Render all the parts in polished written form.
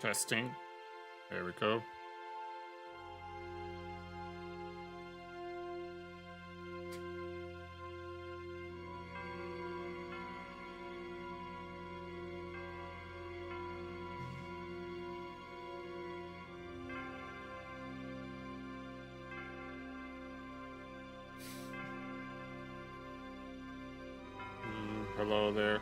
Testing. There we go. Hello there.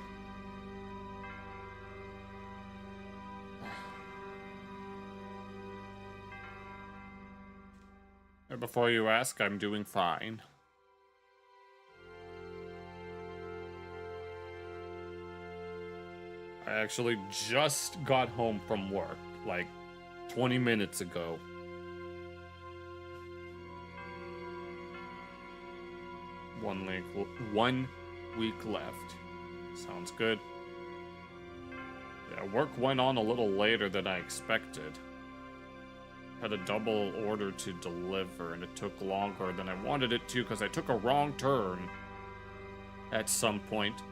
Before you ask, I'm doing fine. I actually just got home from work, like 20 minutes ago. One week left. Sounds good. Yeah, work went on a little later than I expected. Had a double order to deliver, and it took longer than I wanted it to because I took a wrong turn at some point.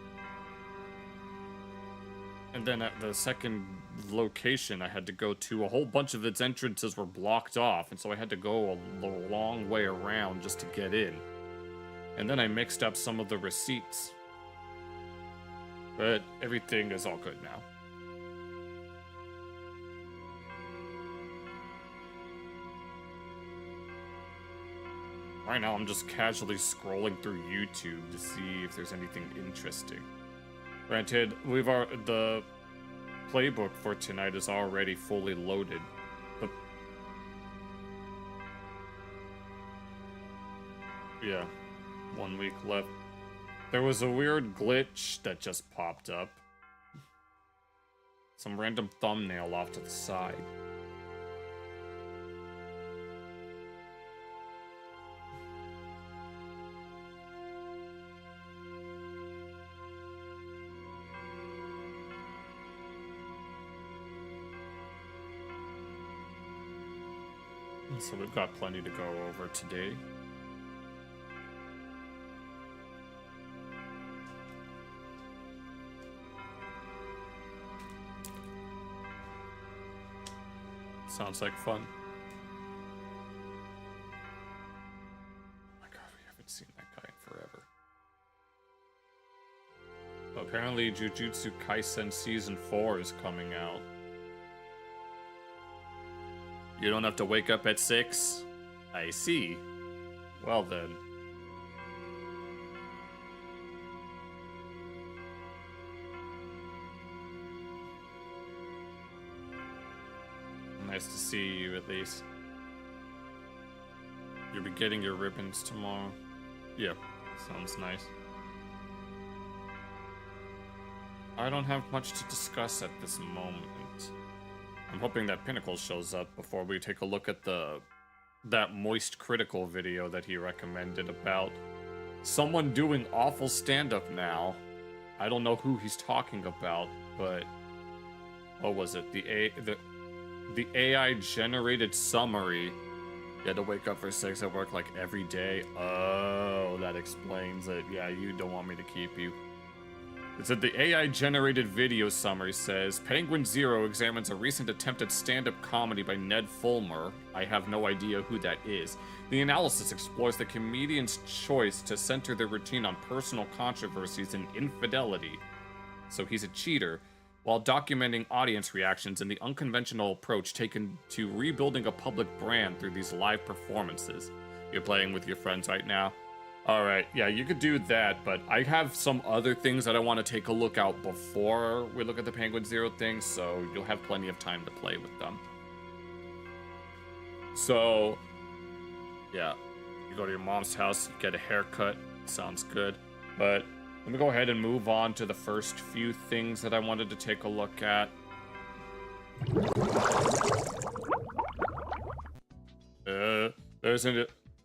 And then at the second location I had to go to, a whole bunch of its entrances were blocked off, and so I had to go a long way around just to get in. And then I mixed up some of the receipts. But everything is all good now. Right now, I'm just casually scrolling through YouTube to see if there's anything interesting. Granted, the playbook for tonight is already fully loaded. But yeah, 1 week left. There was a weird glitch that just popped up. Some random thumbnail off to the side. So we've got plenty to go over today. Sounds like fun. Oh my god, we haven't seen that guy in forever. Apparently, Jujutsu Kaisen Season 4 is coming out. You don't have to wake up at 6? I see. Well then. Nice to see you, at least. You'll be getting your ribbons tomorrow. Yeah, sounds nice. I don't have much to discuss at this moment. I'm hoping that Pinnacle shows up before we take a look at that Moist Critical video that he recommended about someone doing awful stand-up now. I don't know who he's talking about, but what was it? The AI generated summary. You had to wake up for 6 at work like every day. Oh, that explains it. Yeah, you don't want me to keep you. It said the AI-generated video summary says, Penguin Zero examines a recent attempted stand-up comedy by Ned Fulmer. I have no idea who that is. The analysis explores the comedian's choice to center their routine on personal controversies and infidelity. So he's a cheater, while documenting audience reactions and the unconventional approach taken to rebuilding a public brand through these live performances. You're playing with your friends right now? Alright, yeah, you could do that, but I have some other things that I want to take a look out before we look at the Penguin Zero thing, so you'll have plenty of time to play with them. So, yeah, you go to your mom's house, you get a haircut, sounds good. But let me go ahead and move on to the first few things that I wanted to take a look at.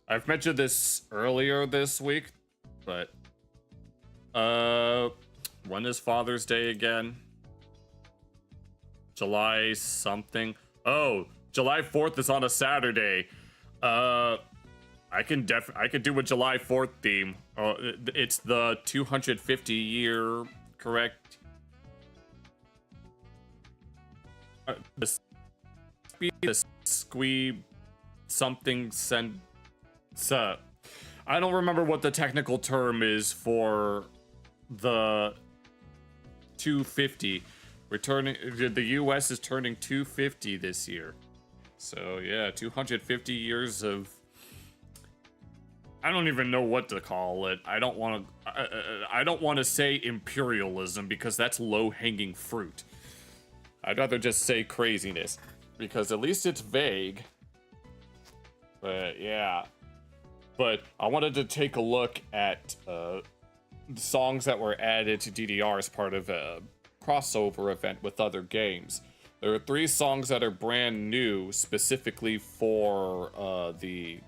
I've mentioned this earlier this week, but when is Father's Day again? July something. Oh, July 4th is on a Saturday. I could do a July 4th theme. It's the 250 year, correct? The squeeb something send. So, I don't remember what the technical term is for the 250. The US is turning 250 this year. So, yeah, 250 years of... I don't even know what to call it. I don't want to say imperialism because that's low-hanging fruit. I'd rather just say craziness because at least it's vague. But, yeah. But I wanted to take a look at songs that were added to DDR as part of a crossover event with other games. There are 3 songs that are brand new specifically for the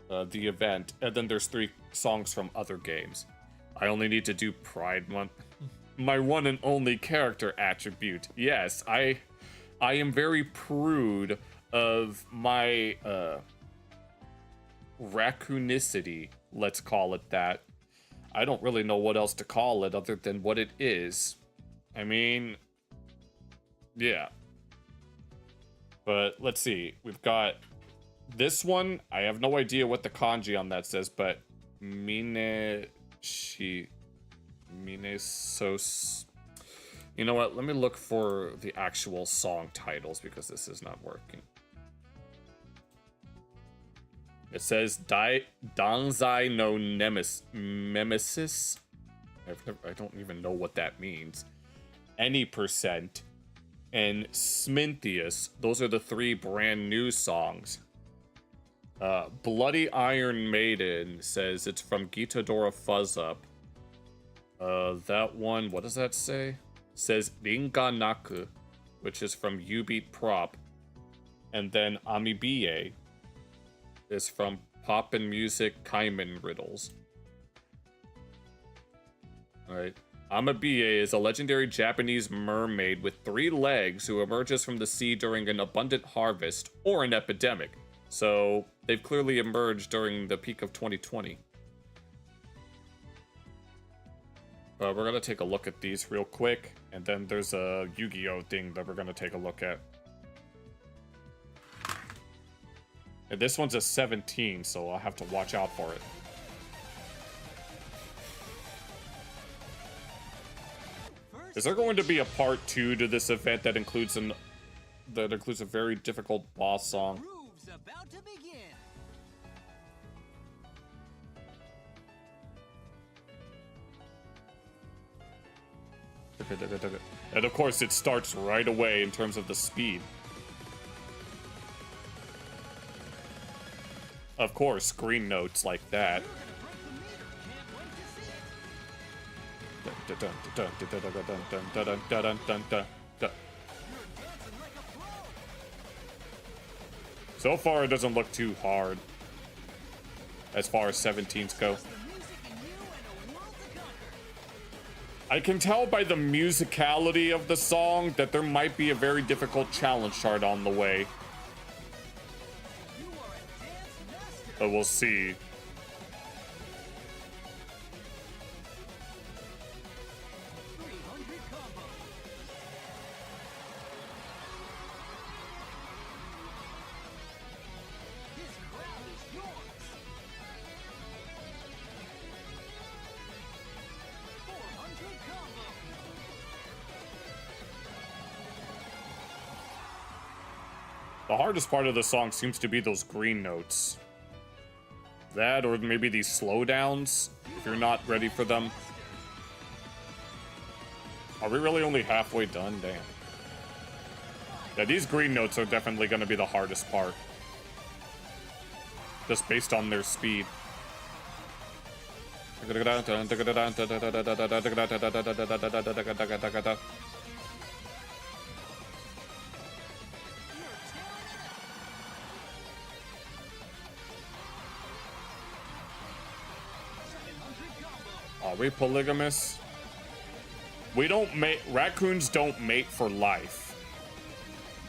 event, and then there's 3 songs from other games. I only need to do Pride Month. My one and only character attribute. Yes, I am very prude of my raccoonicity, let's call it that. I don't really know what else to call it other than what it is. I mean, yeah. But let's see. We've got this one. I have no idea what the kanji on that says, but mine sos. You know what? Let me look for the actual song titles because this is not working. It says Danzai no Nemesis. I don't even know what that means. Any percent. And Smintheus. Those are the 3 brand new songs. Bloody Iron Maiden says it's from Gitadora Fuzz Up. That one, what does that say? Says Ringa Naku, which is from U-Beat Prop. And then Amibiye is from Poppin' Music Kaiman Riddles. Alright. Amibiye is a legendary Japanese mermaid with 3 legs who emerges from the sea during an abundant harvest or an epidemic. So they've clearly emerged during the peak of 2020. We're going to take a look at these real quick, and then there's a Yu-Gi-Oh! Thing that we're going to take a look at. And this one's a 17, so I'll have to watch out for it. Is there going to be a part 2 to this event that includes a very difficult boss song? Groove's about to begin. And of course, it starts right away in terms of the speed. Of course, screen notes like that. So far, it doesn't look too hard as far as 17s go. I can tell by the musicality of the song that there might be a very difficult challenge chart on the way. But we'll see. The hardest part of the song seems to be those green notes. That, or maybe these slowdowns, if you're not ready for them. Are we really only halfway done? Damn. Yeah, these green notes are definitely going to be the hardest part. Just based on their speed. Are we polygamous? We don't mate. Raccoons don't mate for life.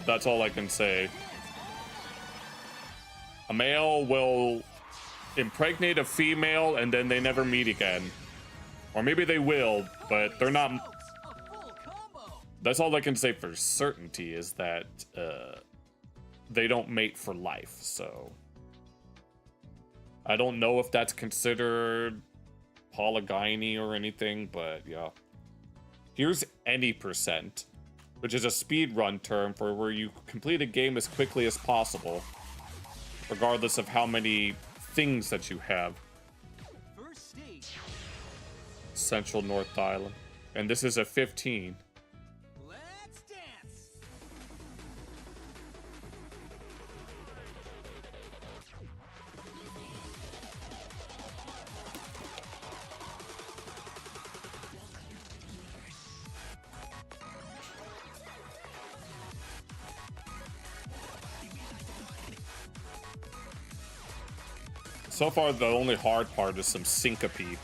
That's all I can say. A male will impregnate a female and then they never meet again. Or maybe they will, but they're not. That's all I can say for certainty is that they don't mate for life, so. I don't know if that's considered polygyny or anything, but yeah. Here's any percent, which is a speedrun term for where you complete a game as quickly as possible, regardless of how many things that you have. Central North Island. And this is a 15. Let's dance. So far, the only hard part is some syncope.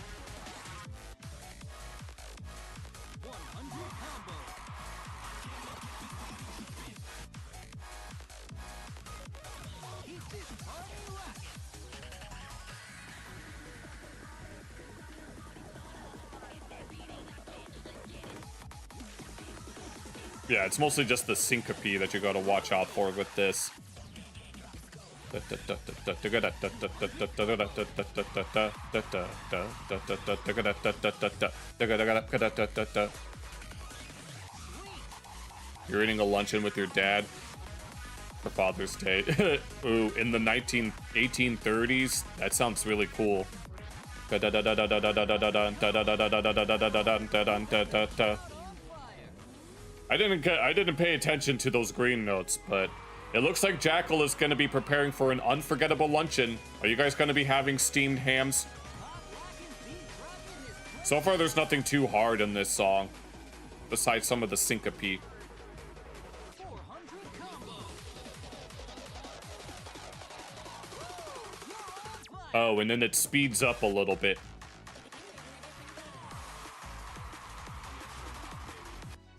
Yeah, it's mostly just the syncope that you gotta watch out for with this. You're eating a luncheon with your dad. for Father's Day. Ooh, in the 1830s? That sounds really cool. I didn't pay attention to those green notes, but it looks like Jackal is going to be preparing for an unforgettable luncheon. Are you guys going to be having steamed hams? So far, there's nothing too hard in this song, besides some of the syncope. Oh, and then it speeds up a little bit.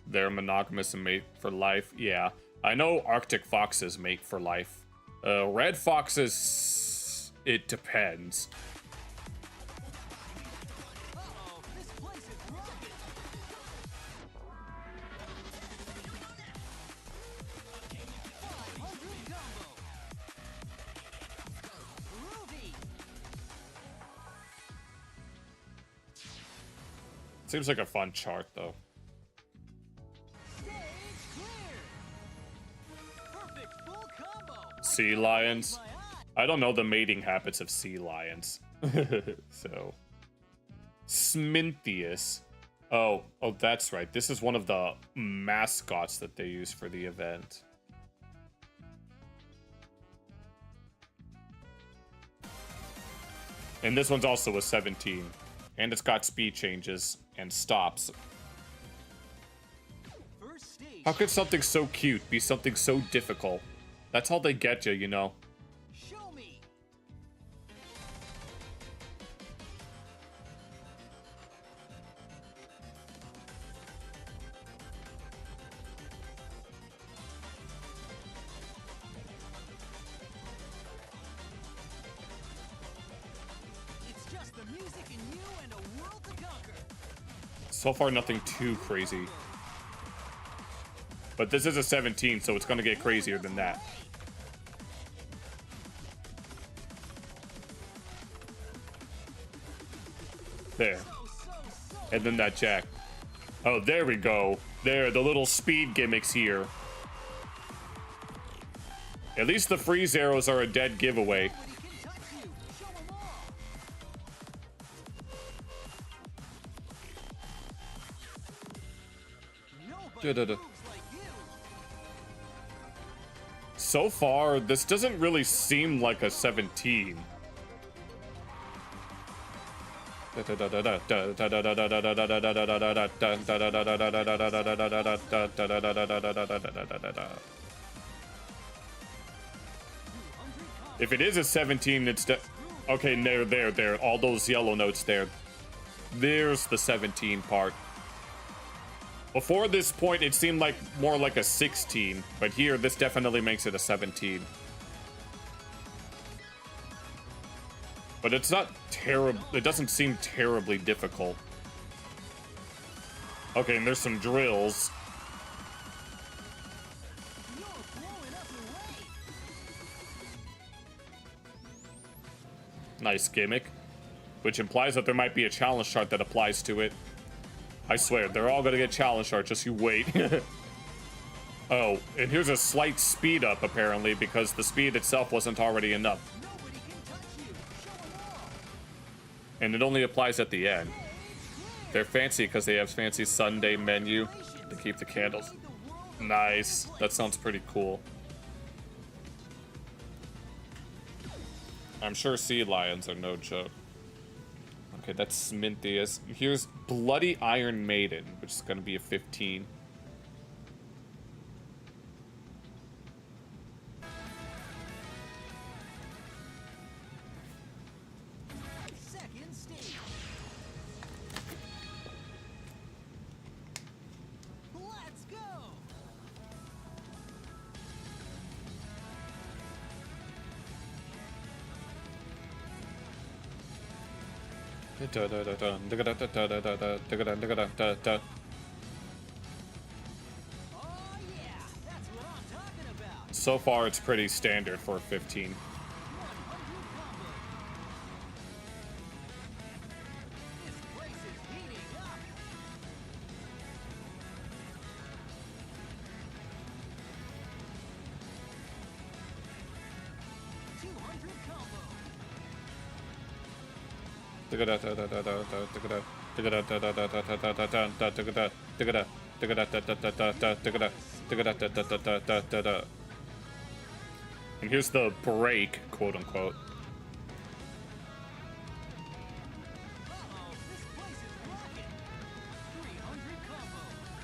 They're monogamous and mate for life. Yeah, I know Arctic foxes mate for life. Red foxes, it depends. Seems like a fun chart, though. Sea lions? I don't know the mating habits of sea lions. So. Smintheus. Oh, that's right. This is one of the mascots that they use for the event. And this one's also a 17. And it's got speed changes and stops. How could something so cute be something so difficult? That's how they get you, you know. Show me. It's just the music in you and a world to conquer. So far, nothing too crazy. But this is a 17, so it's going to get crazier than that. There. And then that jack. Oh, there we go. There, the little speed gimmicks here. At least the freeze arrows are a dead giveaway. So far, this doesn't really seem like a 17. If it is a 17, it's okay, there. All those yellow notes there. There's the 17 part. Before this point, it seemed like more like a 16, but here, this definitely makes it a 17. But it's not terrible. It doesn't seem terribly difficult. Okay, and there's some drills. Nice gimmick. Which implies that there might be a challenge chart that applies to it. I swear, they're all gonna get challenge chart, just you wait. Oh, and here's a slight speed up, apparently, because the speed itself wasn't already enough. And it only applies at the end. They're fancy because they have fancy Sunday menu to keep the candles. Nice. That sounds pretty cool. I'm sure sea lions are no joke. Okay, that's Smintheus. Here's Bloody Iron Maiden, which is going to be a 15. Second stage. Let's go. So far, it's pretty standard for a 15. And here's the break, quote unquote.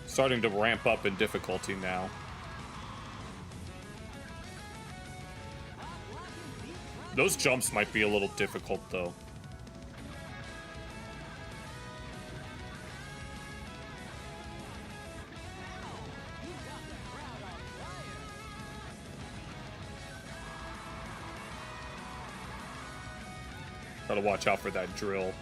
Starting to ramp up in difficulty now. Those jumps might be a little difficult though. Gotta watch out for that drill.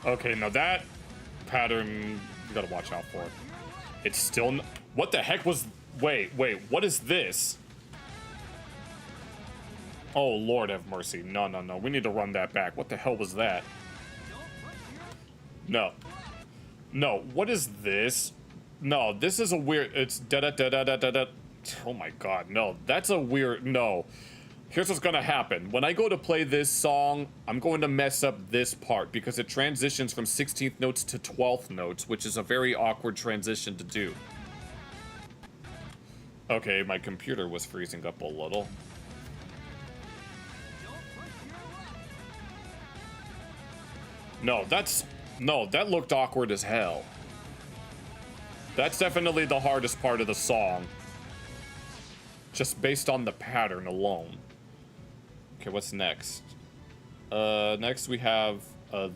Okay, now that pattern, you gotta watch out for. It's still... What the heck was... Wait, what is this? Oh, Lord have mercy. No. We need to run that back. What the hell was that? No. What is this? No, this is a weird... It's da-da-da-da-da-da-da. Oh my god, no. That's a weird... No. Here's what's gonna happen. When I go to play this song, I'm going to mess up this part because it transitions from 16th notes to 12th notes, which is a very awkward transition to do. Okay, my computer was freezing up a little. No, that looked awkward as hell. That's definitely the hardest part of the song. Just based on the pattern alone. Okay, what's next? Next we have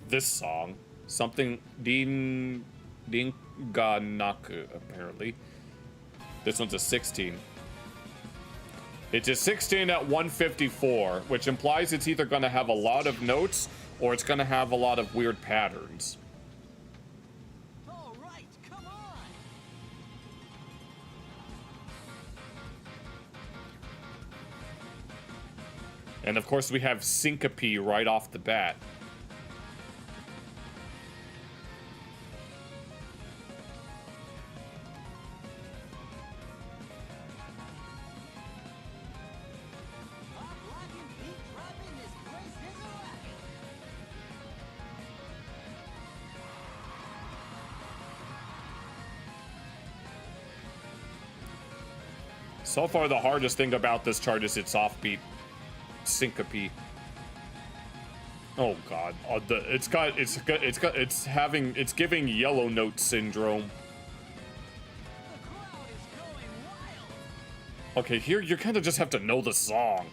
this song. Something Dinganaku, apparently. This one's a 16. It's a 16 at 154, which implies it's either gonna have a lot of notes or it's gonna have a lot of weird patterns. All right, come on. And of course we have syncope right off the bat. So far, the hardest thing about this chart is its offbeat syncope. Oh god, it's giving yellow note syndrome. Okay, here you kind of just have to know the song.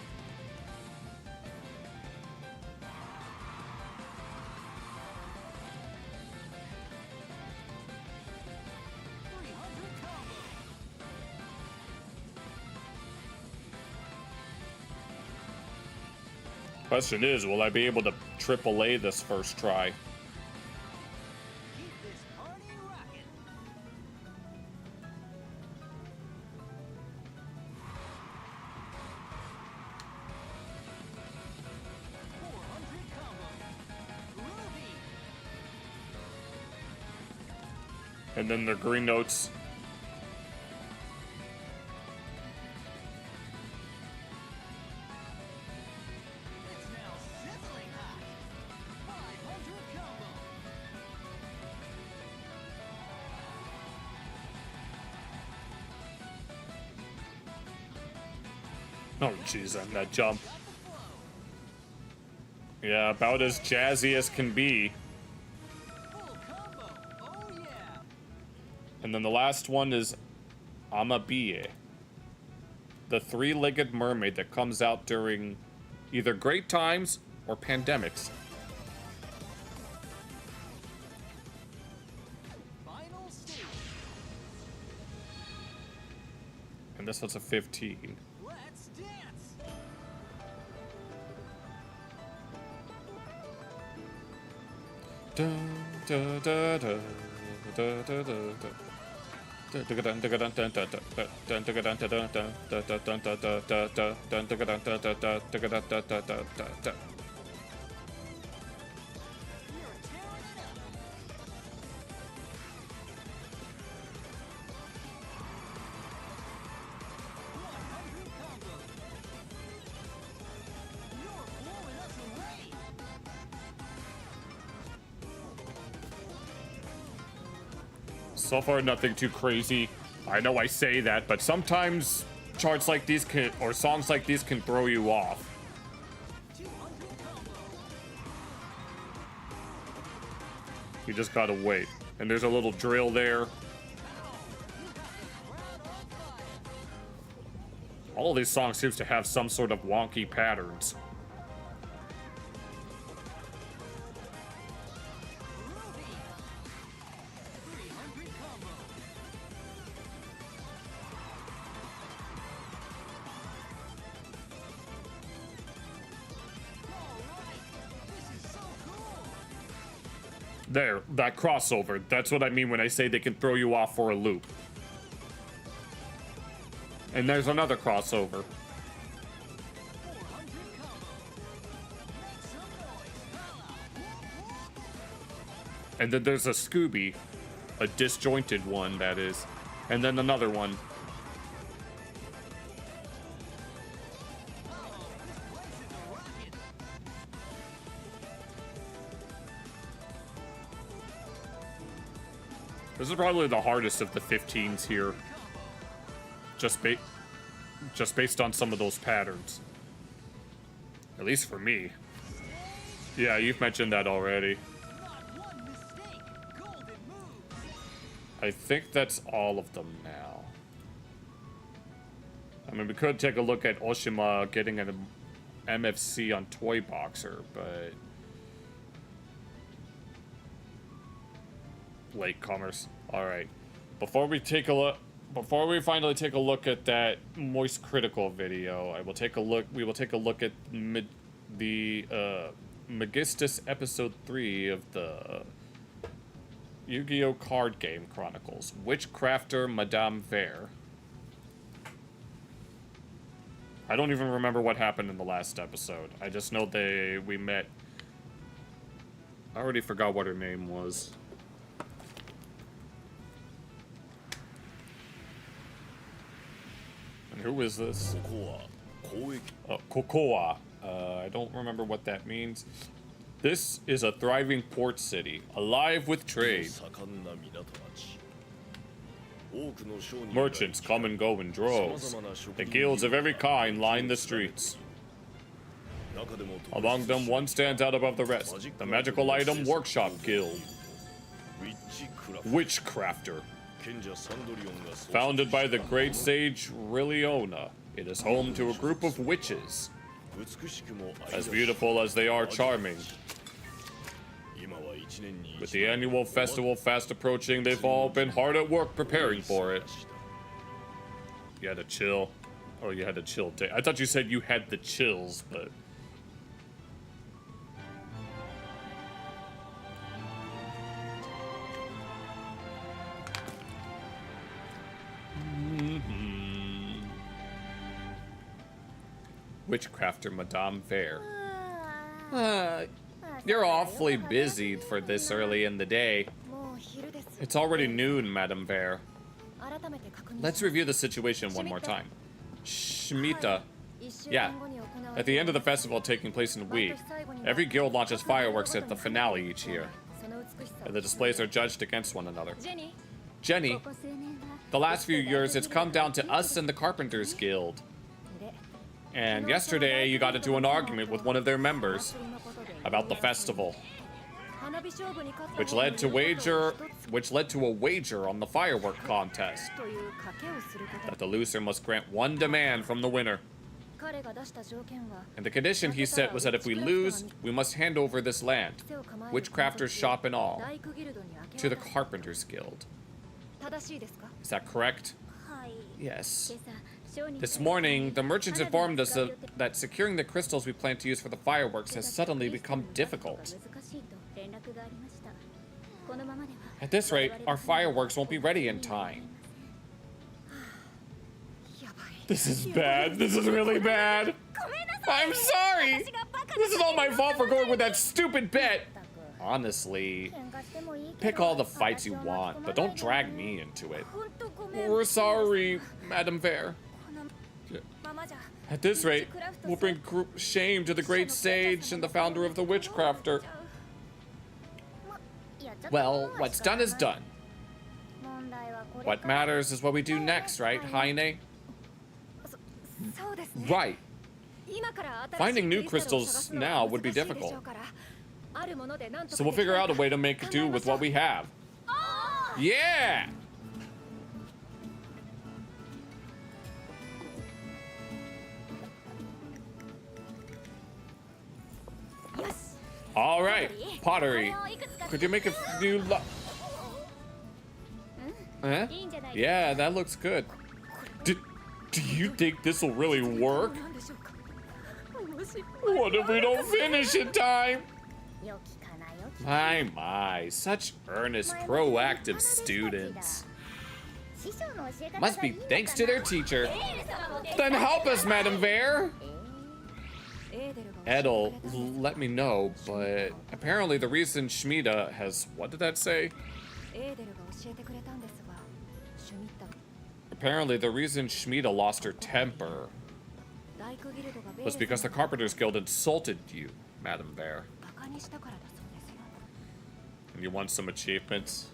Question is, will I be able to AAA this first try? Keep this party rocking. And then the green notes. It's now sizzling hot. 500 combo. Oh jeez, on that jump. Yeah, about as jazzy as can be. Full combo. Oh yeah. And then the last one is Amabie, the three-legged mermaid that comes out during either great times or pandemics. Final stage. And this one's a 15. Let's dance. Dun, da, da, da, da, da, da, da. So far, nothing too crazy. I know I say that, but sometimes charts like these can, or songs like these can throw you off. You just gotta wait. And there's a little drill there. All of these songs seems to have some sort of wonky patterns. There, that crossover. That's what I mean when I say they can throw you off for a loop. And there's another crossover. And then there's a Scooby, a disjointed one, that is. And then another one. This is probably the hardest of the 15s here. Just based on some of those patterns. At least for me. Yeah, you've mentioned that already. I think that's all of them now. I mean, we could take a look at Oshima getting an MFC on Toy Boxer, but... Latecomers. Alright. Before we finally take a look at that Moist Critical video, we will take a look at the Magistus episode 3 of the Yu-Gi-Oh! Card Game Chronicles. Witchcrafter Madame Vare. I don't even remember what happened in the last episode. I just know we met. I already forgot what her name was. And who is this? Kokoa. I don't remember what that means. This is a thriving port city, alive with trade. Merchants come and go in droves. The guilds of every kind line the streets. Among them, one stands out above the rest, the Magical Item Workshop Guild. Witchcrafter. Founded by the great sage Riliona, it is home to a group of witches. As beautiful as they are charming. With the annual festival fast approaching, they've all been hard at work preparing for it. You had a chill. Oh, you had a chill day. I thought you said you had the chills, but... Witchcrafter Madame Vare. You're awfully busy for this early in the day. It's already noon, Madame Vare. Let's review the situation one more time. Shemitah. Yeah. At the end of the festival taking place in a week, every guild launches fireworks at the finale each year. And the displays are judged against one another. Jenny, the last few years it's come down to us and the Carpenters Guild. And yesterday you got into an argument with one of their members about the festival, which led to a wager on the firework contest. That the loser must grant one demand from the winner. And the condition he set was that if we lose, we must hand over this land, Witchcrafter's shop and all, to the Carpenters Guild. Is that correct? Yes. This morning, the merchants informed us that securing the crystals we plan to use for the fireworks has suddenly become difficult. At this rate, our fireworks won't be ready in time. This is bad. This is really bad. I'm sorry. This is all my fault for going with that stupid bet. Honestly, pick all the fights you want, but don't drag me into it. We're sorry, Madame Fair. At this rate, we'll bring shame to the great sage and the founder of the Witchcrafter. Well, what's done is done. What matters is what we do next, right, Heine? Right. Finding new crystals now would be difficult. So we'll figure out a way to make do with what we have. Yeah! All right, pottery. Could you make a new Huh? Yeah, that looks good. Do you think this will really work? What if we don't finish in time? My, such earnest, proactive students. Must be thanks to their teacher. Then help us, Madame Fair. Edel, let me know, but apparently the reason Schmieda has, what did that say? Apparently the reason Schmieda lost her temper was because the Carpenters Guild insulted you, Madame Fair. And you want some achievements?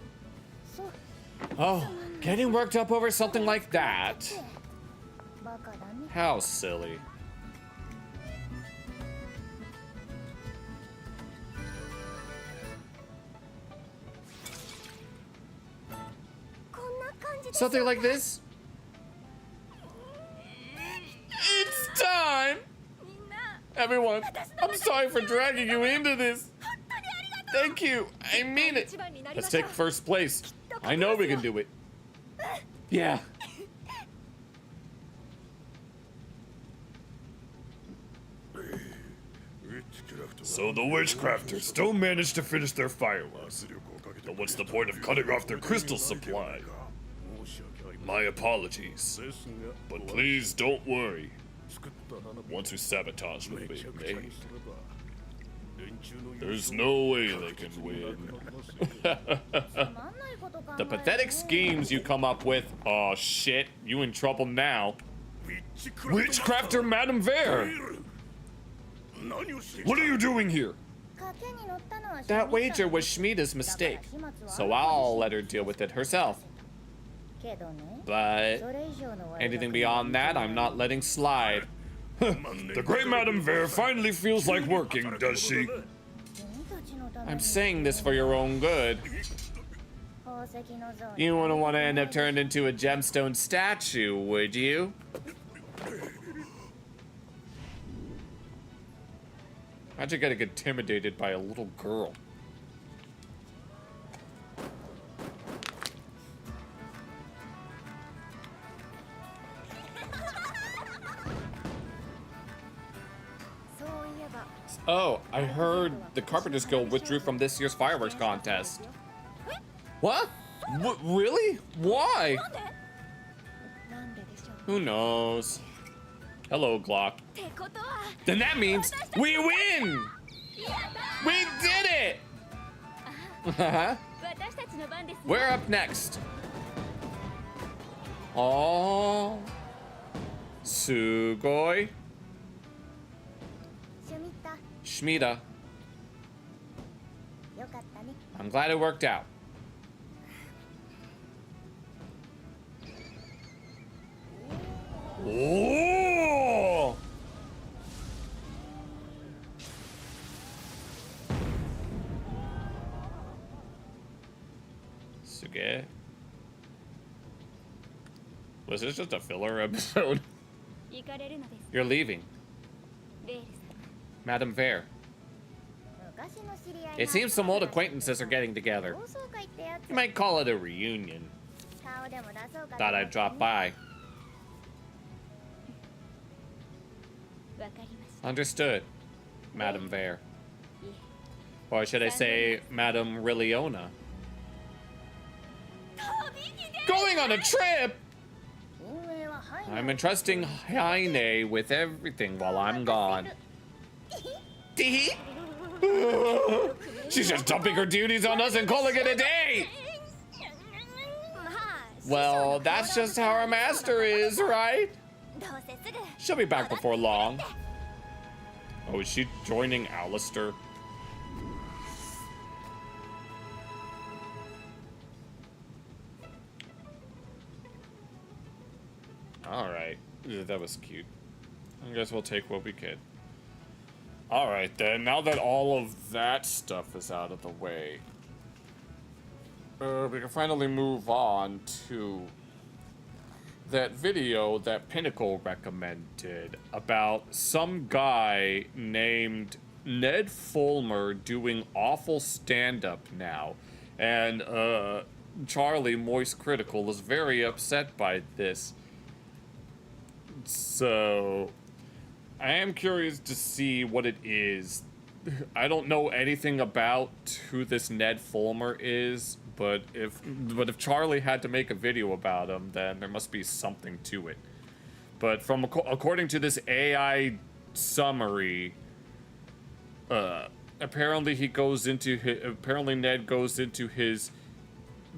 Oh, getting worked up over something like that? How silly. Something like this? It's time! Everyone, I'm sorry for dragging you into this. Thank you, I mean it. Let's take first place. I know we can do it. Yeah. So the Witchcrafters still managed to finish their fireworks. But what's the point of cutting off their crystal supply? My apologies, but please don't worry. Once we sabotage what they made, there's no way they can win. The pathetic schemes you come up with. Oh shit, you in trouble now. Witchcrafter Madame Fair! What are you doing here? That wager was Schmieda's mistake, so I'll let her deal with it herself. But anything beyond that, I'm not letting slide. The great Madame Fair finally feels like working, does she? I'm saying this for your own good. You wouldn't want to end up turned into a gemstone statue, would you? How'd you get intimidated by a little girl? Oh, I heard the Carpenters Guild withdrew from this year's fireworks contest. What? Really? Why? Who knows? Hello, Glock. Then that means we win! We did it! We're up next. Oh, Sugoi. Schmieda. I'm glad it worked out. Oh! Suge. Was this just a filler episode? You're leaving. Madame Fair. It seems some old acquaintances are getting together. You might call it a reunion. Thought I'd drop by. Understood, Madame Fair. Or should I say, Madame Rilliona? Going on a trip? I'm entrusting Heine with everything while I'm gone. She's just dumping her duties on us and calling it a day! Well, that's just how our master is, right? She'll be back before long. Oh, is she joining Alistair? Alright. That was cute. I guess we'll take what we can. Alright then, now that all of that stuff is out of the way, we can finally move on to that video that Pinnacle recommended about some guy named Ned Fulmer doing awful stand-up now. And Charlie, Moist Critical, is very upset by this. So I am curious to see what it is. I don't know anything about who this Ned Fulmer is, but if Charlie had to make a video about him, then there must be something to it. But according to this AI summary, apparently Ned goes into his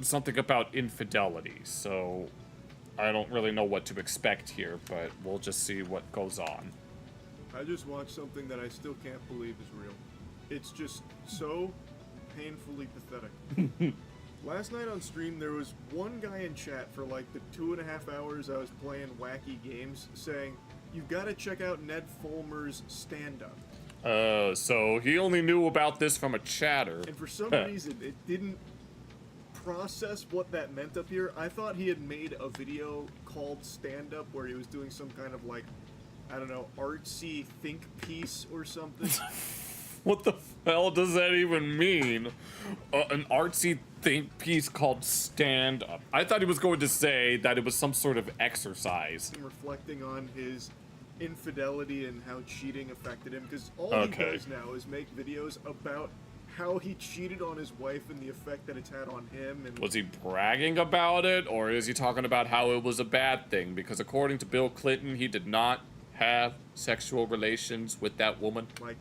something about infidelity. So I don't really know what to expect here, but we'll just see what goes on. I just watched something that I still can't believe is real. It's just so painfully pathetic. Last night on stream, there was one guy in chat for like the 2.5 hours I was playing wacky games saying, "You've got to check out Ned Fulmer's stand-up." So he only knew about this from a chatter. And for some reason, it didn't process what that meant up here. I thought he had made a video called stand-up where he was doing some kind of like, I don't know, artsy think piece or something. What the hell does that even mean? An artsy think piece called stand-up. I thought he was going to say that it was some sort of exercise. Reflecting on his infidelity and how cheating affected him, because all he does now is make videos about how he cheated on his wife and the effect that it's had on him. And was he bragging about it, or is he talking about how it was a bad thing? Because according to Bill Clinton, he did not have sexual relations with that woman. Like,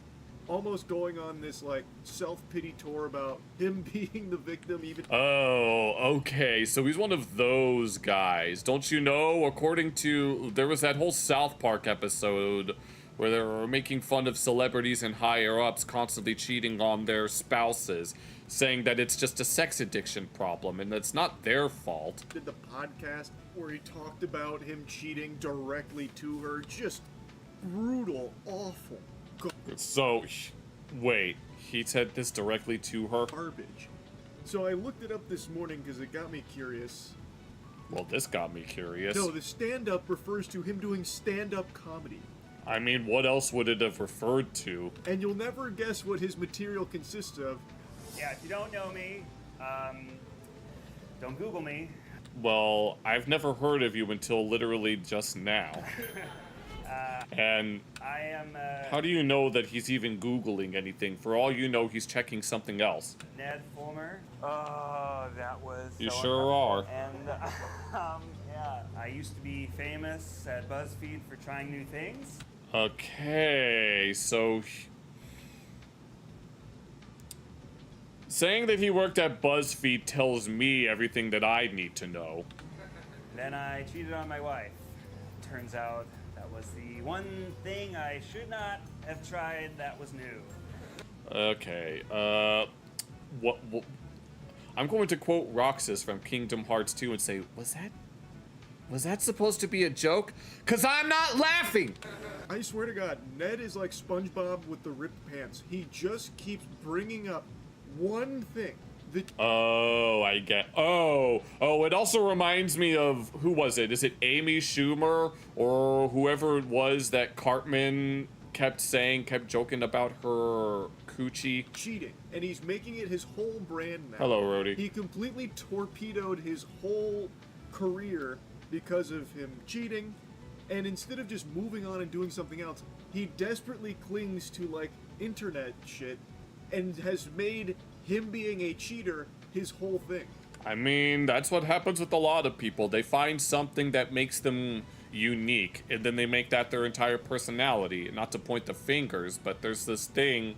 almost going on this like self-pity tour about him being the victim even. Oh, okay, so he's one of those guys. Don't you know, according to, there was that whole South Park episode where they were making fun of celebrities and higher-ups constantly cheating on their spouses, saying that it's just a sex addiction problem and it's not their fault. Did the podcast where he talked about him cheating directly to her. Just brutal, awful. So, wait, he said this directly to her? Garbage. So I looked it up this morning because it got me curious. Well, this got me curious. No, the stand-up refers to him doing stand-up comedy. I mean, what else would it have referred to? And you'll never guess what his material consists of. Yeah, if you don't know me, don't Google me. Well, I've never heard of you until literally just now. And I am, how do you know that he's even Googling anything? For all you know, he's checking something else. Ned Fulmer. Oh, that was You so sure are. And, yeah, I used to be famous at BuzzFeed for trying new things. Okay, so saying that he worked at BuzzFeed tells me everything that I need to know. Then I cheated on my wife. Turns out that was the one thing I should not have tried that was new. Okay, what I'm going to quote Roxas from Kingdom Hearts 2 and say, was that supposed to be a joke? 'Cause I'm not laughing! I swear to God, Ned is like SpongeBob with the ripped pants. He just keeps bringing up one thing. Oh, I get. Oh, it also reminds me of, who was it? Is it Amy Schumer or whoever it was that Cartman kept joking about her coochie? Cheating, and he's making it his whole brand now. Hello, Rhodey. He completely torpedoed his whole career because of him cheating, and instead of just moving on and doing something else, he desperately clings to like internet shit and has made him being a cheater his whole thing. I mean, that's what happens with a lot of people. They find something that makes them unique, and then they make that their entire personality. Not to point the fingers, but there's this thing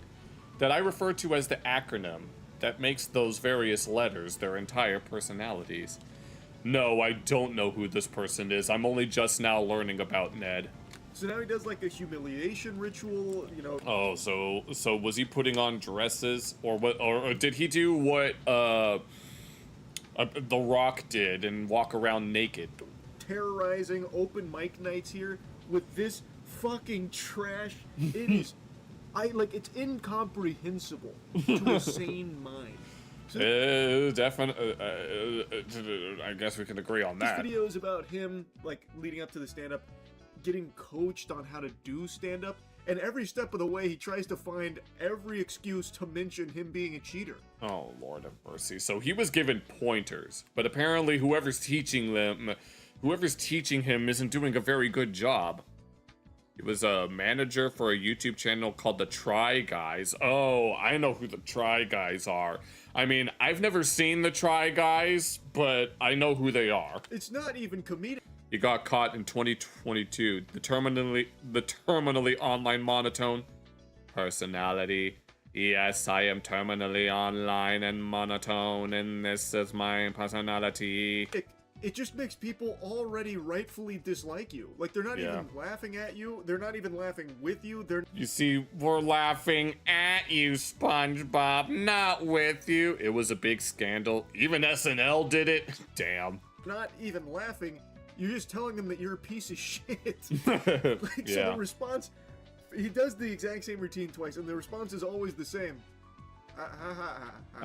that I refer to as the acronym that makes those various letters their entire personalities. No, I don't know who this person is. I'm only just now learning about Ned. So now he does like a humiliation ritual, you know. Oh, so was he putting on dresses, or what? Or did he do what The Rock did and walk around naked? Terrorizing open mic nights here with this fucking trash. It is, it's incomprehensible to a sane mind. So Definitely. I guess we can agree on that. this video is about him, like, leading up to the stand-up, getting coached on how to do stand-up, and every step of the way he tries to find every excuse to mention him being a cheater. Oh, Lord of mercy. So he was given pointers, but apparently whoever's teaching him isn't doing a very good job. He was a manager for a YouTube channel called The Try Guys. Oh, I know who The Try Guys are. I mean, I've never seen The Try Guys, but I know who they are. It's not even comedic. He got caught in 2022. The terminally online monotone personality. Yes, I am terminally online and monotone, and this is my personality. It just makes people already rightfully dislike you. Like, they're not even laughing at you. They're not even laughing with you. You see, we're laughing at you, SpongeBob, not with you. It was a big scandal. Even SNL did it. Damn. Not even laughing. You're just telling them that you're a piece of shit. So the response, he does the exact same routine twice, and the response is always the same. Ha ha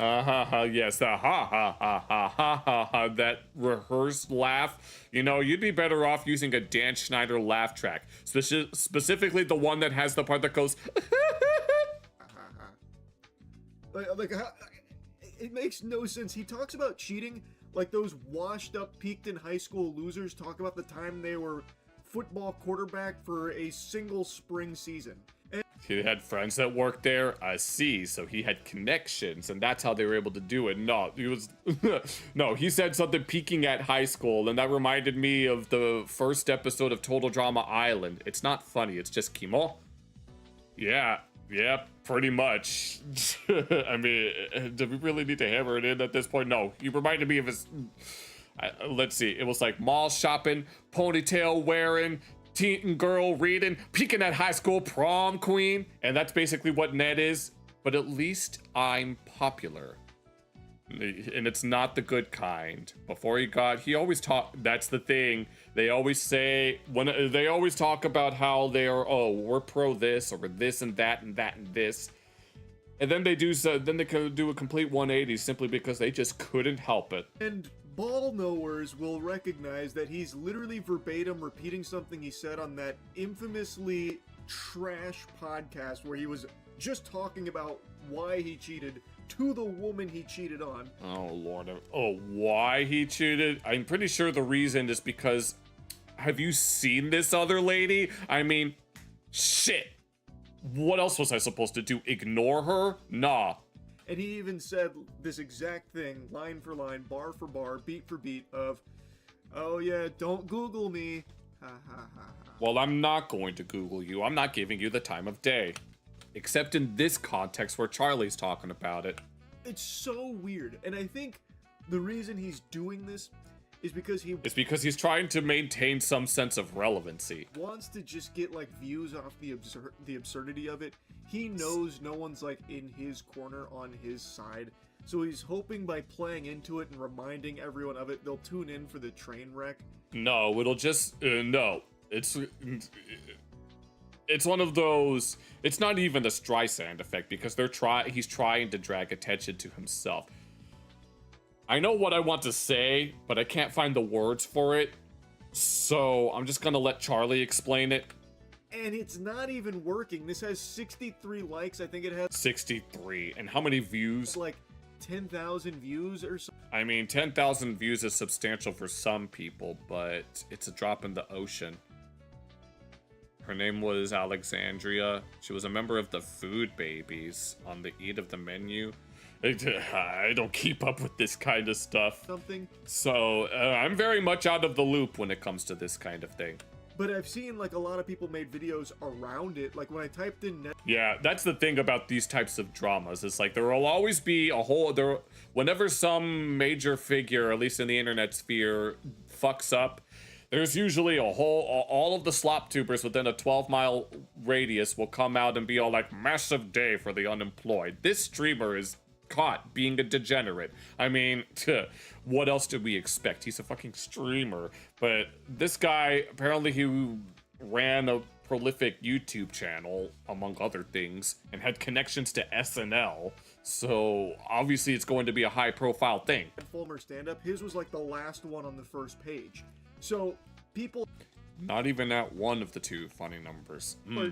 ha ha. Yes, the ha ha ha ha ha ha ha, that rehearsed laugh. You know, you'd be better off using a Dan Schneider laugh track. Specifically the one that has the part that goes it makes no sense. He talks about cheating like those washed up, peaked in high school losers talk about the time they were football quarterback for a single spring season. He had friends that worked there, I see, so he had connections, and that's how they were able to do it. No, he was... no, he said something peaking at high school, and that reminded me of the first episode of Total Drama Island. It's not funny, it's just chemo. Yeah, pretty much. I mean, do we really need to hammer it in at this point? No, he reminded me of his... let's see, it was like mall shopping, ponytail wearing, teen girl reading, peeking at high school prom queen, and that's basically what Ned is. But at least I'm popular, and it's not the good kind. Before he always talked. That's the thing. They always say when they always talk about how they are. Oh, we're pro this or this and that and that and this, and then they do so. Then they can do a complete 180 simply because they just couldn't help it. And ball knowers will recognize that he's literally verbatim repeating something he said on that infamously trash podcast where he was just talking about why he cheated to the woman he cheated on. Oh, Lord. Oh, why he cheated? I'm pretty sure the reason is because, have you seen this other lady? I mean, shit. What else was I supposed to do? Ignore her? Nah. And he even said this exact thing, line for line, bar for bar, beat for beat of, oh yeah, don't Google me. Ha ha ha ha. Well, I'm not going to Google you. I'm not giving you the time of day. Except in this context where Charlie's talking about it. It's so weird. And I think the reason he's doing this is because he's trying to maintain some sense of relevancy. Wants to just get like views off the absurdity of it. He knows no one's like in his corner on his side. So he's hoping by playing into it and reminding everyone of it, they'll tune in for the train wreck. No, it'll just no. It's one of those. It's not even the Streisand effect because he's trying to drag attention to himself. I know what I want to say, but I can't find the words for it. So I'm just gonna let Charlie explain it. And it's not even working. This has 63 likes. I think it has 63. And how many views? Like 10,000 views or something. I mean, 10,000 views is substantial for some people, but it's a drop in the ocean. Her name was Alexandria. She was a member of the Food Babies on the Eat of the Menu. I don't keep up with this kind of stuff. Something. So I'm very much out of the loop when it comes to this kind of thing. But I've seen like a lot of people made videos around it. Like when I typed in net. Yeah, that's the thing about these types of dramas. It's like there will always be whenever some major figure, at least in the internet sphere, fucks up, there's usually all of the slop tubers within a 12-mile radius will come out and be all like, massive day for the unemployed. This streamer is caught being a degenerate. I mean, what else did we expect? He's a fucking streamer. But this guy, apparently he ran a prolific YouTube channel, among other things, and had connections to SNL. So obviously it's going to be a high-profile thing. Fulmer stand-up, his was like the last one on the first page. So people not even at one of the two funny numbers. are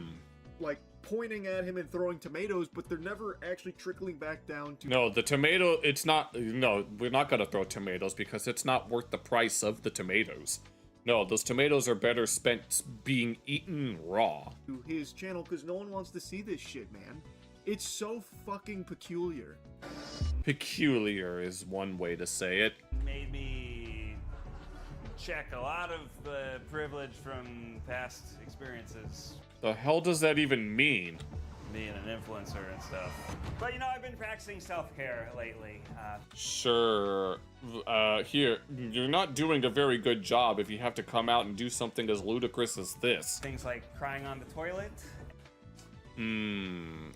like pointing at him and throwing tomatoes, but they're never actually trickling back down to. No, the tomato, it's not. No, we're not gonna throw tomatoes because it's not worth the price of the tomatoes. No, those tomatoes are better spent being eaten raw. To his channel because no one wants to see this shit, man. It's so fucking peculiar. Peculiar is one way to say it. Made me check a lot of privilege from past experiences. The hell does that even mean? Being an influencer and stuff. But you know, I've been practicing self-care lately. Sure. Here, you're not doing a very good job if you have to come out and do something as ludicrous as this. Things like crying on the toilet. And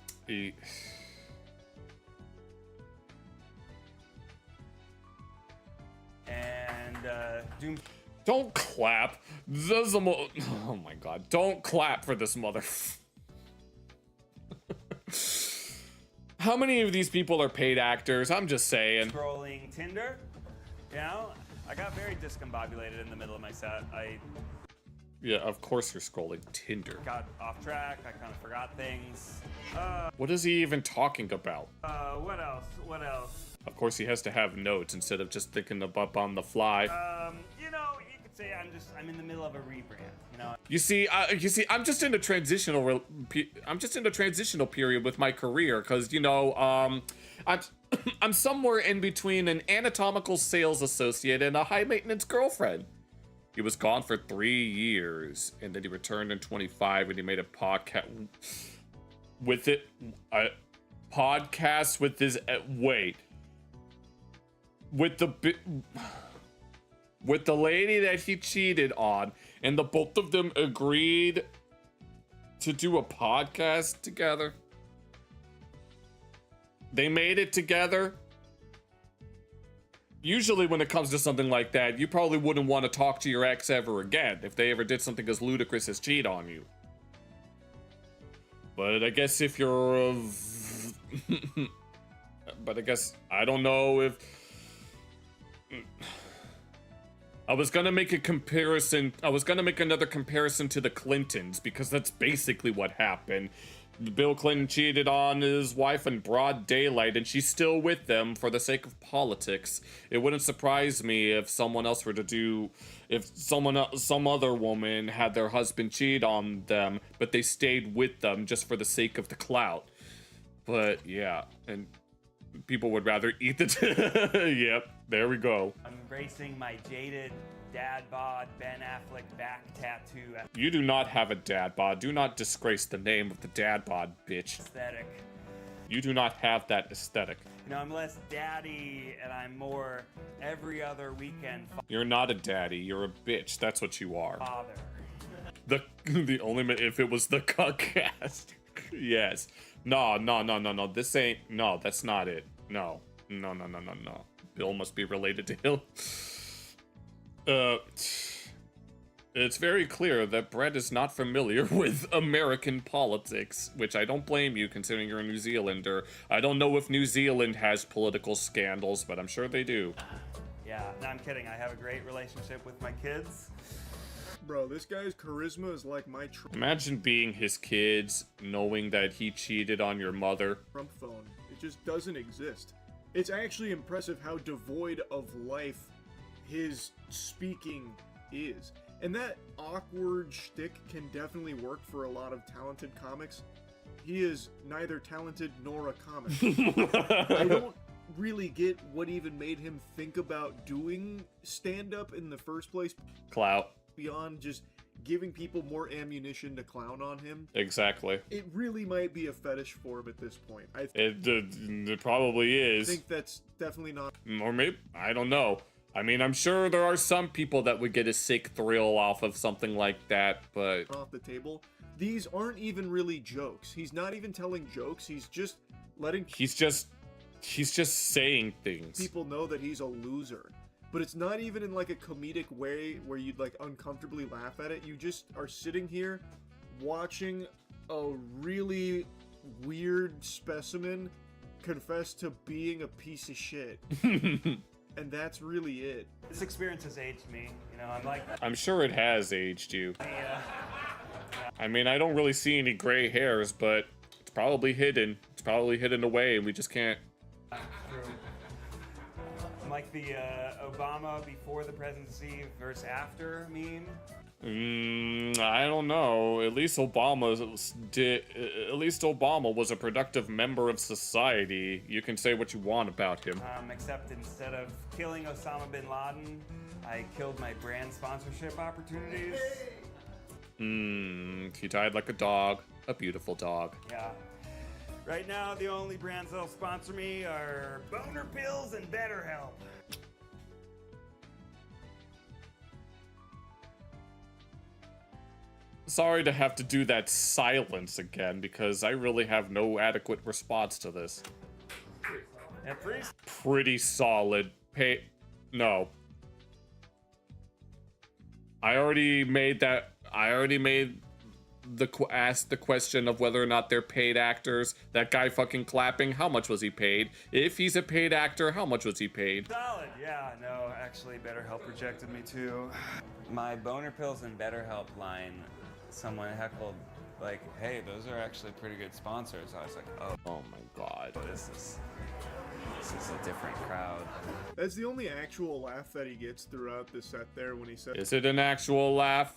doom. Don't clap. Oh my god. Don't clap for this mother. How many of these people are paid actors? I'm just saying. Scrolling Tinder. You know, I got very discombobulated in the middle of my set. I Yeah, of course you're scrolling Tinder. got off track. I kind of forgot things. What is he even talking about? What else? What else? Of course he has to have notes instead of just thinking up on the fly. You know, you could say I'm in the middle of a rebrand. You know. You see, I'm just in a transitional period with my career because you know, I'm somewhere in between an anatomical sales associate and a high maintenance girlfriend. He was gone for 3 years, and then he returned in 25, and he made a podcast with it. Podcast with his with the lady that he cheated on, and the both of them agreed to do a podcast together. They made it together. Usually when it comes to something like that, you probably wouldn't want to talk to your ex ever again if they ever did something as ludicrous as cheat on you. But I guess if you're but I guess, I don't know if... I was gonna make a comparison. I was gonna make another comparison to the Clintons because that's basically what happened. Bill Clinton cheated on his wife in broad daylight, and she's still with them for the sake of politics. It wouldn't surprise me if someone else were to do, if some other woman had their husband cheat on them, but they stayed with them just for the sake of the clout. But yeah, and people would rather eat the. Yep, there we go. I'm embracing my jaded dad bod Ben Affleck back tattoo You do not have a dad bod. Do not disgrace the name of the dad bod, bitch. aesthetic. You do not have that aesthetic. You know, I'm less daddy and I'm more every other weekend You're not a daddy. You're a bitch. That's what you are. father. The only if it was the cuckcast. Yes. No. This ain't. No, that's not it. No. Bill must be related to Hill. It's very clear that Brett is not familiar with American politics, which I don't blame you considering you're a New Zealander. I don't know if New Zealand has political scandals, but I'm sure they do. Yeah, no, I'm kidding. I have a great relationship with my kids. Bro, this guy's charisma is like my Imagine being his kids, knowing that he cheated on your mother. Trump phone. It just doesn't exist. It's actually impressive how devoid of life his speaking is. And that awkward shtick can definitely work for a lot of talented comics. He is neither talented nor a comic. I don't really get what even made him think about doing stand-up in the first place. Clout. Beyond just giving people more ammunition to clown on him. Exactly. It really might be a fetish for him at this point. It probably is. think that's definitely not Or maybe, I don't know. I mean, I'm sure there are some people that would get a sick thrill off of something like that, but... off the table. These aren't even really jokes. He's not even telling jokes. He's just letting He's just saying things. people know that he's a loser. But it's not even in like a comedic way where you'd like uncomfortably laugh at it. You just are sitting here watching a really weird specimen confess to being a piece of shit. And that's really it. This experience has aged me. You know, I'm like, I'm sure it has aged you. yeah. I mean, I don't really see any gray hairs, but it's probably hidden. It's probably hidden away, and we just can't... True. I'm like the Obama before the presidency versus after meme. I don't know. At least Obama was a productive member of society. You can say what you want about him. Except instead of killing Osama bin Laden, I killed my brand sponsorship opportunities. He died like a dog. A beautiful dog. Yeah. Right now, the only brands that'll sponsor me are Boner Pills and BetterHelp. Sorry to have to do that silence again, because I really have no adequate response to this. And Pretty solid. No. I already made asked the question of whether or not they're paid actors. That guy fucking clapping, how much was he paid? If he's a paid actor, how much was he paid? solid, yeah. No, actually, BetterHelp rejected me too. My Boner Pills and BetterHelp line, someone heckled, like, hey, those are actually pretty good sponsors. I was like, Oh my god. this is a different crowd. That's the only actual laugh that he gets throughout the set there when he said Is it an actual laugh?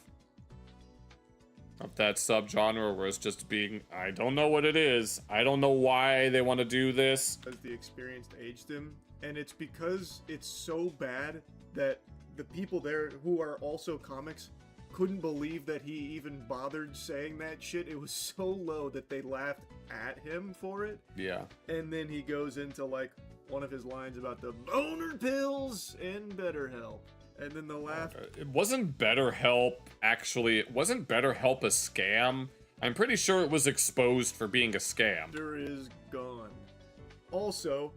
Of that subgenre where it's just being, I don't know what it is. I don't know why they want to do this. as the experience aged him. And it's because it's so bad that the people there who are also comics couldn't believe that he even bothered saying that shit. It was so low that they laughed at him for it. Yeah. And then he goes into like one of his lines about the boner pills and BetterHelp. And then the laugh. It wasn't BetterHelp, actually. It wasn't BetterHelp a scam. I'm pretty sure it was exposed for being a scam. Is gone. Also,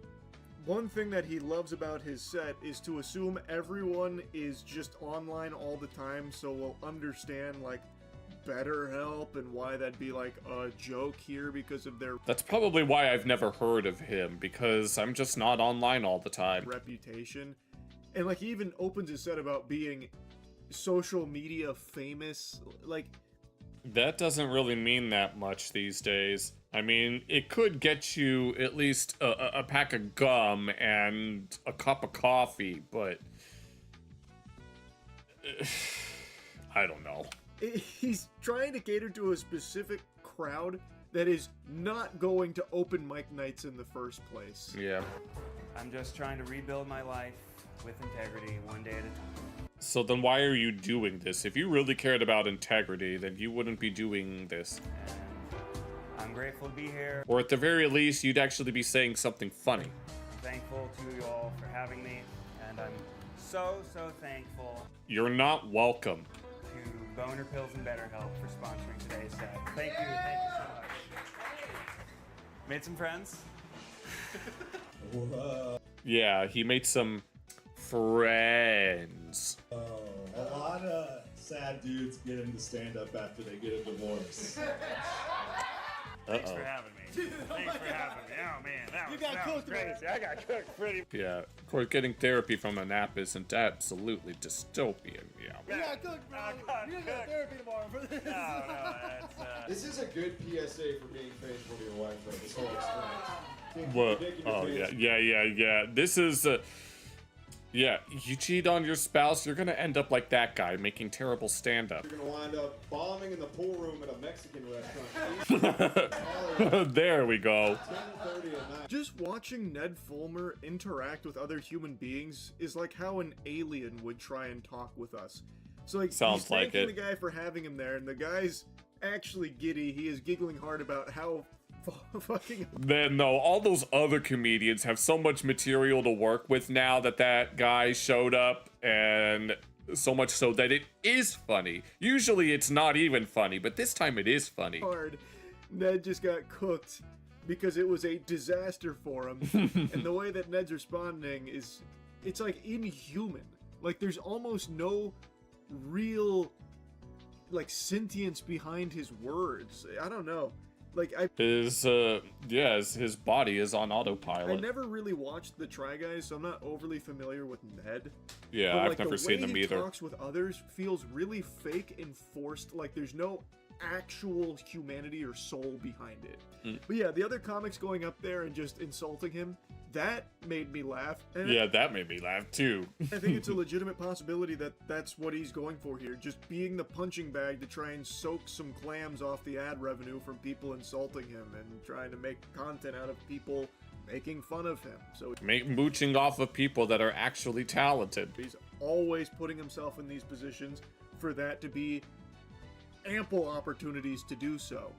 one thing that he loves about his set is to assume everyone is just online all the time, so we'll understand like BetterHelp and why that'd be like a joke here because of their That's probably why I've never heard of him, because I'm just not online all the time. reputation. And like he even opens his set about being social media famous. Like That doesn't really mean that much these days. I mean, it could get you at least a pack of gum and a cup of coffee, but... I don't know. he's trying to cater to a specific crowd that is not going to open mic nights in the first place. Yeah. I'm just trying to rebuild my life with integrity, one day at a time. So then why are you doing this? If you really cared about integrity, then you wouldn't be doing this. And I'm grateful to be here. Or at the very least, you'd actually be saying something funny. I'm thankful to you all for having me, and I'm so thankful You're not welcome. to Boner Pills and BetterHelp for sponsoring today's set. Thank you so much. Made some friends. Yeah, he made some friends. A lot of sad dudes get into stand-up after they get a divorce. Thanks for having me. Thanks for having me. Oh man, that was crazy. I got cooked pretty. Yeah, of course, getting therapy from an app isn't absolutely dystopian. Yeah. You got cooked, bro. You got therapy tomorrow for this. No, that's This is a good PSA for being faithful to your wife, though, this whole experience. Well, oh yeah. This is Yeah, you cheat on your spouse, you're gonna end up like that guy, making terrible stand-up. You're gonna wind up bombing in the pool room at a Mexican restaurant. There we go. 10:30 at night. Just watching Ned Fulmer interact with other human beings is like how an alien would try and talk with us. So like, Sounds he's like thanking it. the guy for having him there, and the guy's actually giddy. He is giggling hard about how fucking Then no, all those other comedians have so much material to work with now that that guy showed up, and so much so that it is funny. Usually it's not even funny, but this time it is funny. hard. Ned just got cooked because it was a disaster for him. And the way that Ned's responding is, it's like inhuman. Like there's almost no real like sentience behind his words. I don't know. Like His his body is on autopilot. I never really watched the Try Guys, so I'm not overly familiar with Ned. Yeah, But, I've like, never seen the them way either. he talks with others feels really fake and forced. Like there's no actual humanity or soul behind it. But yeah, the other comics going up there and just insulting him, that made me laugh. And Yeah, that made me laugh too. I think it's a legitimate possibility that that's what he's going for here, just being the punching bag to try and soak some clams off the ad revenue from people insulting him and trying to make content out of people making fun of him. So Mooching off of people that are actually talented. he's always putting himself in these positions for that to be ample opportunities to do so,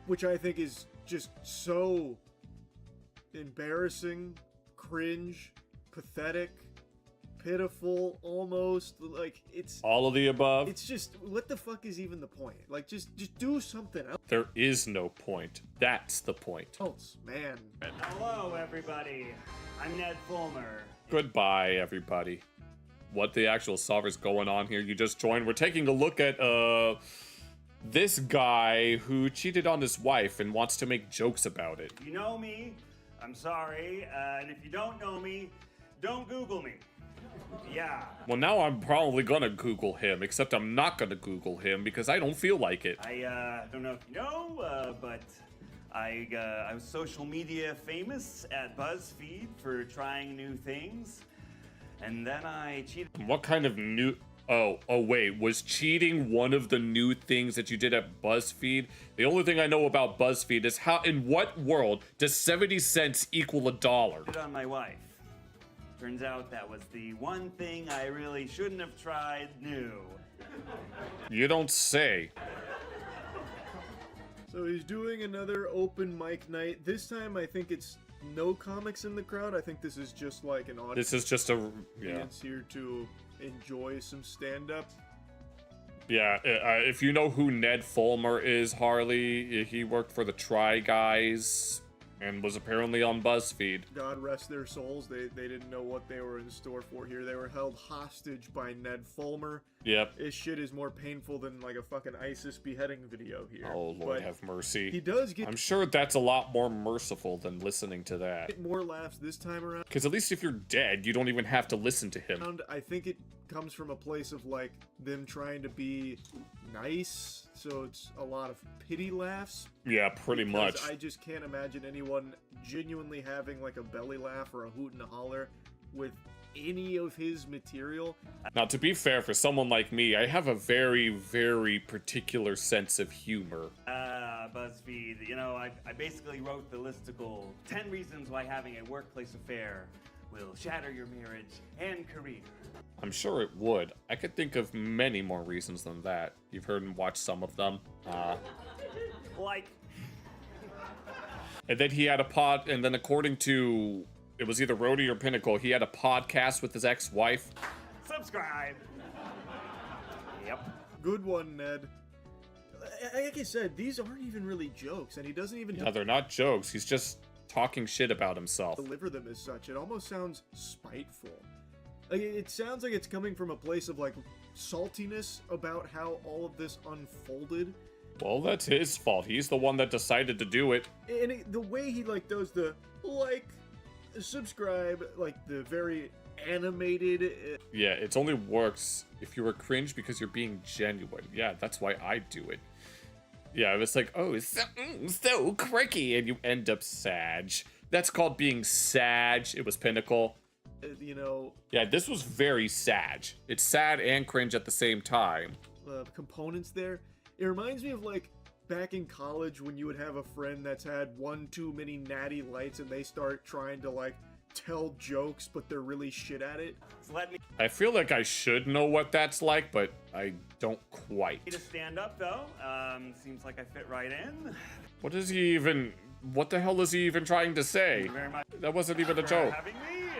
which I think is just so embarrassing, cringe, pathetic, pitiful, almost. Like it's All of the above. it's just, what the fuck is even the point? Like just do something There is no point. That's the point. else, man. Hello, everybody. I'm Ned Fulmer. Goodbye, everybody. What the actual solver's going on here? You just joined. We're taking a look at this guy who cheated on his wife and wants to make jokes about it. You know me, I'm sorry. And if you don't know me, don't Google me. Yeah. Well, now I'm probably gonna Google him, except I'm not gonna Google him because I don't feel like it. I don't know if you know, but I was social media famous at BuzzFeed for trying new things. And then I cheated. What kind of new... Oh, wait. Was cheating one of the new things that you did at BuzzFeed? The only thing I know about BuzzFeed is how... In what world does 70 cents equal $1? On my wife. Turns out that was the one thing I really shouldn't have tried new. You don't say. So he's doing another open mic night. This time I think it's no comics in the crowd. I think this is just like an audience This is just a... Yeah. here to enjoy some stand-up. Yeah, if you know who Ned Fulmer is, Harley, he worked for the Try Guys and was apparently on BuzzFeed. God rest their souls. They didn't know what they were in store for here. They were held hostage by Ned Fulmer. Yep. This shit is more painful than like a fucking ISIS beheading video here. Oh, Lord But have mercy. he does get I'm sure that's a lot more merciful than listening to that. more laughs this time around. Because at least if you're dead, you don't even have to listen to him. I think it comes from a place of like them trying to be nice, so it's a lot of pity laughs. Yeah, pretty much. Because I just can't imagine anyone genuinely having like a belly laugh or a hoot and a holler with any of his material. Now, to be fair, for someone like me, I have a very, very particular sense of humor. BuzzFeed, you know, I basically wrote the listicle 10 reasons why having a workplace affair will shatter your marriage and career. I'm sure it would. I could think of many more reasons than that. You've heard and watched some of them. Like, And then he had and then according to, it was either Rhodey or Pinnacle, he had a podcast with his ex-wife. subscribe. Yep. Good one, Ned. Like I said, these aren't even really jokes, and he doesn't even No, they're not jokes. He's just talking shit about himself. deliver them as such. It almost sounds spiteful. Like it sounds like it's coming from a place of like saltiness about how all of this unfolded. Well, that's his fault. He's the one that decided to do it. And the way he like does the like, subscribe, like the very animated. Yeah, it only works if you were cringe because you're being genuine. Yeah, that's why I do it. Yeah, it's like, oh, it's so quirky, and you end up sag. That's called being sag. It was Pinnacle. you know, Yeah, this was very sad. It's sad and cringe at the same time. components there. It reminds me of like back in college when you would have a friend that's had one too many natty lights and they start trying to like tell jokes, but they're really shit at it. So let me I feel like I should know what that's like, but I don't quite. to stand up though. Seems like I fit right in. What is he even... What the hell is he even trying to say? Very much That wasn't even a for joke. having me.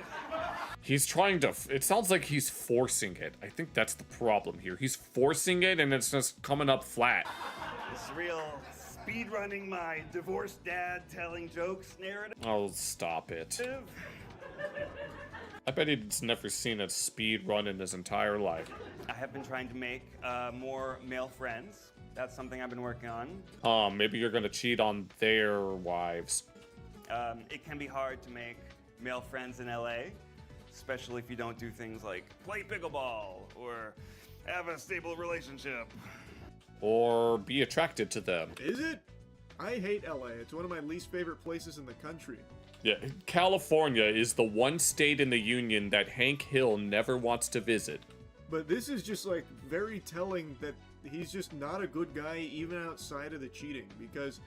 He's trying to... It sounds like he's forcing it. I think that's the problem here. He's forcing it and it's just coming up flat. This real speed running my divorced dad telling jokes narrative. Oh, stop it. I bet he's never seen a speed run in his entire life. I have been trying to make more male friends. That's something I've been working on. Maybe you're gonna cheat on their wives. It can be hard to make male friends in LA, especially if you don't do things like play pickleball or have a stable relationship. Or be attracted to them. Is it? I hate LA. It's one of my least favorite places in the country. Yeah, California is the one state in the union that Hank Hill never wants to visit. But this is just like very telling that he's just not a good guy even outside of the cheating, because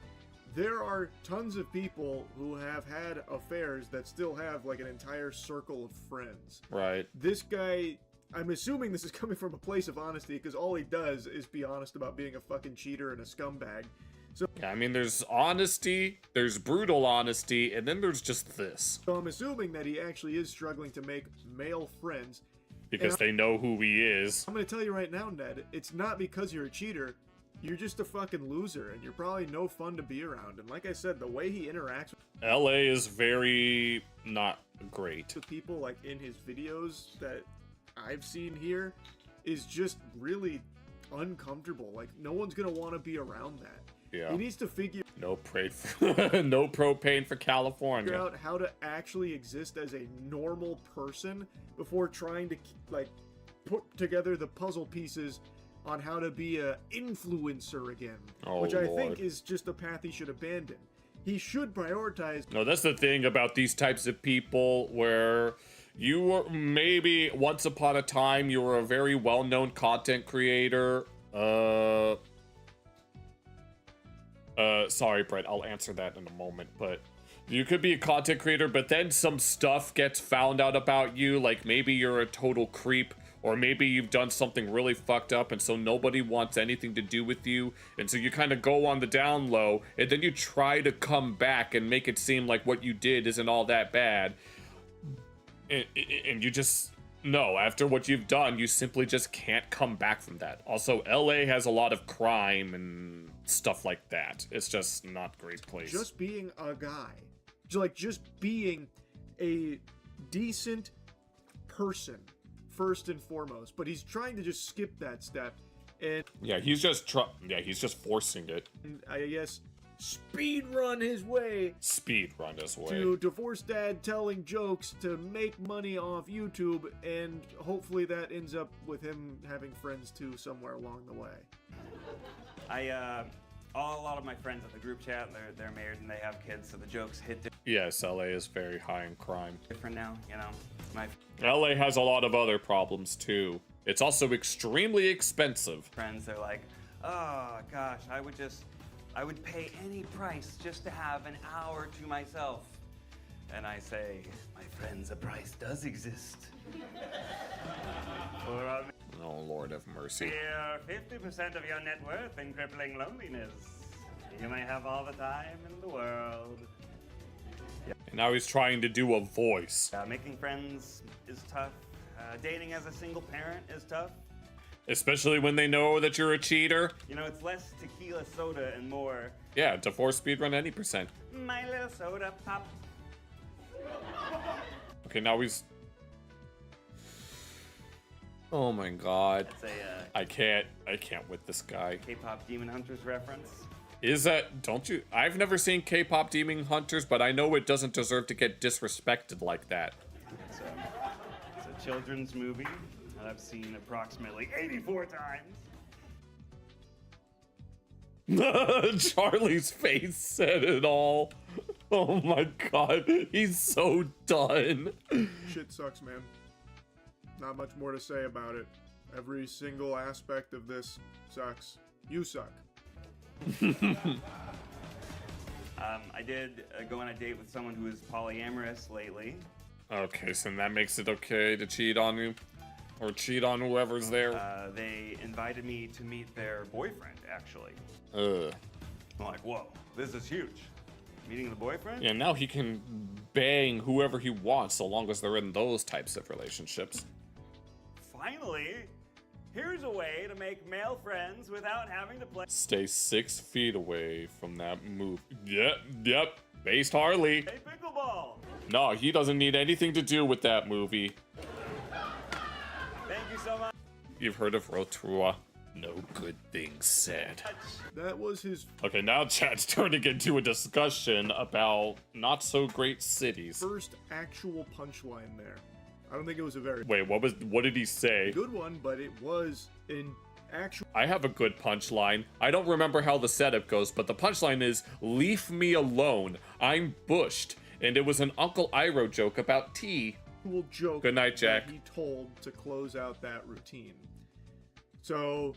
there are tons of people who have had affairs that still have like an entire circle of friends. Right. This guy, I'm assuming this is coming from a place of honesty, because all he does is be honest about being a fucking cheater and a scumbag. So, Yeah, I mean, there's honesty, there's brutal honesty, and then there's just this. so I'm assuming that he actually is struggling to make male friends. Because they know who he is. I'm gonna tell you right now, Ned, it's not because you're a cheater. You're just a fucking loser, and you're probably no fun to be around. And like I said, the way he interacts LA is very not great. with people, like in his videos that I've seen here, is just really uncomfortable. Like, no one's gonna want to be around that. Yeah. He needs to figure No no propane for California. out how to actually exist as a normal person before trying to like put together the puzzle pieces on how to be a influencer again, Oh, which I Lord. think is just a path he should abandon. He should prioritize No, that's the thing about these types of people, where you were maybe once upon a time you were a very well-known content creator. Sorry, Brett, I'll answer that in a moment, but you could be a content creator, but then some stuff gets found out about you, like maybe you're a total creep, or maybe you've done something really fucked up, and so nobody wants anything to do with you, and so you kind of go on the down low, and then you try to come back and make it seem like what you did isn't all that bad, and you just... No, after what you've done, you simply just can't come back from that. Also, LA has a lot of crime and stuff like that. It's just not a great place. just being a guy, just being a decent person first and foremost. But he's trying to just skip that step, and Yeah, he's just forcing it. I guess speed run his way Speed run his way. to divorced dad telling jokes to make money off YouTube, and hopefully that ends up with him having friends too somewhere along the way. A lot of my friends at the group chat, they're married and they have kids, so the jokes hit Yes, LA is very high in crime. different now, you know. My LA has a lot of other problems too. It's also extremely expensive. friends, they're like, oh gosh, I would pay any price just to have an hour to myself. And I say, my friends, a price does exist. For a Oh, Lord have mercy. mere 50% of your net worth in crippling loneliness, you may have all the time in the world. And now he's trying to do a voice. Making friends is tough. Dating as a single parent is tough. Especially when they know that you're a cheater. You know, it's less tequila soda and more Yeah, divorce speedrun any percent. my little soda pop. Okay, now he's... Oh my god. It's a I can't with this guy. K-pop Demon Hunters reference. Is that... Don't you... I've never seen K-pop Demon Hunters, but I know it doesn't deserve to get disrespected like that. It's a children's movie that I've seen approximately 84 times. Charlie's face said it all. Oh my god, he's so done. Shit sucks, man. Not much more to say about it. Every single aspect of this sucks. You suck. I did go on a date with someone who is polyamorous lately. Okay, so that makes it okay to cheat on you? Or cheat on whoever's there? They invited me to meet their boyfriend, actually. Ugh. I'm like, whoa, this is huge. Meeting the boyfriend? Yeah, now he can bang whoever he wants so long as they're in those types of relationships. Finally, here's a way to make male friends without having to play Stay 6 feet away from that move. Yep, based Harley. pickleball. No, he doesn't need anything to do with that movie. Thank you so much. You've heard of Rotorua? No good things said. That was his Okay, now chat's turning into a discussion about not so great cities. first actual punchline there. I don't think it was a very Wait, what did he say? good one, but it was an actual. I have a good punchline. I don't remember how the setup goes, but the punchline is, leave me alone. I'm bushed. And it was an Uncle Iroh joke about tea. Joke. Good night, Jack. That he told to close out that routine. So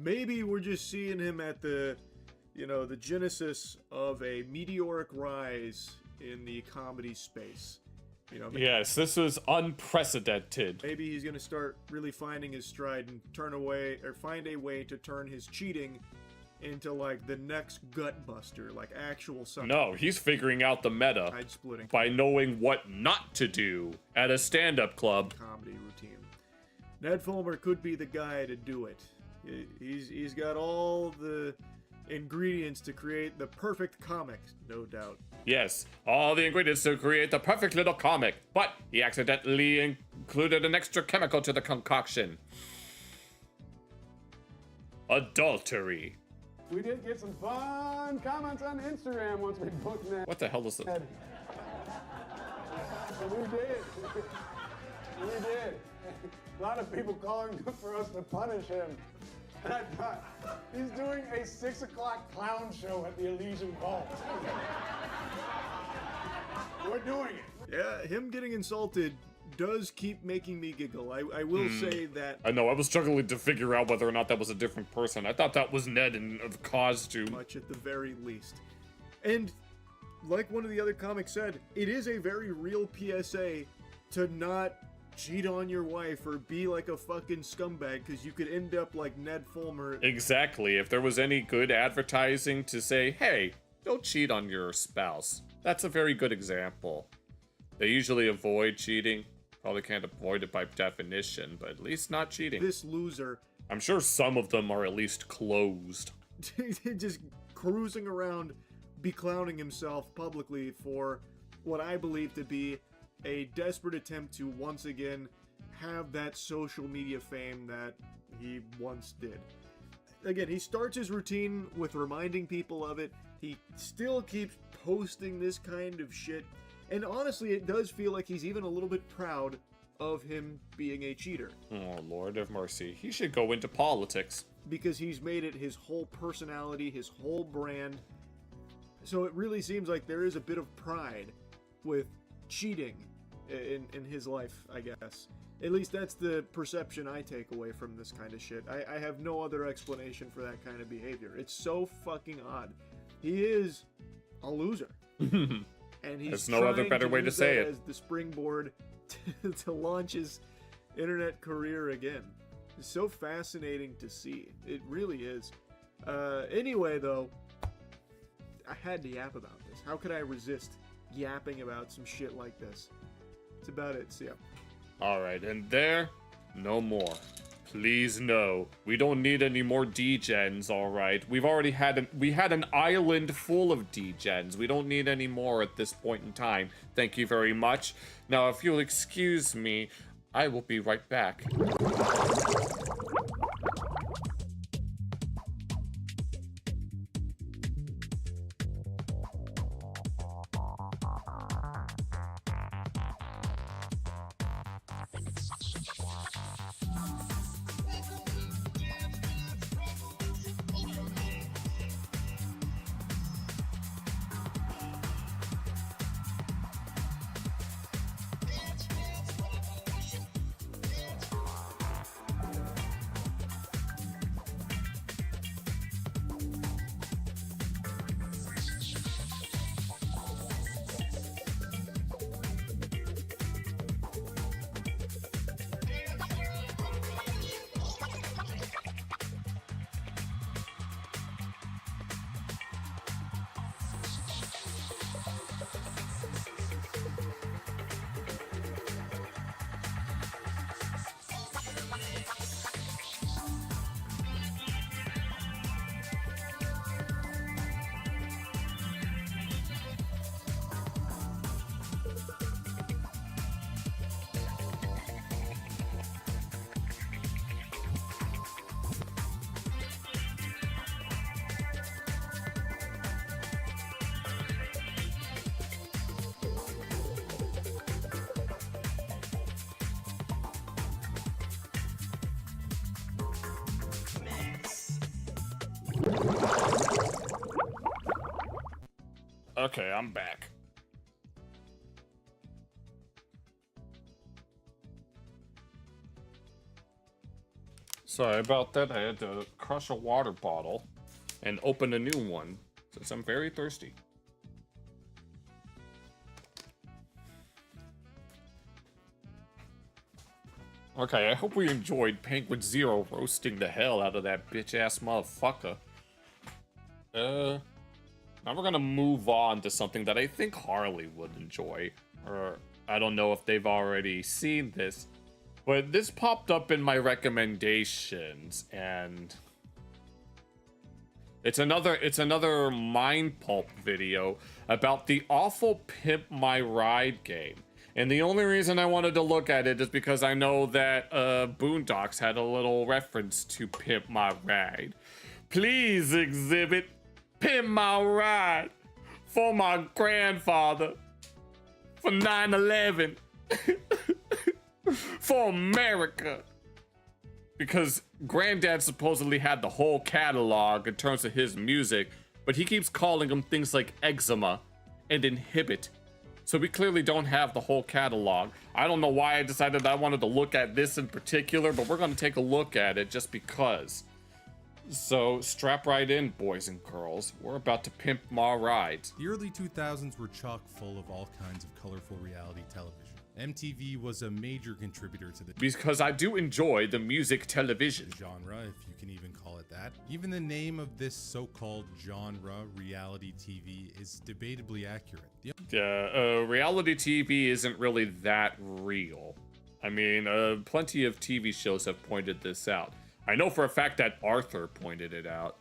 maybe we're just seeing him at the genesis of a meteoric rise in the comedy space. Yes, this was unprecedented. Maybe he's gonna start really finding his stride and find a way to turn his cheating into like the next gut buster, like actual something. No, he's figuring out the meta Side splitting by knowing what not to do at a stand-up club. comedy routine. Ned Fulmer could be the guy to do it. He's got all the ingredients to create the perfect comic, no doubt. Yes, all the ingredients to create the perfect little comic, but he accidentally included an extra chemical to the concoction. Adultery. We did get some fun comments on Instagram once we booked that. What the hell is it? We did. We did. A lot of people calling for us to punish him. And I thought, he's doing a 6 o'clock clown show at the Elysian Vault. We're doing it. Yeah, him getting insulted does keep making me giggle. I will say that I know, I was struggling to figure out whether or not that was a different person. I thought that was Ned in a costume. much at the very least. And like one of the other comics said, it is a very real PSA to not cheat on your wife or be like a fucking scumbag, because you could end up like Ned Fulmer. Exactly, if there was any good advertising to say, hey, don't cheat on your spouse. That's a very good example. They usually avoid cheating. Probably can't avoid it by definition, but at least not cheating. This loser I'm sure some of them are at least closed. just cruising around beclowning himself publicly for what I believe to be a desperate attempt to once again have that social media fame that he once did. Again, he starts his routine with reminding people of it. He still keeps posting this kind of shit. And honestly, it does feel like he's even a little bit proud of him being a cheater. Oh, Lord have mercy. He should go into politics. Because he's made it his whole personality, his whole brand. So it really seems like there is a bit of pride with cheating in his life, I guess. At least that's the perception I take away from this kind of shit. I have no other explanation for that kind of behavior. It's so fucking odd. He is a loser. And he's There's no other better way to say it. as the springboard to launch his internet career again. It's so fascinating to see. It really is. Anyway, though, I had to yap about this. How could I resist yapping about some shit like this? It's about it. So yeah. Alright, and there, no more. Please no. We don't need any more D-gens, alright? We've already had we had an island full of D-gens. We don't need any more at this point in time. Thank you very much. Now, if you'll excuse me, I will be right back. Okay, I'm back. Sorry about that. I had to crush a water bottle and open a new one since I'm very thirsty. Okay, I hope we enjoyed Penguin Zero roasting the hell out of that bitch-ass motherfucker. Now we're gonna move on to something that I think Harley would enjoy. Or, I don't know if they've already seen this, but this popped up in my recommendations, and it's another Mind Pulp video about the awful Pimp My Ride game. And the only reason I wanted to look at it is because I know that Boondocks had a little reference to Pimp My Ride. Please exhibit Pimp My Ride for my grandfather, for 9/11, for America. Because Granddad supposedly had the whole catalog in terms of his music, but he keeps calling them things like eczema and inhibit. So we clearly don't have the whole catalog. I don't know why I decided I wanted to look at this in particular, but we're gonna take a look at it just because. So strap right in, boys and girls. We're about to pimp my rides. The early 2000s were chock full of all kinds of colorful reality television. MTV was a major contributor to the Because I do enjoy the music television genre, if you can even call it that. Even the name of this so-called genre, reality TV, is debatably accurate. Reality TV isn't really that real. I mean, plenty of TV shows have pointed this out. I know for a fact that Arthur pointed it out.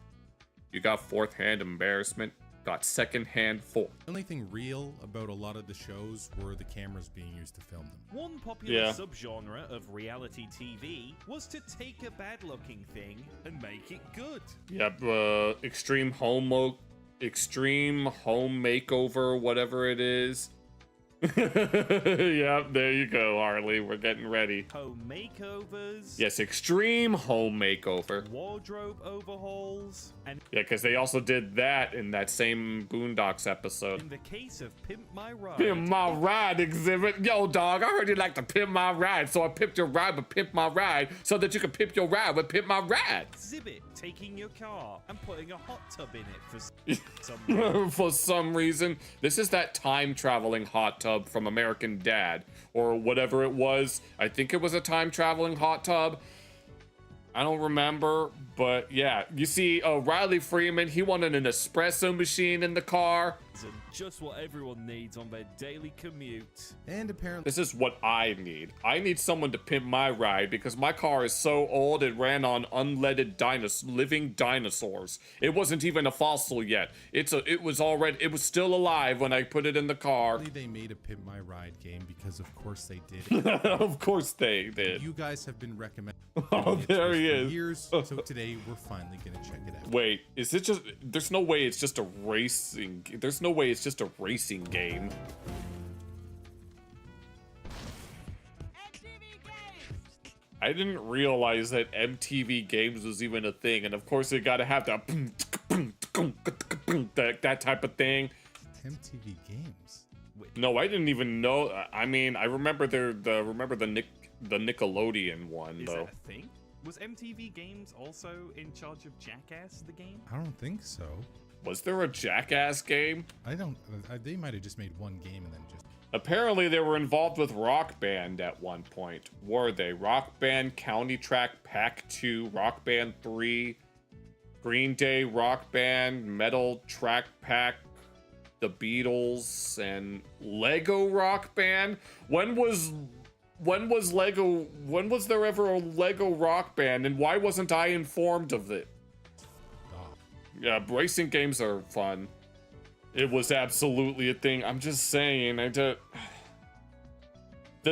You got fourth-hand embarrassment, got second-hand fourth. The only thing real about a lot of the shows were the cameras being used to film them. One popular subgenre of reality TV was to take a bad-looking thing and make it good. Yep, extreme home makeover, whatever it is. Yep, there you go, Harley. We're getting ready. Home makeovers. Yes, extreme home makeover. Wardrobe overhauls. And yeah, because they also did that in that same Boondocks episode. In the case of Pimp My Ride. Pimp My Ride exhibit. Yo, dog, I heard you like to pimp my ride, so I pimped your ride with Pimp My Ride so that you could pimp your ride with Pimp My Ride. Exhibit taking your car and putting a hot tub in it for some reason. For some reason. This is that time-traveling hot tub from American Dad, or whatever it was. I think it was a time-traveling hot tub. I don't remember, but yeah. You see, Riley Freeman, he wanted an espresso machine in the car. Just what everyone needs on their daily commute. And apparently this is what I need. I need someone to pimp my ride because my car is so old it ran on unleaded living dinosaurs. It wasn't even a fossil yet. It was still alive when I put it in the car. They made a Pimp My Ride game because of course they did. Of course they did. You guys have been recommending oh, there he is. years, so today we're finally gonna check it out. Wait, is it just, there's no way it's just a racing, there's no way it's just a racing game. I didn't realize that MTV Games was even a thing, and of course they gotta have that that type of thing. MTV Games? No, I didn't even know. I mean, I remember the Nickelodeon one though. Is that a thing? Was MTV Games also in charge of Jackass the game? I don't think so. Was there a Jackass game? They might have just made one game and then just... Apparently they were involved with Rock Band at one point. Were they? Rock Band, County Track, Pack 2, Rock Band 3, Green Day, Rock Band, Metal Track Pack, The Beatles, and Lego Rock Band? When was there ever a Lego Rock Band, and why wasn't I informed of it? Yeah, racing games are fun. It was absolutely a thing. I'm just saying, the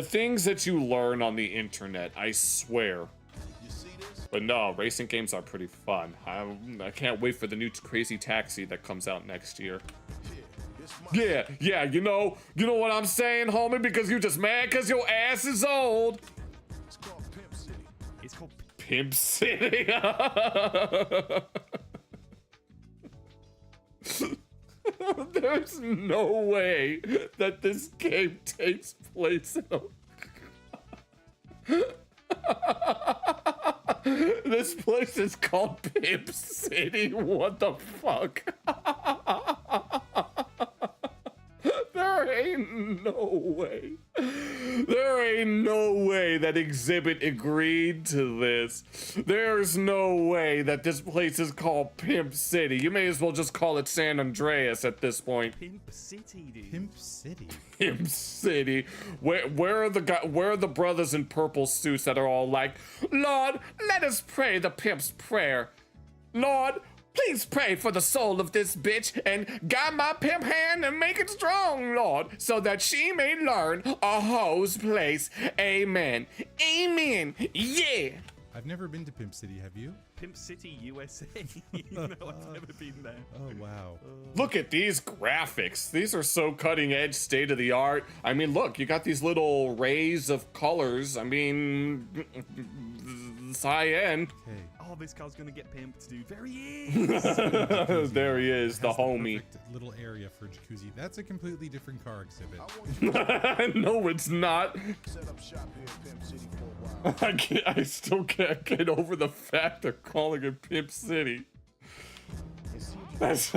things that you learn on the internet, I swear. But no, racing games are pretty fun. I can't wait for the new Crazy Taxi that comes out next year. Yeah, you know what I'm saying, homie? Because you just mad because your ass is old. It's called Pimp City. It's called Pimp City. There's no way that this game takes place in a... This place is called Pimp City. What the fuck? There ain't no way. There ain't no way that Exhibit agreed to this. There's no way that this place is called Pimp City. You may as well just call it San Andreas at this point. Pimp City, dude. Pimp City. Pimp City. Where are the brothers in purple suits that are all like, Lord, let us pray the pimp's prayer. Lord, please pray for the soul of this bitch and guide my pimp hand and make it strong, Lord, so that she may learn a hoe's place. Amen. Amen. Yeah. I've never been to Pimp City, have you? Pimp City, USA. No, I've never been there. Oh, wow. Look at these graphics. These are so cutting edge, state of the art. I mean, look, you got these little rays of colors. I mean, it's high end. Okay. Oh, this car's gonna get pimped, dude. There he is. There he is, It the has homie. perfect little area for jacuzzi. That's a completely different car exhibit. No, it's not. I still can't get over the fact they're calling it Pimp City. That's...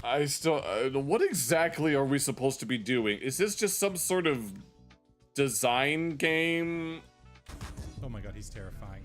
I still... what exactly are we supposed to be doing? Is this just some sort of design game? Oh my god, he's terrifying.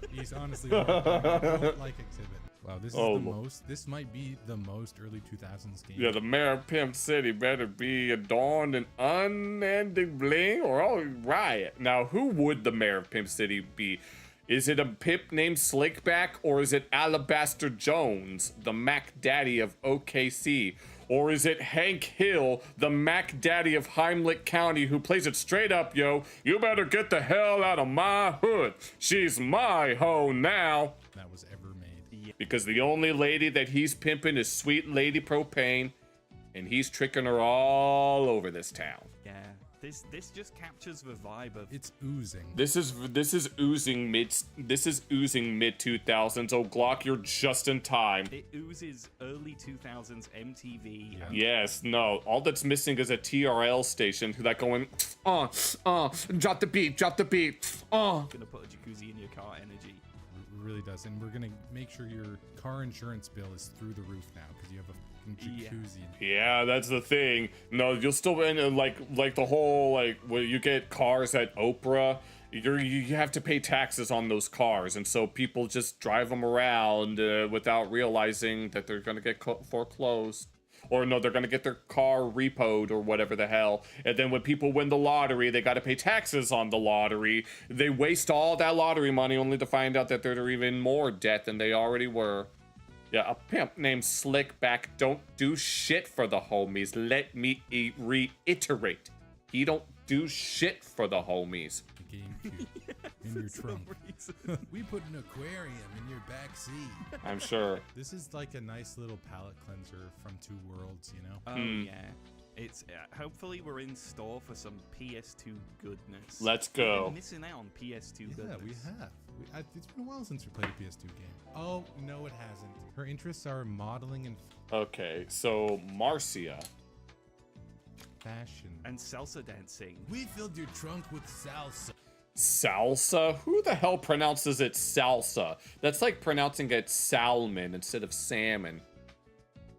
He's honestly horrifying. I don't like exhibit. Wow, this is this might be the most early 2000s game. Yeah, the mayor of Pimp City better be adorned in unending bling or I'll riot. Now, who would the mayor of Pimp City be? Is it a pimp named Slickback, or is it Alabaster Jones, the Mac Daddy of OKC? Or is it Hank Hill, the Mac Daddy of Heimlich County, who plays it straight up, yo? You better get the hell out of my hood. She's my hoe now. That was ever made. Because the only lady that he's pimping is Sweet Lady Propane, and he's tricking her all over this town. Yeah, this just captures the vibe of. It's oozing. This is oozing mid 2000s. Oh, Glock, you're just in time. It oozes early 2000s MTV. Yeah. Yes, no. All that's missing is a TRL station that going, drop the beat. Gonna put a jacuzzi in your car energy. It really does. And we're gonna make sure your car insurance bill is through the roof now because you have a fucking jacuzzi. Yeah, that's the thing. No, you'll still end in like the whole like where you get cars at Oprah. You have to pay taxes on those cars, and so people just drive them around without realizing that they're gonna get foreclosed. Or no, they're gonna get their car repoed or whatever the hell. And then when people win the lottery, they gotta pay taxes on the lottery. They waste all that lottery money only to find out that they're even more debt than they already were. Yeah, a pimp named Slickback don't do shit for the homies. Let me reiterate. He don't do shit for the homies. The GameCube in your trunk. We put an aquarium in your back seat. I'm sure. This is like a nice little palate cleanser from Two Worlds, you know? Oh yeah, it's hopefully we're in store for some PS2 goodness. Let's go. We're missing out on PS2 goodness. Yeah, we have. It's been a while since we played a PS2 game. Oh no, it hasn't. Her interests are modeling and Okay, so Marcia. fashion and salsa dancing. We filled your trunk with salsa. Salsa? Who the hell pronounces it salsa? That's like pronouncing it salmon instead of salmon.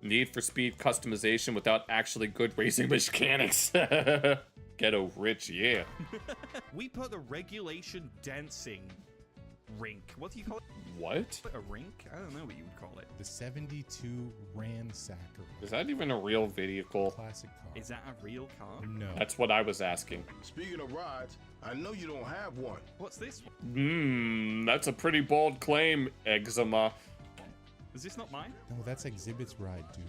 Need for speed customization without actually good racing mechanics. Ghetto rich, yeah. We put a regulation dancing rink. What do you call it? What? A rink? I don't know what you would call it. The 72 Ransacker. Is that even a real vehicle? Classic car. Is that a real car? No. That's what I was asking. Speaking of rides, I know you don't have one. What's this one? That's a pretty bold claim, Eczema. Is this not mine? No, that's Exhibit's ride, dude.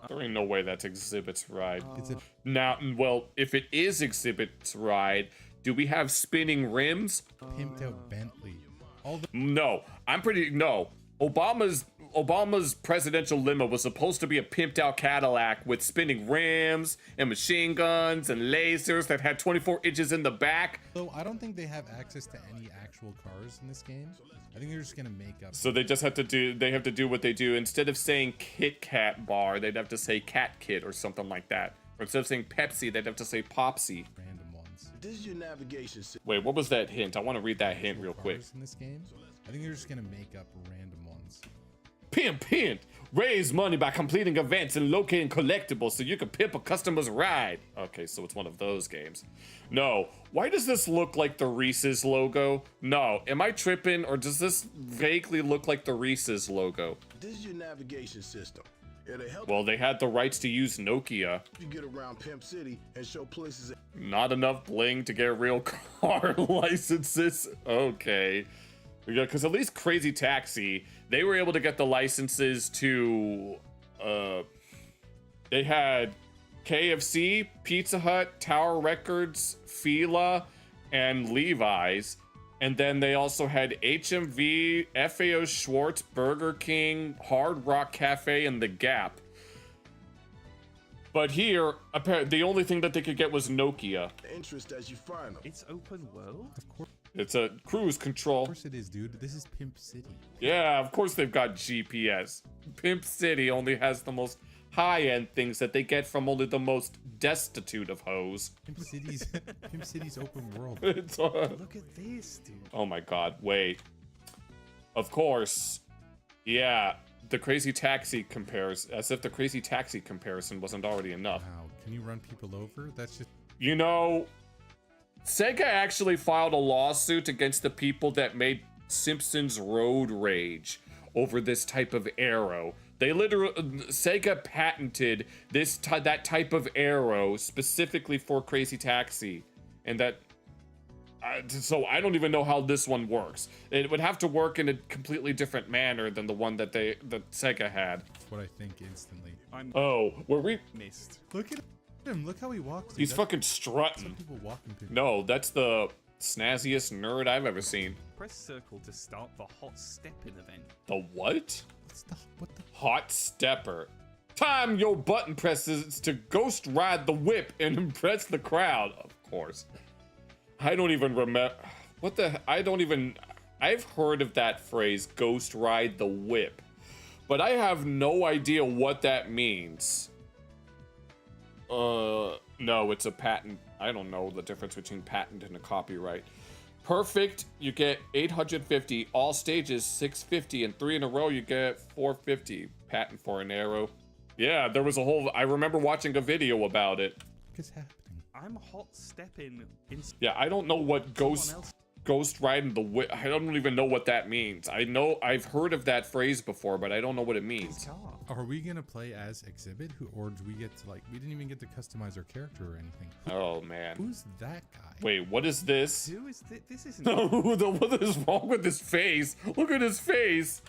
There ain't no way that's Exhibit's ride. It's a Now, well, if it is Exhibit's ride, do we have spinning rims? pimped out Bentley. All the No, no. Obama's Obama's presidential limo was supposed to be a pimped out Cadillac with spinning rims and machine guns and lasers that had 24 inches in the back. So I don't think they have access to any actual cars in this game. I think they're just gonna make up. So they just have to do what they do. Instead of saying Kit Kat bar, they'd have to say Cat Kit or something like that. Or instead of saying Pepsi, they'd have to say Popsy. Random ones. This is your navigation system. Wait, what was that hint? I want to read that hint real quick. In this game, I think they're just gonna make up random ones. Pimp hint. Raise money by completing events and locating collectibles so you can pimp a customer's ride. Okay, so it's one of those games. No. Why does this look like the Reese's logo? No. Am I tripping, or does this vaguely look like the Reese's logo? This is your navigation system. It'll help Well, they had the rights to use Nokia. you get around Pimp City and show places. Not enough bling to get real car licenses. Okay. Yeah, because at least Crazy Taxi, they were able to get the licenses to, they had KFC, Pizza Hut, Tower Records, Fila, and Levi's. And then they also had HMV, FAO Schwartz, Burger King, Hard Rock Cafe, and The Gap. But here, apparently, the only thing that they could get was Nokia. Interest as you find them. It's open world? Of course. It's a cruise control. Of course it is, dude. This is Pimp City. Yeah, of course they've got GPS. Pimp City only has the most high-end things that they get from only the most destitute of hoes. Pimp City's open world. It's, Look at this, dude. oh my god, wait. Of course. Yeah, the Crazy Taxi compares, as if the Crazy Taxi comparison wasn't already enough. Wow, can you run people over? That's just... You know, Sega actually filed a lawsuit against the people that made Simpsons Road Rage over this type of arrow. They literally, Sega patented that type of arrow specifically for Crazy Taxi, and that, so I don't even know how this one works. It would have to work in a completely different manner than the one that Sega had. That's what I think instantly. Oh, were we Missed. Look at him. Look how he walks. Dude. He's That's fucking some strutting. people walking through. No, that's the snazziest nerd I've ever seen. Press circle to start the hot stepping event. The what? What the? Hot stepper. Time your button presses to ghost ride the whip and impress the crowd. Of course. I don't even remember. What the? I've heard of that phrase, ghost ride the whip. But I have no idea what that means. No, it's a patent. I don't know the difference between patent and a copyright. Perfect, you get 850. All stages, 650. And 3 in a row, you get 450. Patent for an arrow. Yeah, there was a whole... I remember watching a video about it. What is happening? I'm hot stepping in... Yeah, I don't know what ghost riding the whip... I don't even know what that means. I've heard of that phrase before, but I don't know what it means. Are we gonna play as Exhibit, or do we get to, like, we didn't even get to customize our character or anything? Oh man. Who's that guy? Wait, what is this? Who is this? This isn't... What is wrong with his face? Look at his face.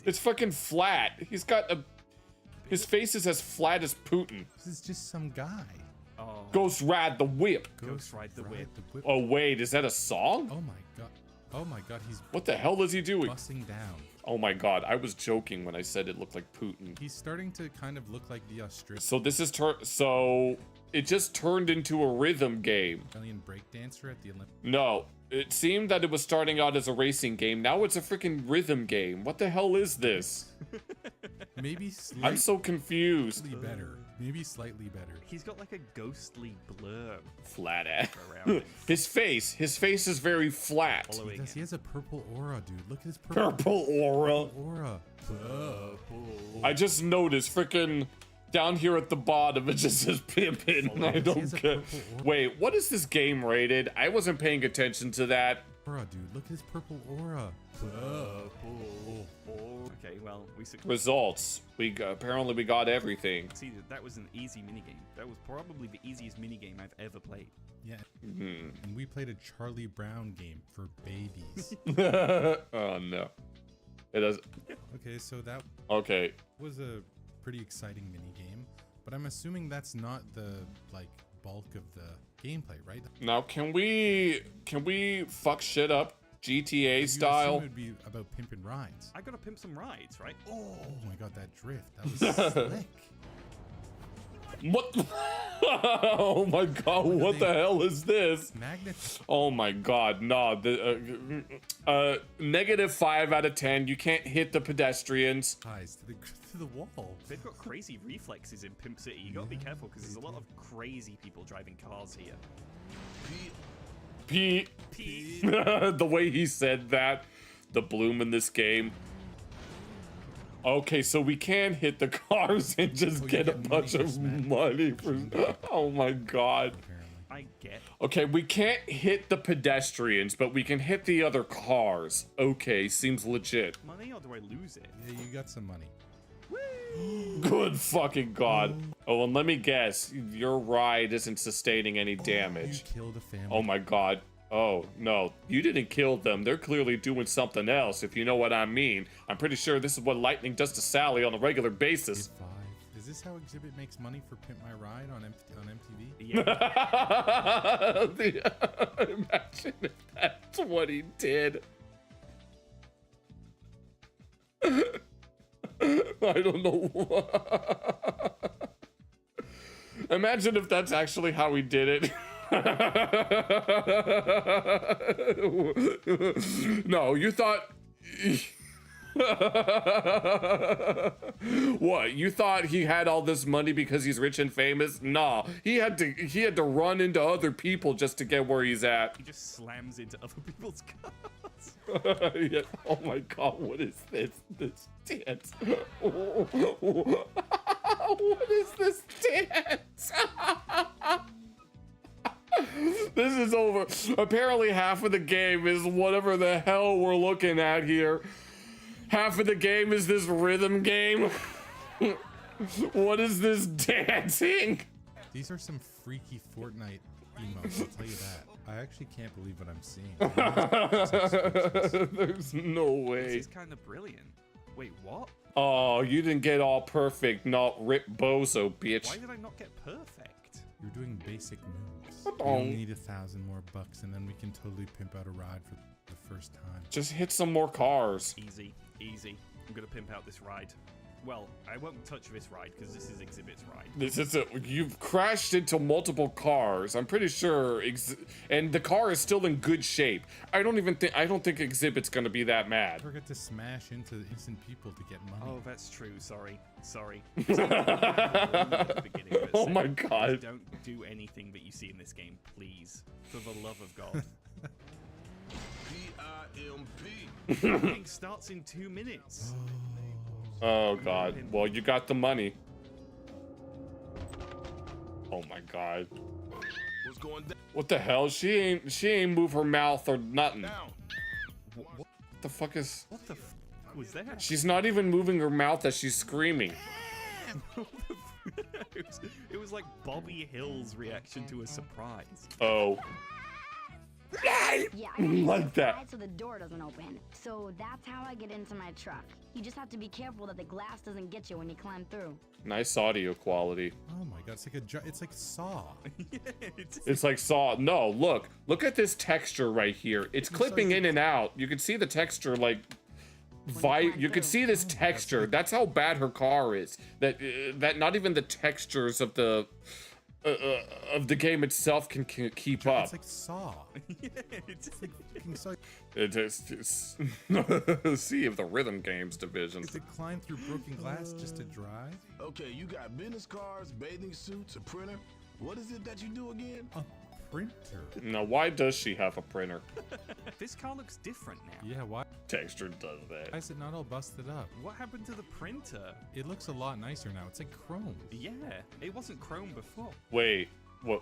It's fucking flat. He's got a... His face is as flat as Putin. This is just some guy. Oh. Ghost Ride the Whip. Ghost Ride the Whip. Oh wait, is that a song? Oh my god. Oh my god, he's... What the hell is he doing? Busting down. Oh my god, I was joking when I said it looked like Putin. He's starting to kind of look like the Australian... So this is so it just turned into a rhythm game. Australian breakdancer at the Olympics. No, it seemed that it was starting out as a racing game. Now it's a freaking rhythm game. What the hell is this? Maybe I'm so confused. Slightly better. Maybe slightly better. He's got like a ghostly blur. Flat ass. Around him. His face is very flat. He has a purple aura, dude. Look at his purple aura. Aura. I just noticed freaking down here at the bottom it just says pimpin'. I don't care. Wait, what is this game rated? I wasn't paying attention to that. Aura, dude. Look at his purple aura. Okay, well, Results. Apparently we got everything. See, that was an easy minigame. That was probably the easiest minigame I've ever played. Yeah. And we played a Charlie Brown game for babies. Oh no. It does. Okay, so that was a pretty exciting minigame, but I'm assuming that's not the bulk of the gameplay, right? Now can we fuck shit up GTA You style. assume it'd be about pimping rides. I gotta pimp some rides, right? Oh my god, that drift. That was slick. What? Oh my god, what the hell is this? Magnets. Oh my god, no. -5 out of 10. You can't hit the pedestrians. Ties to the wall. They've got crazy reflexes in Pimp City. You gotta be careful because there's a lot of crazy people driving cars here. Pete. The way he said that. The bloom in this game. Okay, so we can hit the cars and just get a bunch of money for. Oh my god. I get. Okay, we can't hit the pedestrians, but we can hit the other cars. Okay, seems legit. Money or do I lose it? Yeah, you got some money. Good fucking god. Oh, and let me guess, your ride isn't sustaining any damage. You killed a family. Oh my god. Oh, no, you didn't kill them. They're clearly doing something else, if you know what I mean. I'm pretty sure this is what lightning does to Sally on a regular basis. Is this how Exhibit makes money for Pimp My Ride on MTV? Yeah. Imagine if that's what he did. I don't know. Imagine if that's actually how he did it. No, you thought. What? You thought he had all this money because he's rich and famous? Nah, he had to run into other people just to get where he's at. He just slams into other people's cars. Yeah. Oh my god, what is this? This dance. What is this dance? This is over. Apparently half of the game is whatever the hell we're looking at here. Half of the game is this rhythm game. What is this dancing? These are some freaky Fortnite emotes, I'll tell you that. I actually can't believe what I'm seeing. There's no way. This is kind of brilliant. Wait, what? Oh, you didn't get all perfect, not Rip Bozo, bitch. Why did I not get perfect? You're doing basic moves. Oh. We'll need 1,000 more bucks, and then we can totally pimp out a ride for the first time. Just hit some more cars. Easy, easy. I'm gonna pimp out this ride. Well, I won't touch this ride because this is Exhibit's ride. You've crashed into multiple cars. I'm pretty sure, and the car is still in good shape. I don't think Exhibit's gonna be that mad. Forget to smash into innocent people to get money. Oh, that's true. Sorry. Oh my god. Don't do anything that you see in this game, please. For the love of God. P-I-M-P. Game starts in 2 minutes. Oh god. Well, you got the money. Oh my god. What's going down? What the hell? She ain't move her mouth or nothing. What the fuck is? What the f was that? She's not even moving her mouth as she's screaming. It was like Bobby Hill's reaction to a surprise. Oh. Yeah, I Like that. so the door doesn't open. So that's how I get into my truck. You just have to be careful that the glass doesn't get you when you climb through. Nice audio quality. Oh my god, it's like Saw. It's like Saw. No, look at this texture right here. It's clipping in and out. You can see the texture like you can see this texture. That's how bad her car is. That not even the textures of the game itself can keep up. It's like Saw. It's like fucking Saw. It's Sea of the Rhythm Games division. To climb through broken glass just to drive? Okay, you got business cards, bathing suits, a printer. What is it that you do again? A printer. Now, why does she have a printer? This car looks different now. Yeah, why? Texture does that. Why is it not all busted up? What happened to the printer? It looks a lot nicer now. It's like chrome. Yeah, it wasn't chrome before. Wait, what?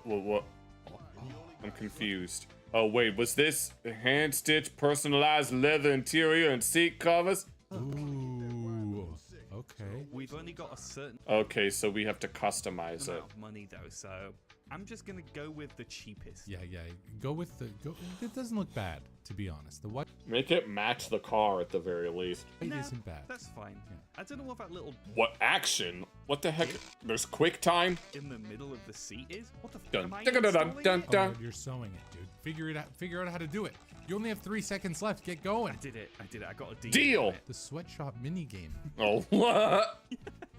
I'm confused. Oh wait, was this hand-stitched, personalized leather interior and seat covers? Ooh, okay. We've only got a certain Okay, so we have to customize it. amount of money though, so I'm just gonna go with the cheapest. Yeah. Go with the. It doesn't look bad, to be honest. The white Make it match the car at the very least. isn't bad. That's fine. I don't know what that little What action? What the heck? There's quick time? in the middle of the seat is. What the f Dun, am I dun, dun, dun, installing dun, it? dun. Oh, you're sewing it, dude. Figure it out. Figure out how to do it. You only have 3 seconds left. Get going. I did it. I got a deal. Deal. The sweatshop mini game. Oh, what?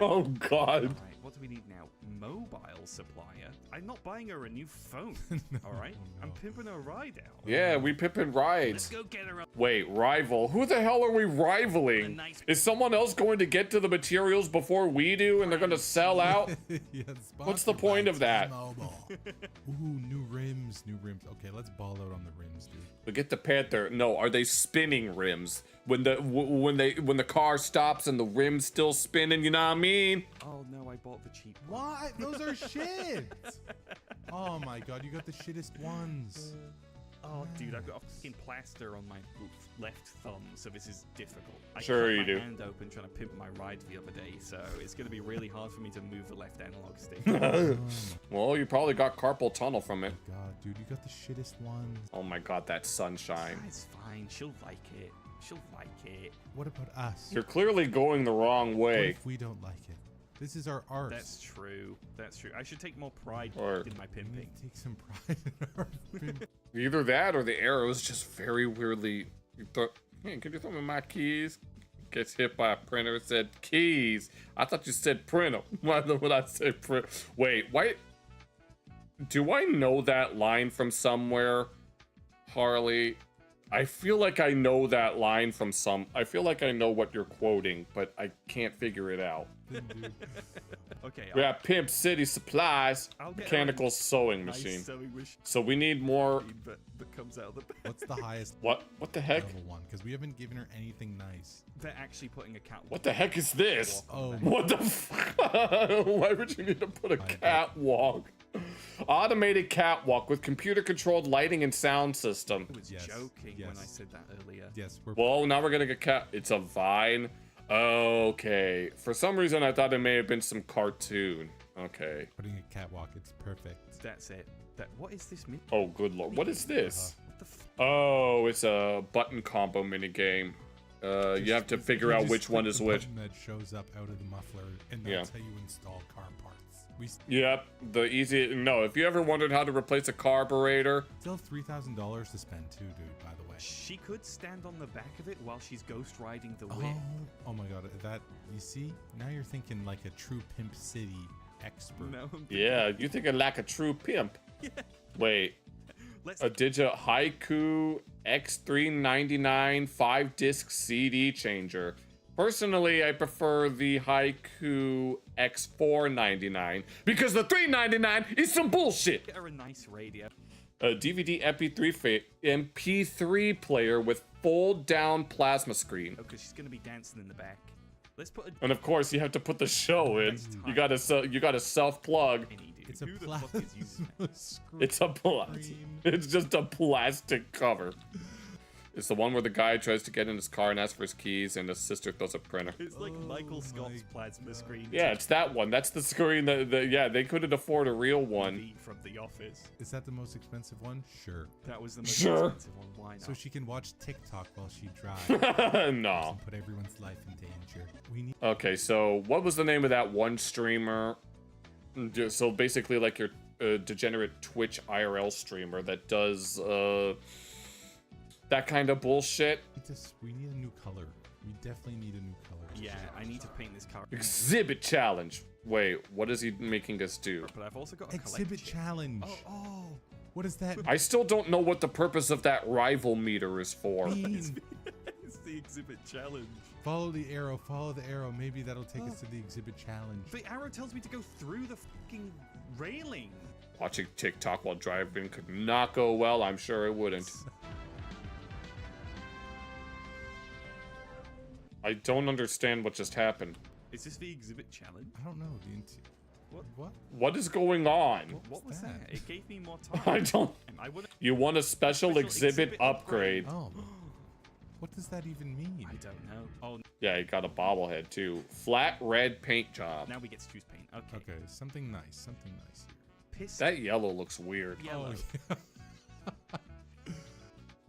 Oh, God. All right, what do we need now? Mobile supplier. I'm not buying her a new phone. All right, I'm pimping her a ride out. Yeah, we pimping rides. Let's go get her. Wait, rival? Who the hell are we rivaling? Is someone else going to get to the materials before we do and they're going to sell out? Yeah, What's the point of that? Ooh, new rims. New rims. Okay, let's ball out on the rims, dude. Look at the Panther. No, are they spinning rims? When the car stops and the rim's still spinning, you know what I mean? Oh no, I bought the cheap one. What? Those are shit. Oh my god, you got the shittest ones. Oh, dude, I've got a fucking plaster on my left thumb, so this is difficult. I Sure cut you my do. hand open trying to pimp my ride the other day, so it's going to be really hard for me to move the left analog stick. Well, you probably got carpal tunnel from it. God, dude, you got the shittest ones. Oh my god, that sunshine. It's fine. She'll like it. She'll like it. What about us? You're clearly going the wrong What way. if we don't like it? This is our art. That's true. That's true. I should take more pride Or- in my pimping. Take some pride in our pimp. Either that or the arrow is just very weirdly. Hey, can you throw me my keys? Gets hit by a printer. It said keys. I thought you said printer. Why would I say print? Wait, why? Do I know that line from somewhere, Harley? I feel like I know that line from some. I feel like I know what you're quoting, but I can't figure it out. Okay. We have Pimp City Supplies, I'll get mechanical sewing nice machine. sewing machine So we need more. that comes out of the What's the highest What the heck? level one? Because we haven't given her anything nice. They're actually putting a cat. What the heck is this? Oh, What the fuck? Why would you need to put a catwalk? Automated catwalk with computer-controlled lighting and sound system. I was Yes, joking when I yes. said that earlier. yes, we're Well, now we're gonna get cat. It's a vine. Okay. For some reason, I thought it may have been some cartoon. Okay. putting a catwalk. It's perfect. That's it. What is this? Oh, good lord. What is this? What the Oh, it's a button combo minigame. You have to figure out Just which one click is the which. button that shows up out of the muffler, and Yeah. that's how you install car parts. We Yep. The easy. No, if you ever wondered how to replace a carburetor, still have $3,000 to spend too, dude. By the way. She could stand on the back of it while she's ghost riding the whip. Oh my god, that you see? Now you're thinking like a true Pimp City expert. No. yeah, you think like a true pimp. Yeah. Wait. Let's. A Digit Haiku X399 5-disc CD changer. Personally, I prefer the Haiku X499 because the 399 is some bullshit. Get her a nice radio. A DVD MP3 player with fold-down plasma screen. Oh, because she's gonna be dancing in the back. Let's put a. And of course, you have to put the show in. You gotta self-plug. It's a Who the fuck is using plasma screen. It's a It's just a plastic cover. It's the one where the guy tries to get in his car and asks for his keys, and his sister throws a printer. It's like Michael Scott's plasma screen. Yeah, it's that one. That's the screen that yeah, they couldn't afford a real one. From The Office. Is that the most expensive one? Sure. That was the most Sure. expensive one. Why not? So she can watch TikTok while she drives. No. And put everyone's life in danger. We need. Okay, so what was the name of that one streamer? So basically, like your degenerate Twitch IRL streamer that does that kind of bullshit. We need a new color. We definitely need a new color. Yeah, I need to paint this car. Exhibit challenge. Wait, what is he making us do? But I've also got a Exhibit collection. challenge. Oh. What is that? I still don't know what the purpose of that rival meter is for. It's the exhibit challenge. Follow the arrow. Follow the arrow. Maybe that'll take us to the exhibit challenge. The arrow tells me to go through the fucking railing. Watching TikTok while driving could not go well. I'm sure it wouldn't. I don't understand what just happened. Is this the exhibit challenge? I don't know. What? What is going on? What was that? It gave me more time. I don't. I would've- You want a special exhibit upgrade. Oh. What does that even mean? I don't know. Oh, Yeah, you got a bobblehead too. Flat red paint job. now we get to choose paint. Okay. Okay, something nice. Something nice here. Piss. That yellow looks weird. Yellow.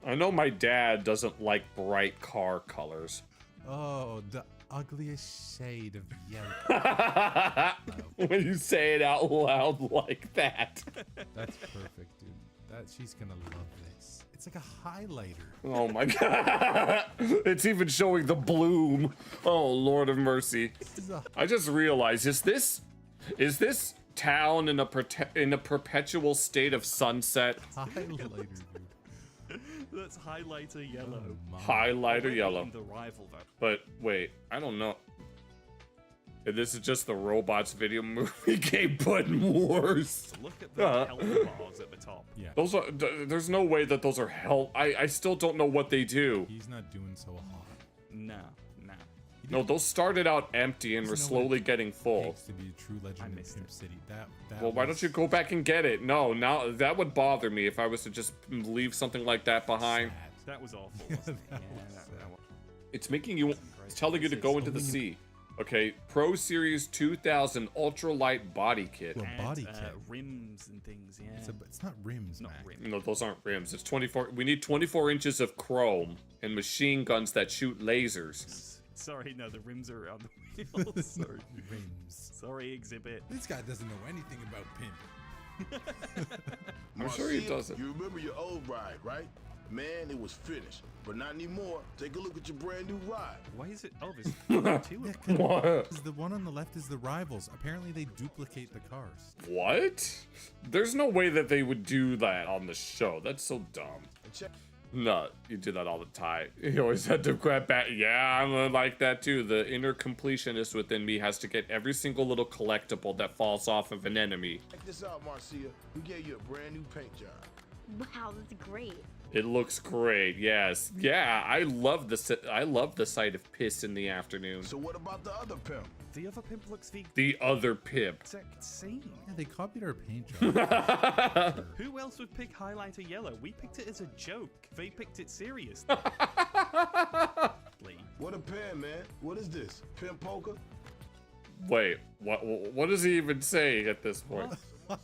I know my dad doesn't like bright car colors. Oh, the ugliest shade of yellow. When you say it out loud like that. That's perfect, dude. She's gonna love this. It's like a highlighter. Oh my god. It's even showing the bloom. Oh, Lord of mercy. I just realized, is this town in a perpetual state of sunset? Highlighter, dude. That's highlighter yellow. Highlighter yellow. The rival, though. But wait, I don't know. This is just the robots video movie game Button Wars. Look at the health bars at the top. Yeah. Those are. There's no way that those are health. I still don't know what they do. He's not doing so hot. No. No, those started out empty and were There's no slowly way getting full. Takes to be a true legend in Pimp City. Well, why don't you go back and get it? No, now that would bother me if I was to just leave something like that behind. That was awful. Yeah, Wasn't it? that It's making you. It's telling you to go into the sea. Okay, Pro Series 2000 Ultralight Body Kit. Well, body kit. Rims and things, yeah. It's not rims, Not Mac. rims. No, those aren't rims. It's 24. We need 24 inches of chrome and machine guns that shoot lasers. Sorry, no, the rims are around the wheels. Sorry. Rims. Sorry, Exhibit. This guy doesn't know anything about pimp. I'm sure he Marcia, doesn't. You remember your old ride, right? Man, it was finished, but not anymore. Take a look at your brand new ride. Why is it? Oh, there's two of them. What? Because the one on the left is the rivals. Apparently, they duplicate the cars. What? There's no way that they would do that on the show. That's so dumb. No, you do that all the time. You always had to grab back. Yeah, I'm like that too. The inner completionist within me has to get every single little collectible that falls off of an enemy. Check this out, Marcia. We gave you a brand new paint job. Wow, that's great. It looks great. Yes. Yeah, I love the sight of piss in the afternoon. So what about the other pimp? The other pimp looks the The other pimp. exact same. Yeah, they copied our paint job. Who else would pick highlighter yellow? We picked it as a joke. They picked it serious. What a pen, man. What is this? Pimp poker? Wait, what is he even saying at this point? What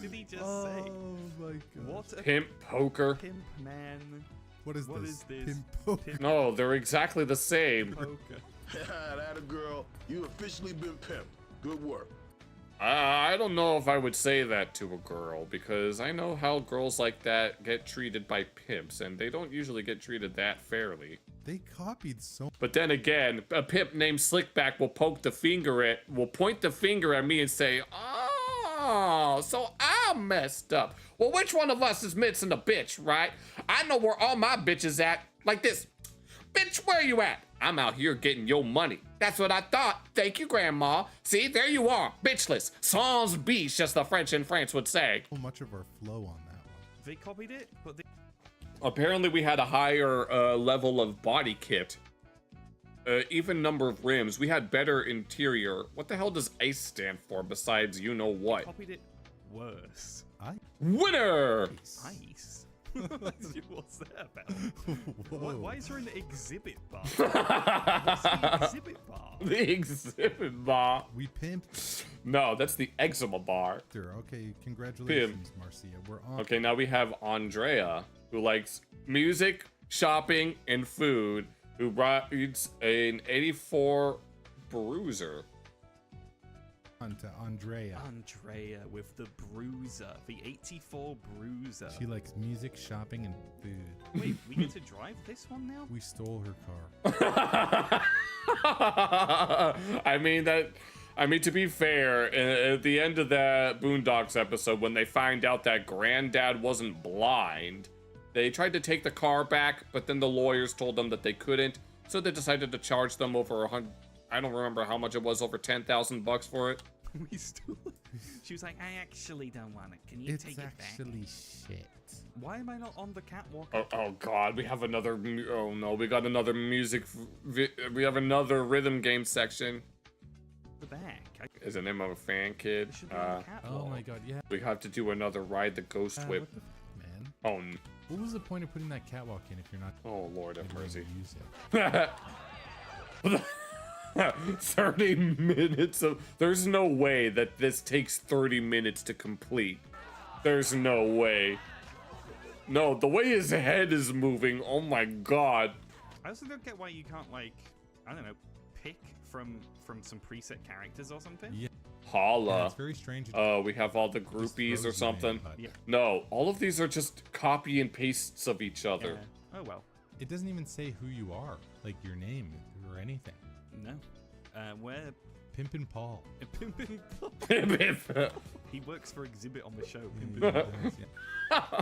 did he just say? Oh my god. What a Pimp poker? pimp man. What is What this? is this? Pimp poker. No, they're exactly the same. Poker. That a girl. You officially been pimped. Good work. I don't know if I would say that to a girl, because I know how girls like that get treated by pimps, and they don't usually get treated that fairly. They copied so. But then again, a pimp named Slickback will point the finger at me and say, "Oh, so I'm messed up. Well, which one of us is missing a bitch, right? I know where all my bitches at. Like this. Bitch, where you at? I'm out here getting your money. That's what I thought. Thank you, Grandma. See, there you are, bitchless. Sans biche, as the French in France would say." So much of our flow on that one. They copied it, but they Apparently, we had a higher level of body kit. Even number of rims. We had better interior. What the hell does ICE stand for besides you know what? copied it worse. Winner! Ice. What's that about? Whoa. Why is there an exhibit bar? What's the exhibit bar? The exhibit bar. We pimped. No, that's the eczema bar. Okay, congratulations, Marcia. We're on. Okay, now we have Andrea, who likes music, shopping, and food, who rides an 84 Bruiser. On to Andrea. Andrea with the Bruiser, the 84 Bruiser. She likes music, shopping, and food. Wait, we get to drive this one now? We stole her car. I mean, to be fair, at the end of that Boondocks episode, when they find out that Granddad wasn't blind, they tried to take the car back, but then the lawyers told them that they couldn't, so they decided to charge them over 100. I don't remember how much it was, over $10,000 for it. We stole it. She was like, I actually don't want it. Can you It's take it back? actually shit. Why am I not on the catwalk? Oh God, we have another. Oh no, we got another music. We have another rhythm game section. The back. Is the name of a fan kid? Oh my god, yeah. We have to do another ride the Ghost Whip. What the man? Oh. What was the point of putting that catwalk in if you're not? Oh Lord have mercy. Use it. 30 minutes of. There's no way that this takes 30 minutes to complete. There's no way. No, the way his head is moving. Oh my God. I also don't get why you can't, like, I don't know, pick from some preset characters or something. Yeah. Holla. Yeah, it's very strange. We have all the groupies or throws you in, something. but- Yeah. No, all of these are just copy and pastes of each other. Oh well. It doesn't even say who you are, like your name or anything. No. We're Pimpin' Paul. Pimpin' Paul. Pimpin'. He works for Exhibit on the show. Yeah, Pimpin' he does, yeah.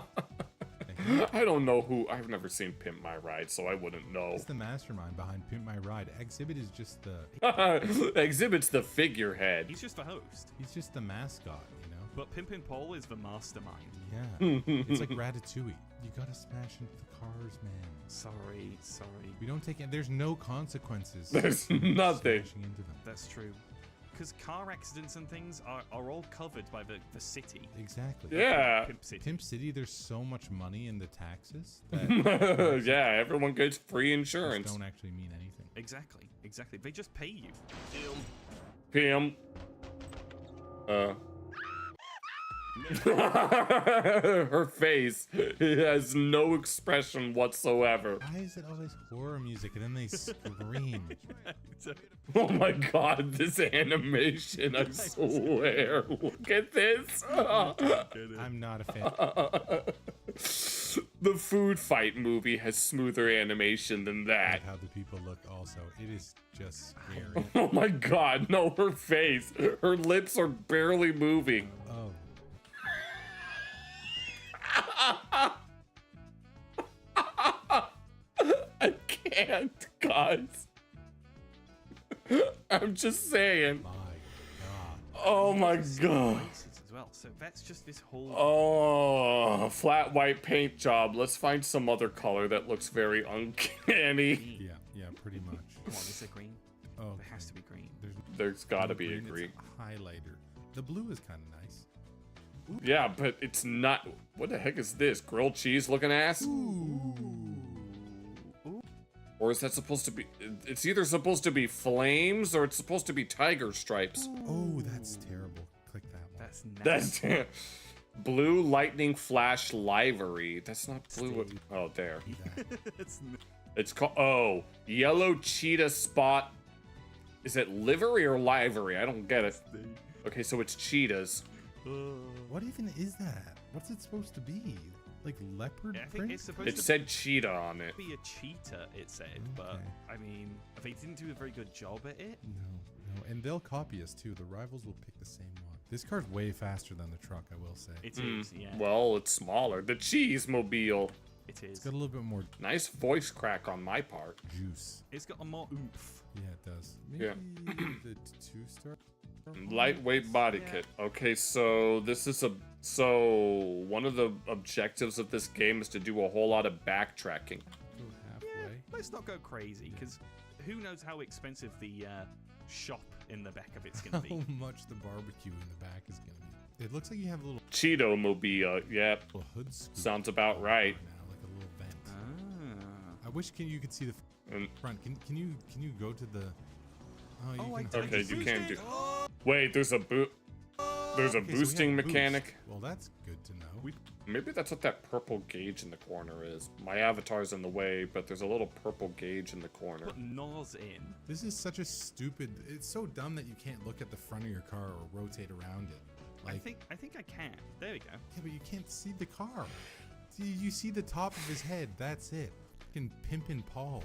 I don't know who. I've never seen Pimp My Ride, so I wouldn't know. He's the mastermind behind Pimp My Ride. Exhibit is just the Exhibit's the figurehead. He's just the host. he's just the mascot, you know. But Pimpin' Paul is the mastermind. Yeah, it's like Ratatouille. You gotta smash into the cars, man. Sorry. We don't take it. There's no consequences. There's for nothing. smashing into them. That's true. Because car accidents and things are all covered by the city. Exactly. Yeah. Pimp City. Pimp City, there's so much money in the taxes that Yeah, everyone gets free just insurance. don't actually mean anything. Exactly. They just pay you. Pimp. Her face has no expression whatsoever. Why is it always horror music and then they scream? Oh my god, this animation, I swear. Look at this. I'm not a fan. The food fight movie has smoother animation than that. How the people look also. It is just scary. Oh my god, no, her face. Her lips are barely moving. Oh. I can't, guys. I'm just saying. My God. Oh my god. Places as well. So that's just this whole. Oh, flat white paint job. Let's find some other color that looks very uncanny. Yeah, pretty much. Come on, is there green? Oh, There has to be green. There's gotta no be a green, green. it's a highlighter. The blue is kind of nice. Yeah, but it's not. What the heck is this? Grilled cheese looking ass? Or is that supposed to be? It's either supposed to be flames or it's supposed to be tiger stripes. Oh, that's terrible. Click that one. That's nasty. That's blue lightning flash livery. That's not blue. Oh, there. It's It's called yellow cheetah spot. Is it livery or livery? I don't get it. Okay, so it's cheetahs. What even is that? What's it supposed to be? Like leopard I think print? it's supposed It to said cheetah on it. be a cheetah, it said, but Okay. I mean, they didn't do a very good job at it. No. And they'll copy us too. The rivals will pick the same one. This car's way faster than the truck, I will say. It is, yeah. Well, it's smaller. The cheese mobile. It is. It's got a little bit more Nice voice crack on my part. juice. It's got a more oomph. Yeah, it does. Maybe Yeah. the 2-star? Lightweight body kit. Okay, so this is one of the objectives of this game is to do a whole lot of backtracking. Go halfway. Let's not go crazy, because who knows how expensive the shop in the back of it's going to How be. much the barbecue in the back is going to be. It looks like you have a little Cheeto mobile. Yep. hood scoop. Sounds about right. Now, like a little vent. Ah. I wish you could see the And- front. Can you go to the? Oh, you I can. did. Okay, you Boosting. can do. Wait, there's a Okay, so we have boosting a boost. mechanic. Well, that's good to know. Maybe that's what that purple gauge in the corner is. My avatar's in the way, but there's a little purple gauge in the corner. Put Nos in. This is such a stupid. It's so dumb that you can't look at the front of your car or rotate around it. Like, I think I can. There we go. yeah, but you can't see the car. You see the top of his head. That's it. Fucking Pimpin' Paul.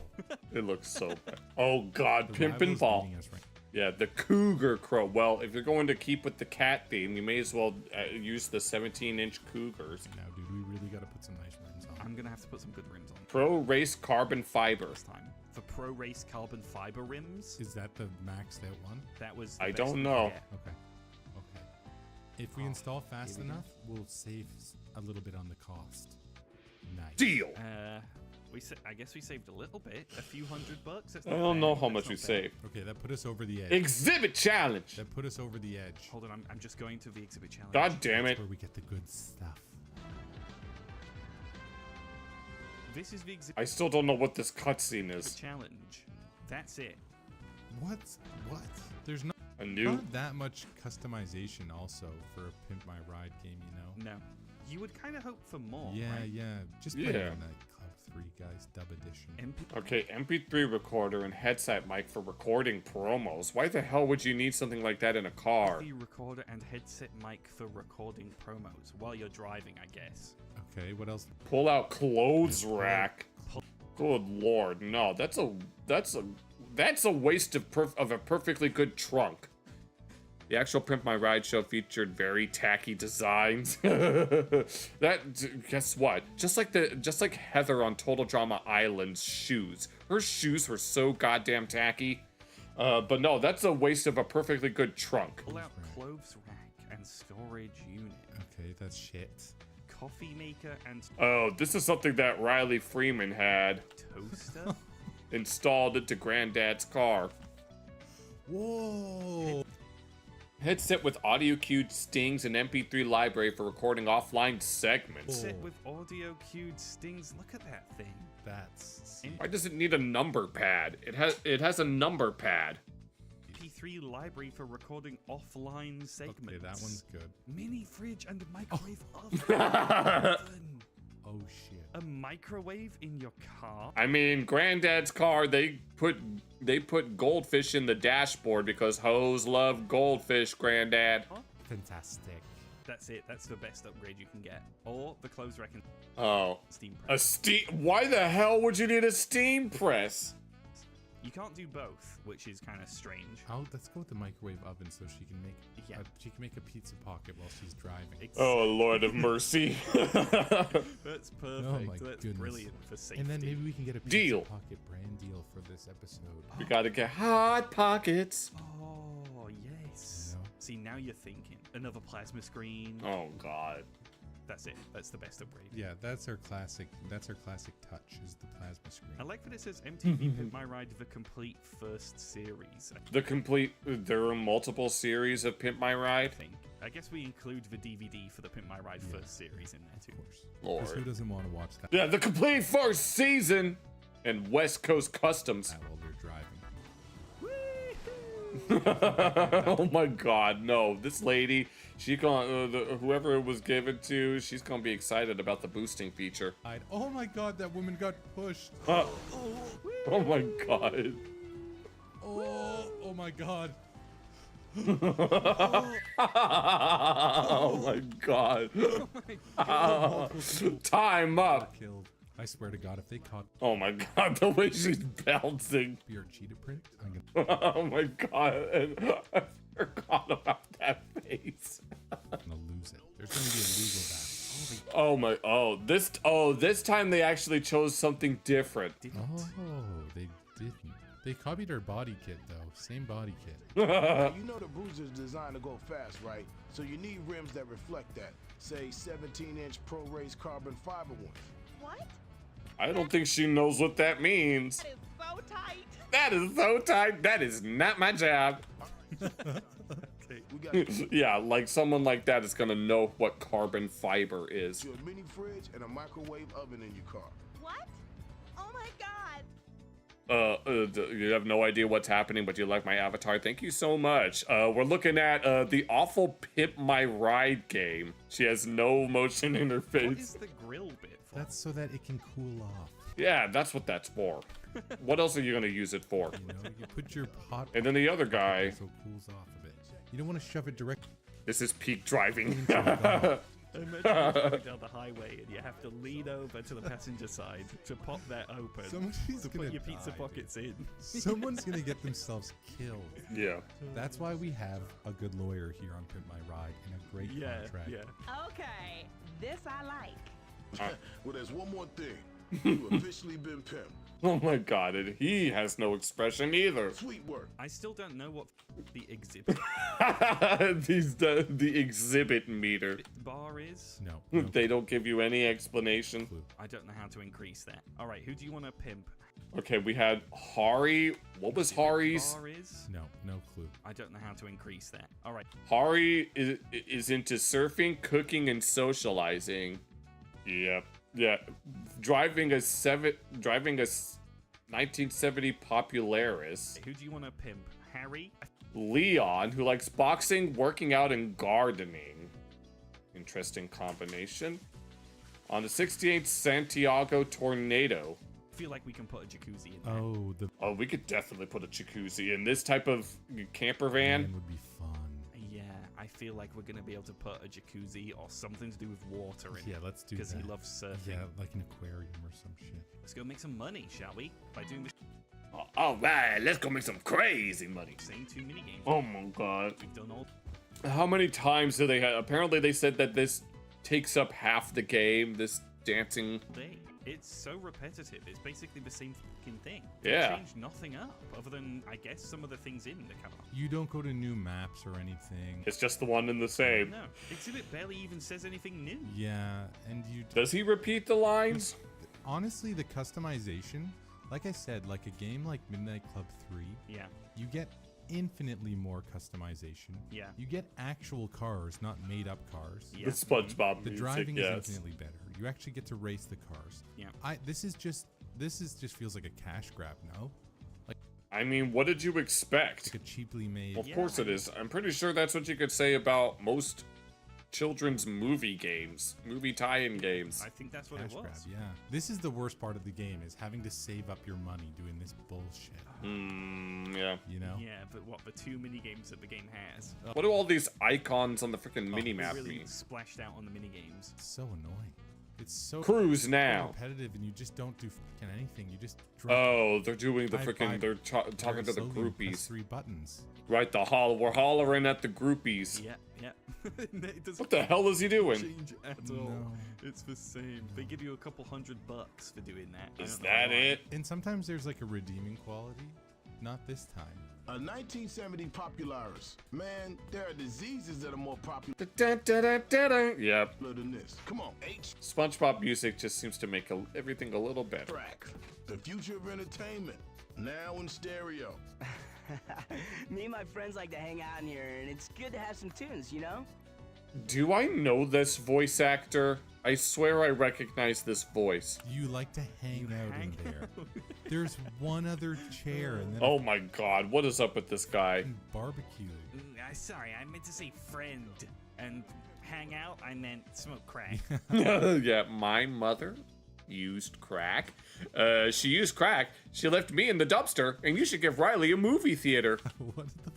It looks so bad. Oh god, The Pimpin' rival's Paul. beating us right- Yeah, the Cougar Crow. Well, if you're going to keep with the cat theme, you may as well use the 17-inch Cougars. Now, dude, we really got to put some nice rims on. I'm going to have to put some good rims on Pro Race Carbon Fiber. this time. The Pro Race carbon fiber rims, Is that the maxed out one? that was the I best don't we could know. get. Okay. If we install fast here we go. enough, we'll save a little bit on the cost. Nice. Deal. I guess we saved a little bit, a few $100. That's I not don't bad. know how That's much not we bad. saved. Okay, that put us over the edge. Exhibit challenge. That put us over the edge. Hold on, I'm just going to the exhibit challenge. God damn it. That's where we get the good stuff. This is the exhibit I still don't know what this cutscene is. challenge. That's it. What? There's not, A new. not that much customization also for a Pimp My Ride game, you know? No. You would kind of hope for more, Yeah, right? yeah. Just play Yeah. on that Club MP3, guys. Dub edition. Okay, MP3 recorder and headset mic for recording promos. Why the hell would you need something like that in a car? MP3 recorder and headset mic for recording promos while you're driving, I guess. Okay, what else? Pull out clothes rack. Good lord, no, that's a waste of a perfectly good trunk. The actual Pimp My Ride show featured very tacky designs. Guess what? Just like Heather on Total Drama Island's shoes. Her shoes were so goddamn tacky. But no, that's a waste of a perfectly good trunk. Pull out clothes rack and storage unit. Okay, that's shit. Coffee maker and Oh, this is something that Riley Freeman had toaster installed into Granddad's car. Whoa! Headset with audio cued stings and MP3 library for recording offline segments. Headset with audio cued stings. Look at that thing. That's. Why does it need a number pad? It has a number pad. MP3 library for recording offline segments. Okay, that one's good. Mini fridge and microwave oven. Oh shit. A microwave in your car? I mean, Granddad's car, they put goldfish in the dashboard because hoes love goldfish, Granddad. Fantastic. That's it. That's the best upgrade you can get. Or the clothes rack and steam A press. steam. Why the hell would you need a steam press? You can't do both, which is kind of strange. Let's go with the microwave oven so she can make she can make a pizza pocket while she's driving. Oh, Lord of mercy. That's perfect. Oh my That's goodness. brilliant for safety. And then maybe we can get a pizza Deal. pocket brand deal for this episode. We gotta get hot pockets. Oh, yes. See, now you're thinking. Another plasma screen. Oh, God. That's it. That's the best upgrade. Yeah, that's our classic touch is the plasma screen. I like that it says MTV Pimp My Ride, the complete first series. There are multiple series of Pimp My Ride. I guess we include the DVD for the Pimp My Ride first series in there too. Because who doesn't want to watch that? Yeah, the complete first season and West Coast Customs. While they're driving. Oh my God, no! This lady, whoever it was given to, she's gonna be excited about the boosting feature. Oh my God, that woman got pushed. Oh my God. Oh my God. Oh my God. Time up. Killed. I swear to God, if they caught. Oh my God, the way she's bouncing. Your cheetah print. I'm gonna. Oh my God, I forgot about that face. I'm gonna lose it. There's gonna be a legal battle. This time they actually chose something different. Oh, they didn't. They copied her body kit though. Same body kit. You know the Bruiser's designed to go fast, right? So you need rims that reflect that. Say 17-inch Pro Race carbon fiber ones. What? I don't think she knows what that means. That is so tight. That is so tight. That is not my job. Yeah, like someone like that is gonna know what carbon fiber is. A mini fridge and a microwave oven in your car. What? Oh my God. You have no idea what's happening, but you like my avatar. Thank you so much. We're looking at the awful Pimp My Ride game. She has no motion interface. What is the grill bit for? That's so that it can cool off. Yeah, that's what that's for. What else are you gonna use it for? You know, you put your hot. And then the other guy. So it cools off a bit. You don't want to shove it directly. This is peak driving. Imagine you're going down the highway and you have to lean over to the passenger side to pop that open. Somebody's to gonna put your pizza die, pockets in. Someone's gonna get themselves killed. Yeah. That's why we have a good lawyer here on Pimp My Ride and a great contract. Yeah. Okay, this I like. Well, there's one more thing. You officially been pimped. Oh my God, and he has no expression either. Sweet work. I still don't know what the exhibit the exhibit meter. bar is. No. They don't give you any explanation. I don't know how to increase that. All right, who do you want to pimp? Okay, we had Hari. What was Hari's? Bar is. No clue. I don't know how to increase that. All right. Hari is into surfing, cooking, and socializing. Yep. Yeah. Driving a 1970 Popularis. Who do you want to pimp? Harry? Leon, who likes boxing, working out, and gardening. Interesting combination. On the 68th Santiago Tornado. I feel like we can put a jacuzzi in there. Oh, we could definitely put a jacuzzi in this type of camper van. Would be fun. Yeah, I feel like we're gonna be able to put a jacuzzi or something to do with water in it. Yeah, let's do that. Because he loves surfing. Yeah, like an aquarium or some shit. Let's go make some money, shall we? By doing this. All right, let's go make some crazy money. Same 2 mini games. Oh my god. We've done all. How many times do they have? Apparently, they said that this takes up half the game. This dancing. Thing. It's so repetitive. It's basically the same fucking thing. Yeah. They changed nothing up other than, I guess, some of the things in the camera. You don't go to new maps or anything. It's just the one and the same. No, Exhibit barely even says anything new. Yeah, and you. Does he repeat the lines? Honestly, the customization, like I said, like a game like Midnight Club 3. Yeah. You get infinitely more customization. Yeah. You get actual cars, not made up cars. The SpongeBob The music, driving yes. is infinitely better. You actually get to race the cars. Yeah. This is just feels like a cash grab, no? Like I mean, what did you expect? a cheaply made. Well, of course it is. I'm pretty sure that's what you could say about most children's movie games, movie tie-in games. I think that's what cash it was. grab, yeah. This is the worst part of the game, is having to save up your money doing this bullshit. Yeah. You know? Yeah, but what, the 2 mini games that the game has? What do all these icons on the freaking mini They map really mean? splashed out on the mini games. It's so annoying. It's so Cruise now. repetitive, and you just don't do fucking anything. You just drive. Oh, they're doing the drive freaking. by They're talking to the slowly and press groupies. 3 buttons. Right, we're hollering at the groupies. Yeah, yeah. It doesn't What the hell is he doing? change at all. No. It's the same. They give you a couple $100 for doing that. I Is don't know that why. it? And sometimes there's like a redeeming quality. Not this time. A 1970 popularis. Man, there are diseases that are more popular Yep. than this. Come on, H. SpongeBob music just seems to make everything a little better. Track. The future of entertainment. Now in stereo. Me and my friends like to hang out in here, and it's good to have some tunes, you know? Do I know this voice actor? I swear I recognize this voice. You like to hang out in there. There's one other chair, and then Oh my god, what is up with this guy? barbecue. Sorry, I meant to say friend. And hang out, I meant smoke crack. Yeah, my mother used crack. She used crack. She left me in the dumpster, and you should give Riley a movie theater. What the?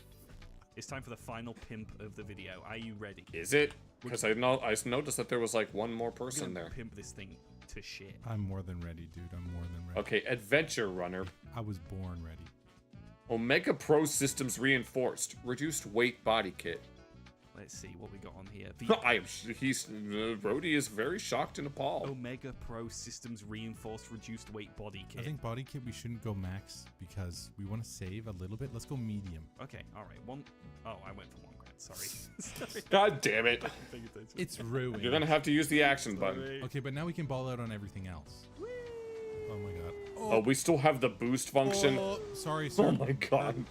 It's time for the final pimp of the video. Are you ready? Is it? Because I noticed that there was like one more We're person gonna there. pimp this thing to shit. I'm more than ready, dude. I'm more than ready. Okay, Adventure Runner. I was born ready. Omega Pro Systems Reinforced. Reduced weight body kit. Let's see what we got on here. Brody is very shocked and appalled. Omega Pro Systems Reinforced Reduced Weight Body Kit. I think body kit we shouldn't go max because we want to save a little bit. Let's go medium. Okay, all right. Oh, I went for 1 grand. Sorry. Sorry. God damn it. Paying attention. It's ruined. You're gonna have to use the action button. Okay, but now we can ball out on everything else. Oh my god. Oh, we still have the boost function. Oh, sorry, sir. Oh my god.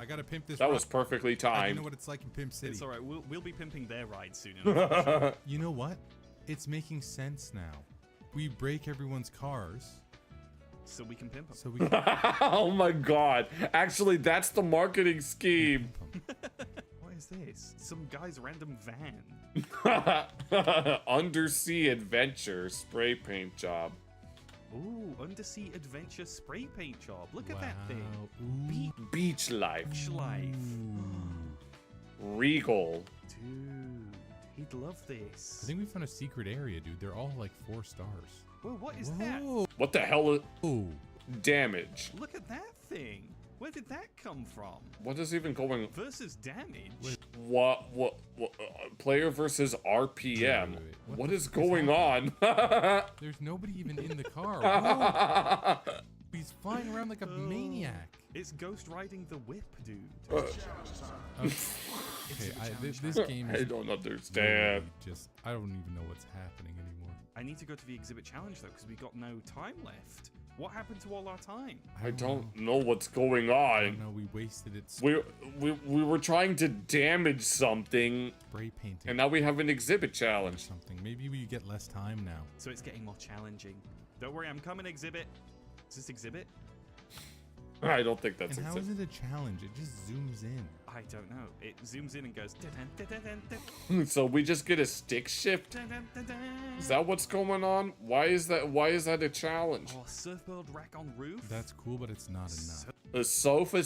I gotta pimp this. That ride. was perfectly I timed. know what it's like in Pimp City. It's all right. We'll be pimping their ride soon enough. You know what? It's making sense now. We break everyone's cars, so we can pimp them. so we can Oh my god. Actually, that's the marketing scheme. What is this? Some guy's random van. Undersea Adventure spray paint job. Ooh, Undersea Adventure Spray Paint Job. Look at that thing. Ooh. Beach life. Beach life. Regal. Dude, he'd love this. I think we found a secret area, dude. They're all like 4 stars. Whoa, what is that? What the hell is Oh, damage? Look at that thing. Where did that come from? What is even going? Versus damage. What player versus RPM? wait. What the is fuck going on? there's nobody even in the car. Whoa. He's flying around like a maniac. It's ghost riding the whip, dude. Okay, this game is I don't understand. really just I don't even know what's happening anymore. I need to go to the exhibit challenge though, because we got no time left. What happened to all our time? I don't know what's going I on. don't know. We wasted it. We were trying to damage something, Spray painting and now we have an exhibit or challenge. something. Maybe we get less time now. So it's getting more challenging. Don't worry, I'm coming, exhibit. Is this exhibit? I don't think that's And how is it a challenge? It just zooms in. I don't know. It zooms in and goes. Dun-dun-dun-dun-dun-dun. So we just get a stick shift? Dun-dun-dun-dun. Is that what's going on? Why is that a challenge? Oh, surfboard rack on roof. That's cool, but it's not enough. The sofa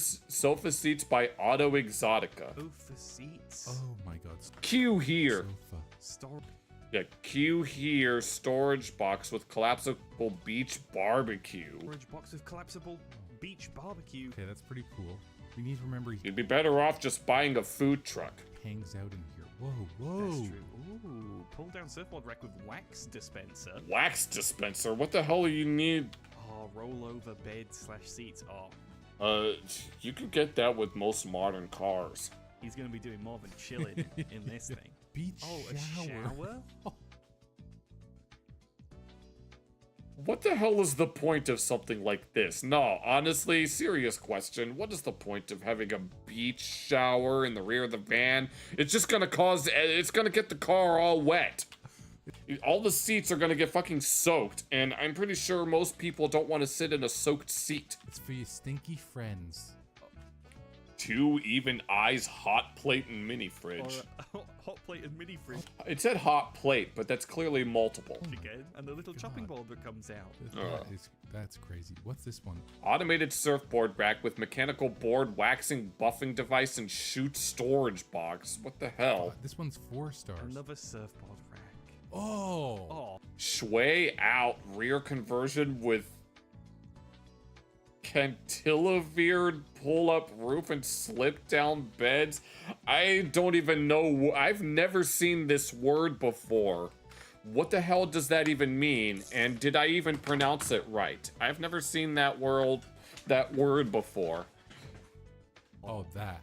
seats by Auto Exotica. Sofa seats. Oh my god. Q here. Sofa. Storage. Yeah, Q here. Storage box with collapsible beach barbecue. Box of collapsible beach barbecue. Okay, that's pretty cool. We need to remember he You'd be better off just buying a food truck. hangs out in here. Whoa, whoa. That's true. Ooh, pull down surfboard rack with wax dispenser. Wax dispenser? What the hell do you need? Oh, roll over bed / seats. Oh, You could get that with most modern cars. he's gonna be doing more than chilling in this thing. Beach Oh, shower. a shower? What the hell is the point of something like this? No, honestly, serious question. What is the point of having a beach shower in the rear of the van? It's just gonna it's gonna get the car all wet. All the seats are gonna get fucking soaked, and I'm pretty sure most people don't want to sit in a soaked seat. It's for your stinky friends. 2 even eyes hot plate and mini fridge. Or a hot plate and mini fridge It said hot plate, but that's clearly multiple. again, and the little chopping board that comes out. That's crazy. What's this one? Automated surfboard rack with mechanical board, waxing, buffing device, and chute storage box. What the hell? This one's 4 stars. Another surfboard rack. Oh. Oh, Sway out rear conversion with cantilevered pull-up roof and slip-down beds. I don't even know. I've never seen this word before. What the hell does that even mean? And did I even pronounce it right? I've never seen that word before. Oh, that.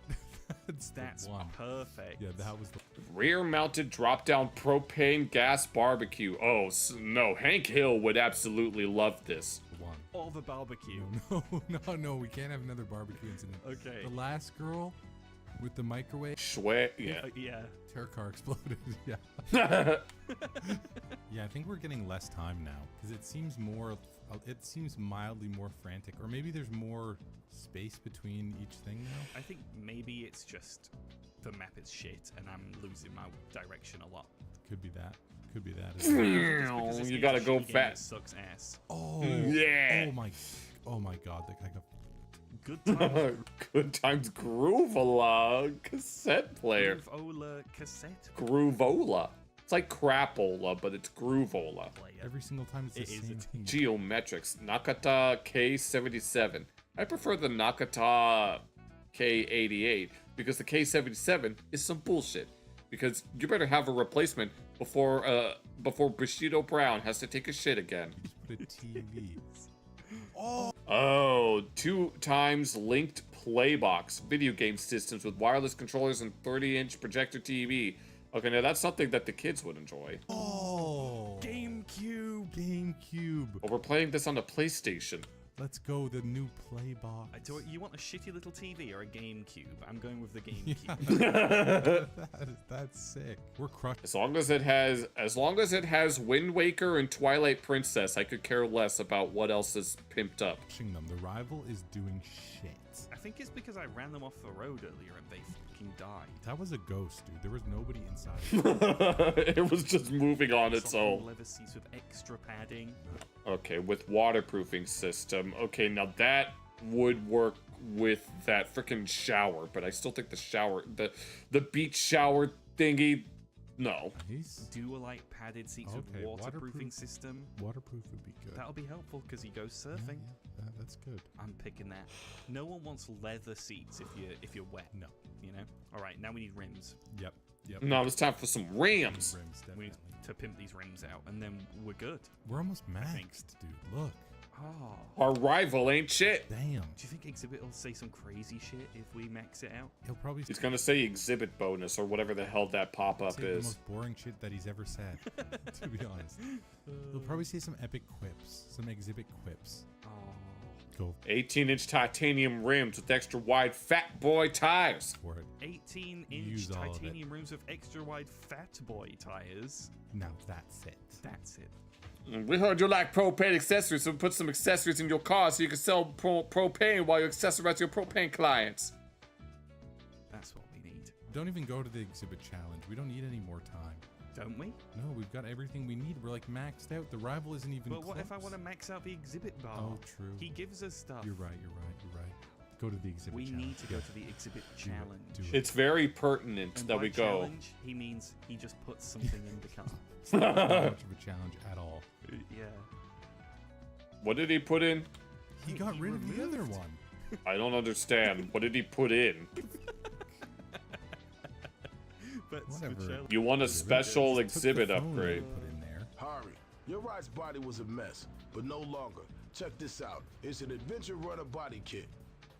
that's the one. perfect. Yeah, that was the Rear-mounted drop-down propane gas barbecue. Oh, no. Hank Hill would absolutely love this. one. Or the barbecue. No, we can't have another barbecue incident. Okay. The last girl with the microwave. Sway, yeah. Yeah. Her car exploded. Yeah. Yeah, I think we're getting less time now because it seems mildly more frantic, or maybe there's more space between each thing now. I think maybe it's just the map is shit and I'm losing my direction a lot. Could be that. Could be that. As well. You gotta go fast. Sucks ass. Oh yeah. Oh my God, that guy got. Good times. Good times Groovola cassette player. Groovola cassette. Groovola. It's like crapola, but it's Groovola. Every single time it's the same thing. Geometrics. Nakata K77. I prefer the Nakata K88 because the K77 is some bullshit. Because you better have a replacement before Bushido Brown has to take a shit again. Put a TV. Oh, 2 times linked playbox. Video game systems with wireless controllers and 30-inch projector TV. Okay, now that's something that the kids would enjoy. Oh. GameCube. But we're playing this on a PlayStation. Let's go, the new play box. You want a shitty little TV or a GameCube? I'm going with the GameCube. That's sick. We're crushed. As long as it has Wind Waker and Twilight Princess, I could care less about what else is pimped up. Them. The rival is doing shit. I think it's because I ran them off the road earlier and they fucking died. That was a ghost, dude. There was nobody inside. It was just moving on its own. Leather seats with extra padding. Okay, with waterproofing system. Okay, now that would work with that freaking shower, but I still think the shower, the beach shower thingy, no. Dual-light padded seats with waterproofing system. Waterproof would be good. That'll be helpful because he goes surfing. Yeah, that's good. I'm picking that. No one wants leather seats if you're wet. No. You know? All right, now we need rims. Yep. No, it's time for some rims. We need to pimp these rims out, and then we're good. We're almost maxed, dude. Look. Oh. Our rival ain't shit. Damn. Do you think Exhibit will say some crazy shit if we max it out? He'll probably. He's gonna say exhibit bonus or whatever the hell that pop-up The is. most boring shit that he's ever said. To be honest, he'll probably say some epic quips, some exhibit quips. Oh. Go 18-inch titanium rims with extra wide fat boy tires. for it. 18-inch Use all of it. titanium rims with extra wide fat boy tires. Now that's it. That's it. We heard you like propane accessories, so we put some accessories in your car so you can sell propane while you accessorize your propane clients. That's what we need. Don't even go to the exhibit challenge. We don't need any more time. Don't we? No, we've got everything we need. We're like maxed out. The rival isn't even But close. what if I want to max out the exhibit bar? Oh, true. He gives us stuff. You're right. Go to the exhibit We challenge. need to go to the exhibit challenge. Do it. It's very pertinent And that by we go. challenge, he means he just puts something in the car. It's not much of a challenge at all. Yeah. What did he put in? He got rid of the other one. I don't understand. What did he put in? That's Whatever. the challenge. You want a special Just took the exhibit phone upgrade. and put in there. Harry, your ride's body was a mess, but no longer. Check this out. It's an adventure runner body kit.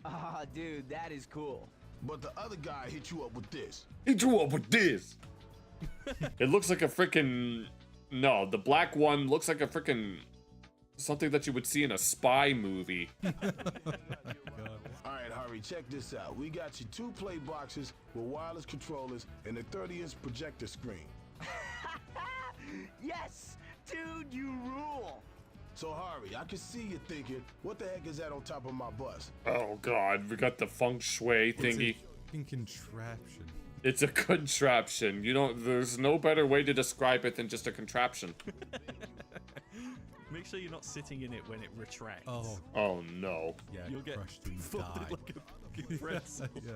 Ah, dude, that is cool. But the other guy hit you up with this. He drew up with this. It looks like a freaking. No, the black one looks like a freaking. Something that you would see in a spy movie. All right, Harry, check this out. We got you 2 play boxes with wireless controllers and a 30-inch projector screen. Yes! Dude, you rule! So, Harry, I can see you thinking, what the heck is that on top of my bus? Oh god, we got the feng shui thingy. It's a contraption. It's a contraption. You don't. There's no better way to describe it than just a contraption. Make sure you're not sitting in it when it retracts. Oh no. Yeah, You'll get crushed and folded die. like a fucking pretzel. Yeah,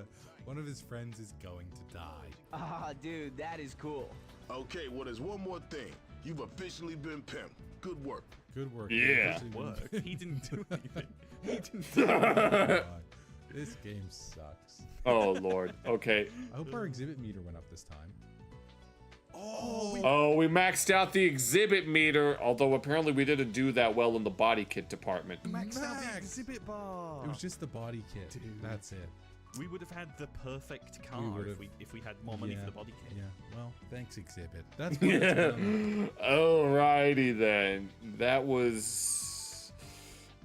one of his friends is going to die. Ah, dude, that is cool. Okay, well, there's one more thing. You've officially been pimped. Good work. Good work. Yeah. Work. He didn't do anything. He didn't Oh do anything. my God. This game sucks. Oh lord. Okay. I hope our exhibit meter went up this time. Oh, we maxed out the exhibit meter. Although apparently we didn't do that well in the body kit department. Max out the exhibit bar. It was just the body kit. Dude. That's it. We would have had the perfect car would've- if we had more money for the body kit. Yeah. Well, thanks, exhibit. That's what it's done. Alrighty then. That was.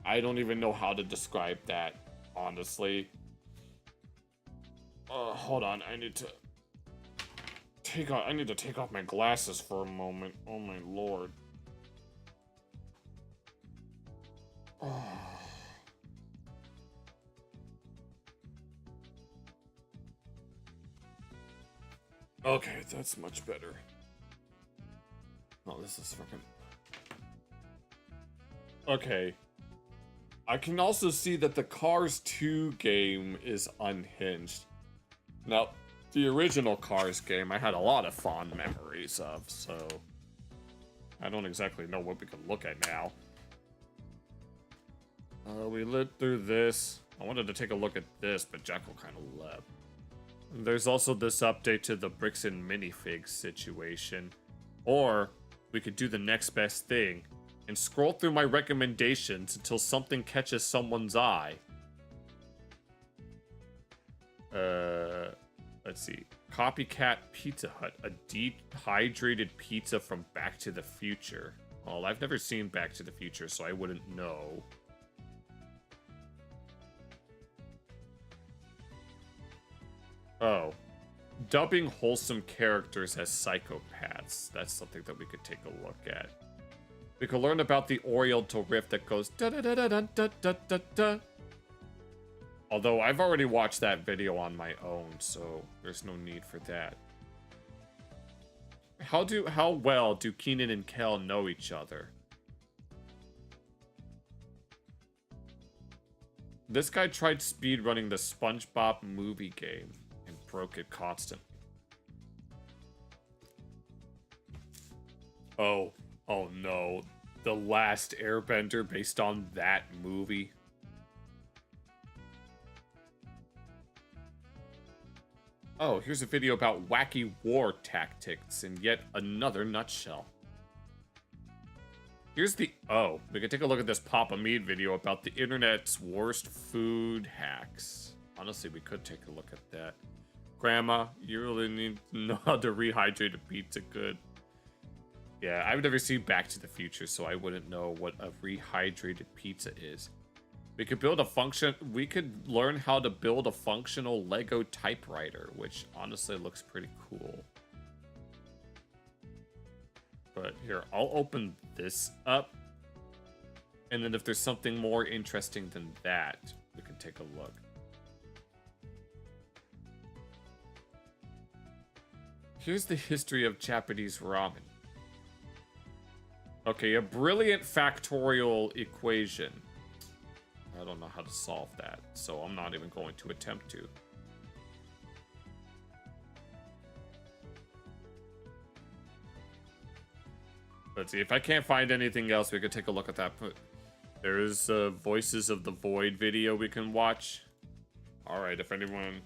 I don't even know how to describe that, honestly. Hold on. I need to take off my glasses for a moment. Oh my lord. Okay, that's much better. Oh, this is fucking. Okay. I can also see that the Cars 2 game is unhinged. Now, the original Cars game I had a lot of fond memories of, so I don't exactly know what we can look at now. We lit through this. I wanted to take a look at this, but Jekyll kind of left. There's also this update to the bricks and minifigs situation. Or we could do the next best thing and scroll through my recommendations until something catches someone's eye. Let's see. Copycat Pizza Hut, a dehydrated pizza from Back to the Future. Well, I've never seen Back to the Future, so I wouldn't know. Oh. Dubbing wholesome characters as psychopaths. That's something that we could take a look at. We could learn about the Oriental riff that goes da da da da da da da da da. Although I've already watched that video on my own, so there's no need for that. How well do Keenan and Kel know each other? This guy tried speedrunning the SpongeBob movie game and broke it constantly. Oh no. The Last Airbender based on that movie. Oh, here's a video about wacky war tactics in yet another nutshell. Here's the... Oh, we can take a look at this Papa Mead video about the internet's worst food hacks. Honestly, we could take a look at that. Grandma, you really need to know how to rehydrate a pizza good. Yeah, I've never seen Back to the Future, so I wouldn't know what a rehydrated pizza is. We could build a function. We could learn how to build a functional Lego typewriter, which honestly looks pretty cool. But here, I'll open this up. And then if there's something more interesting than that, we can take a look. Here's the history of Japanese ramen. Okay, a brilliant factorial equation. I don't know how to solve that, so I'm not even going to attempt to. Let's see, if I can't find anything else, we could take a look at that. There is Voices of the Void video we can watch. Alright, if anyone...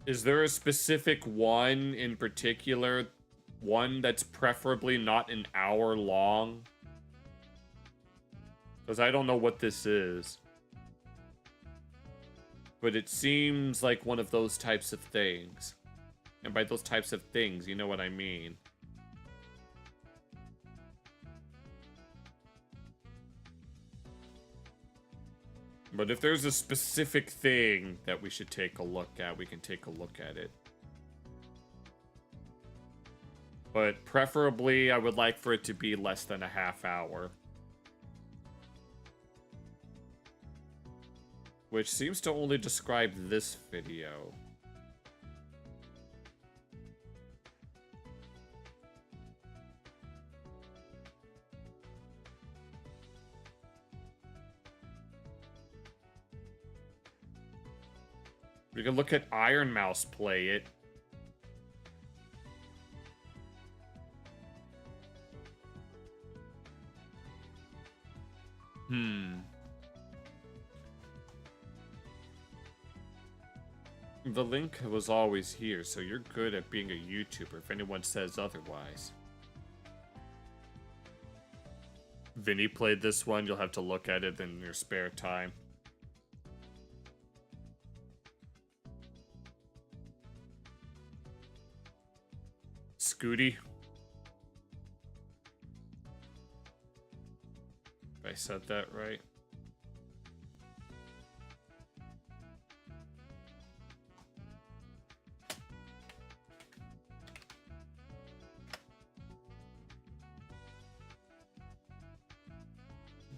Is there a specific one in particular? One that's preferably not an hour long? Because I don't know what this is. But it seems like one of those types of things. And by those types of things, you know what I mean. But if there's a specific thing that we should take a look at, we can take a look at it. But preferably, I would like for it to be less than a half hour. Which seems to only describe this video. We can look at Iron Mouse play it. The link was always here, so you're good at being a YouTuber if anyone says otherwise. Vinny played this one, you'll have to look at it in your spare time. Scooty. If I said that right.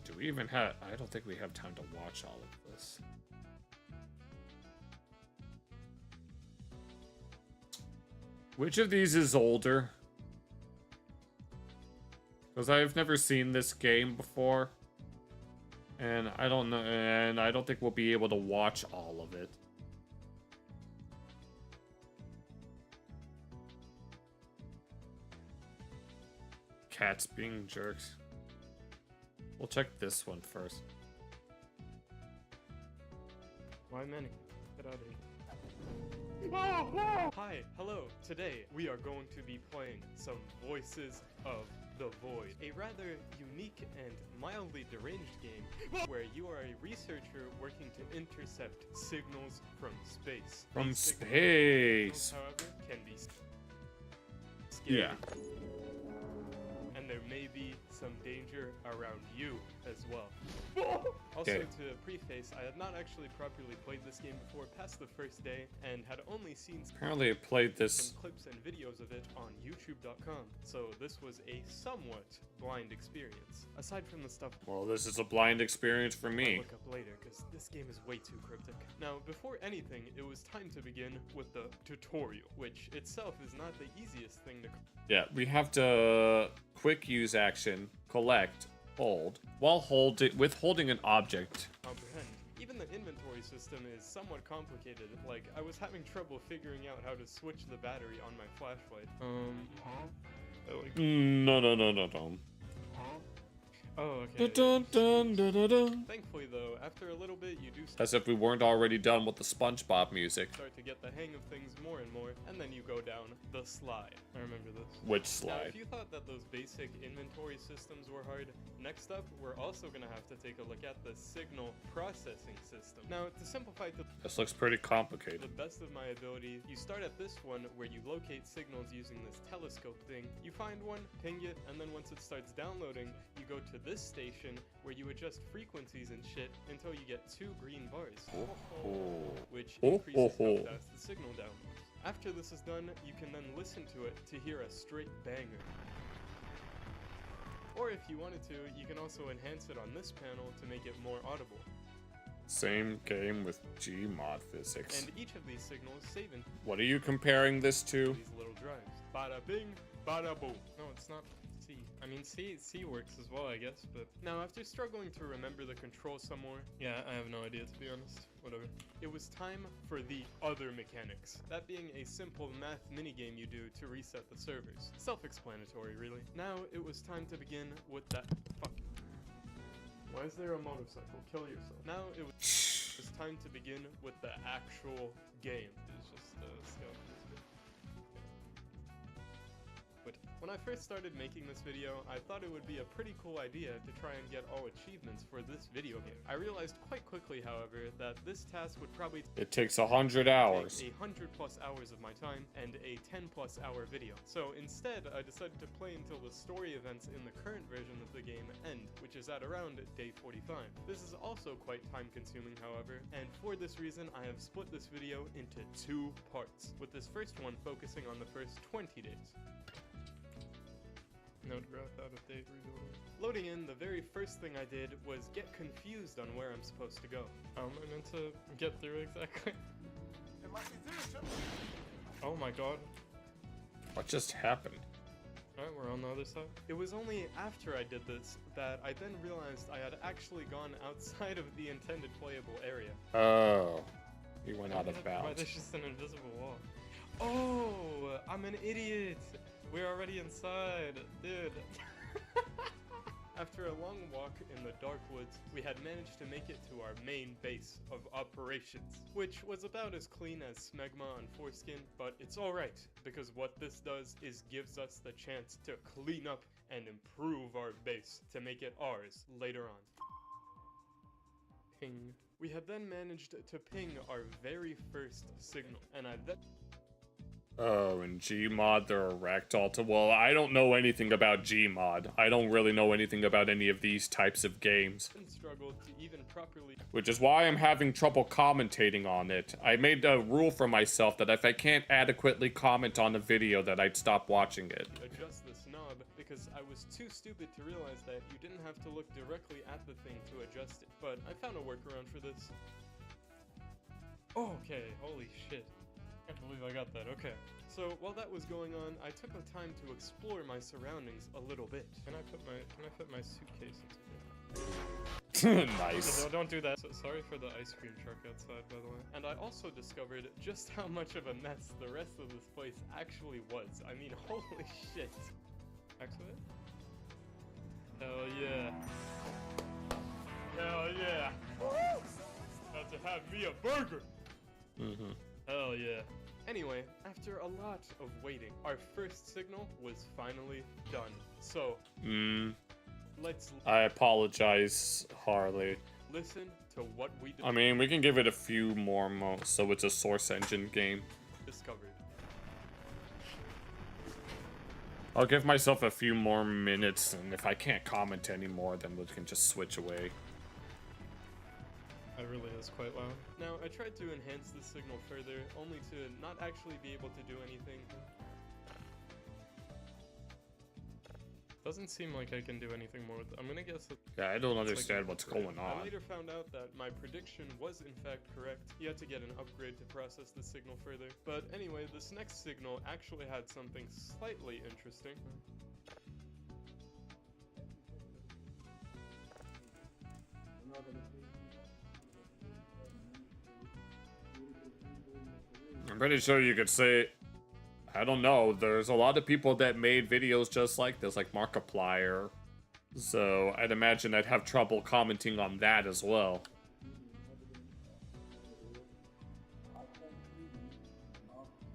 Do we even have... I don't think we have time to watch all of this. Which of these is older? Because I've never seen this game before. And I don't know, and I don't think we'll be able to watch all of it. Cats being jerks. We'll check this one first. Why many? Get out of here. Hi, hello. Today we are going to be playing some Voices of the Void, a rather unique and mildly deranged game where you are a researcher working to intercept signals from space. From These space. Signals, however, can be scary. Yeah. And there may be some danger around you as well. Also, Okay. to preface, I had not actually properly played this game before past the first day, and had only seen Apparently I played this... some clips and videos of it on YouTube.com, so this was a somewhat blind experience. Aside from the stuff Well, this is a blind experience for I'll me. look up later, because this game is way too cryptic. Now, before anything, it was time to begin with the tutorial, which itself is not the easiest thing to... Yeah, we have to quick use action, collect, hold, while holding an object. comprehend. Even the inventory system is somewhat complicated. Like, I was having trouble figuring out how to switch the battery on my flashlight. No. Oh, okay. Dun, dun, dun, dun, dun. Thankfully, though, after a little bit, you do As if we weren't already done with the SpongeBob music. start to get the hang of things more and more, and then you go down the slide. I remember this. Which Now, slide? if you thought that those basic inventory systems were hard, next up, we're also gonna have to take a look at the signal processing system. Now, to simplify to This looks pretty complicated. the best of my ability, you start at this one where you locate signals using this telescope thing. You find one, ping it, and then once it starts downloading, you go to this station where you adjust frequencies and shit until you get 2 green bars, which increases how fast the signal downloads. After this is done, you can then listen to it to hear a straight banger. Or if you wanted to, you can also enhance it on this panel to make it more audible. Same game with Gmod physics. And each of these signals save in What are you comparing this to? these little drives. Bada bing, bada boom. No, it's not C. I mean, C works as well, I guess, but... Now, after struggling to remember the controls some more... Yeah, I have no idea, to be honest. Whatever. It was time for the other mechanics. That being a simple math minigame you do to reset the servers. Self-explanatory, really. Now, it was time to begin with that... Fuck. Why is there a motorcycle? Kill yourself. Now, it was time to begin with the actual game. It's just skeleton. But when I first started making this video, I thought it would be a pretty cool idea to try and get all achievements for this video game. I realized quite quickly, however, that this task would probably It takes 100 hours. take 100+ hours of my time and a 10+ hour video. So instead, I decided to play until the story events in the current version of the game end, which is at around day 45. This is also quite time consuming, however, and for this reason, I have split this video into 2 parts, with this first one focusing on the first 20 days. Note graph out of date rebuilding. Loading in, the very first thing I did was get confused on where I'm supposed to go. How am I meant to get through exactly? Oh my god. What just happened? Alright, we're on the other side. It was only after I did this that I then realized I had actually gone outside of the intended playable area. Oh. You went out of Why bounds. there's just an invisible wall? Oh, I'm an idiot! We're already inside, dude. After a long walk in the dark woods, we had managed to make it to our main base of operations, which was about as clean as Smegma on Foreskin, but it's alright, because what this does is gives us the chance to clean up and improve our base to make it ours later on. Ping. We had then managed to ping our very first signal, and I then... Oh, in Gmod there are ragdoll to... Well, I don't know anything about Gmod. I don't really know anything about any of these types of games. struggled to even properly... Which is why I'm having trouble commentating on it. I made a rule for myself that if I can't adequately comment on a video that I'd stop watching it. adjust this knob, because I was too stupid to realize that you didn't have to look directly at the thing to adjust it. But I found a workaround for this. Okay, holy shit. I can't believe I got that, okay. So, while that was going on, I took the time to explore my surroundings a little bit. Can I fit my suitcase into here? Nice. No, don't do that. So, sorry for the ice cream truck outside, by the way. And I also discovered just how much of a mess the rest of this place actually was. I mean, holy shit. Activate? Hell yeah. Hell yeah. About to have me a burger. Mm-hmm. Hell yeah. Anyway, after a lot of waiting, our first signal was finally done. So, let's I apologize, Harley. listen to what we I mean, we can give it a few more so it's a Source Engine game. discovered. I'll give myself a few more minutes, and if I can't comment anymore, then we can just switch away. It really is quite loud. Now, I tried to enhance the signal further, only to not actually be able to do anything. Doesn't seem like I can do anything more with it. I'm gonna guess that... Yeah, I don't it's understand like an what's upgrade. going I on. later found out that my prediction was in fact correct. You had to get an upgrade to process the signal further. But anyway, this next signal actually had something slightly interesting. I'm pretty sure you could say, I don't know, there's a lot of people that made videos just like this, like Markiplier, So I'd imagine I'd have trouble commenting on that as well.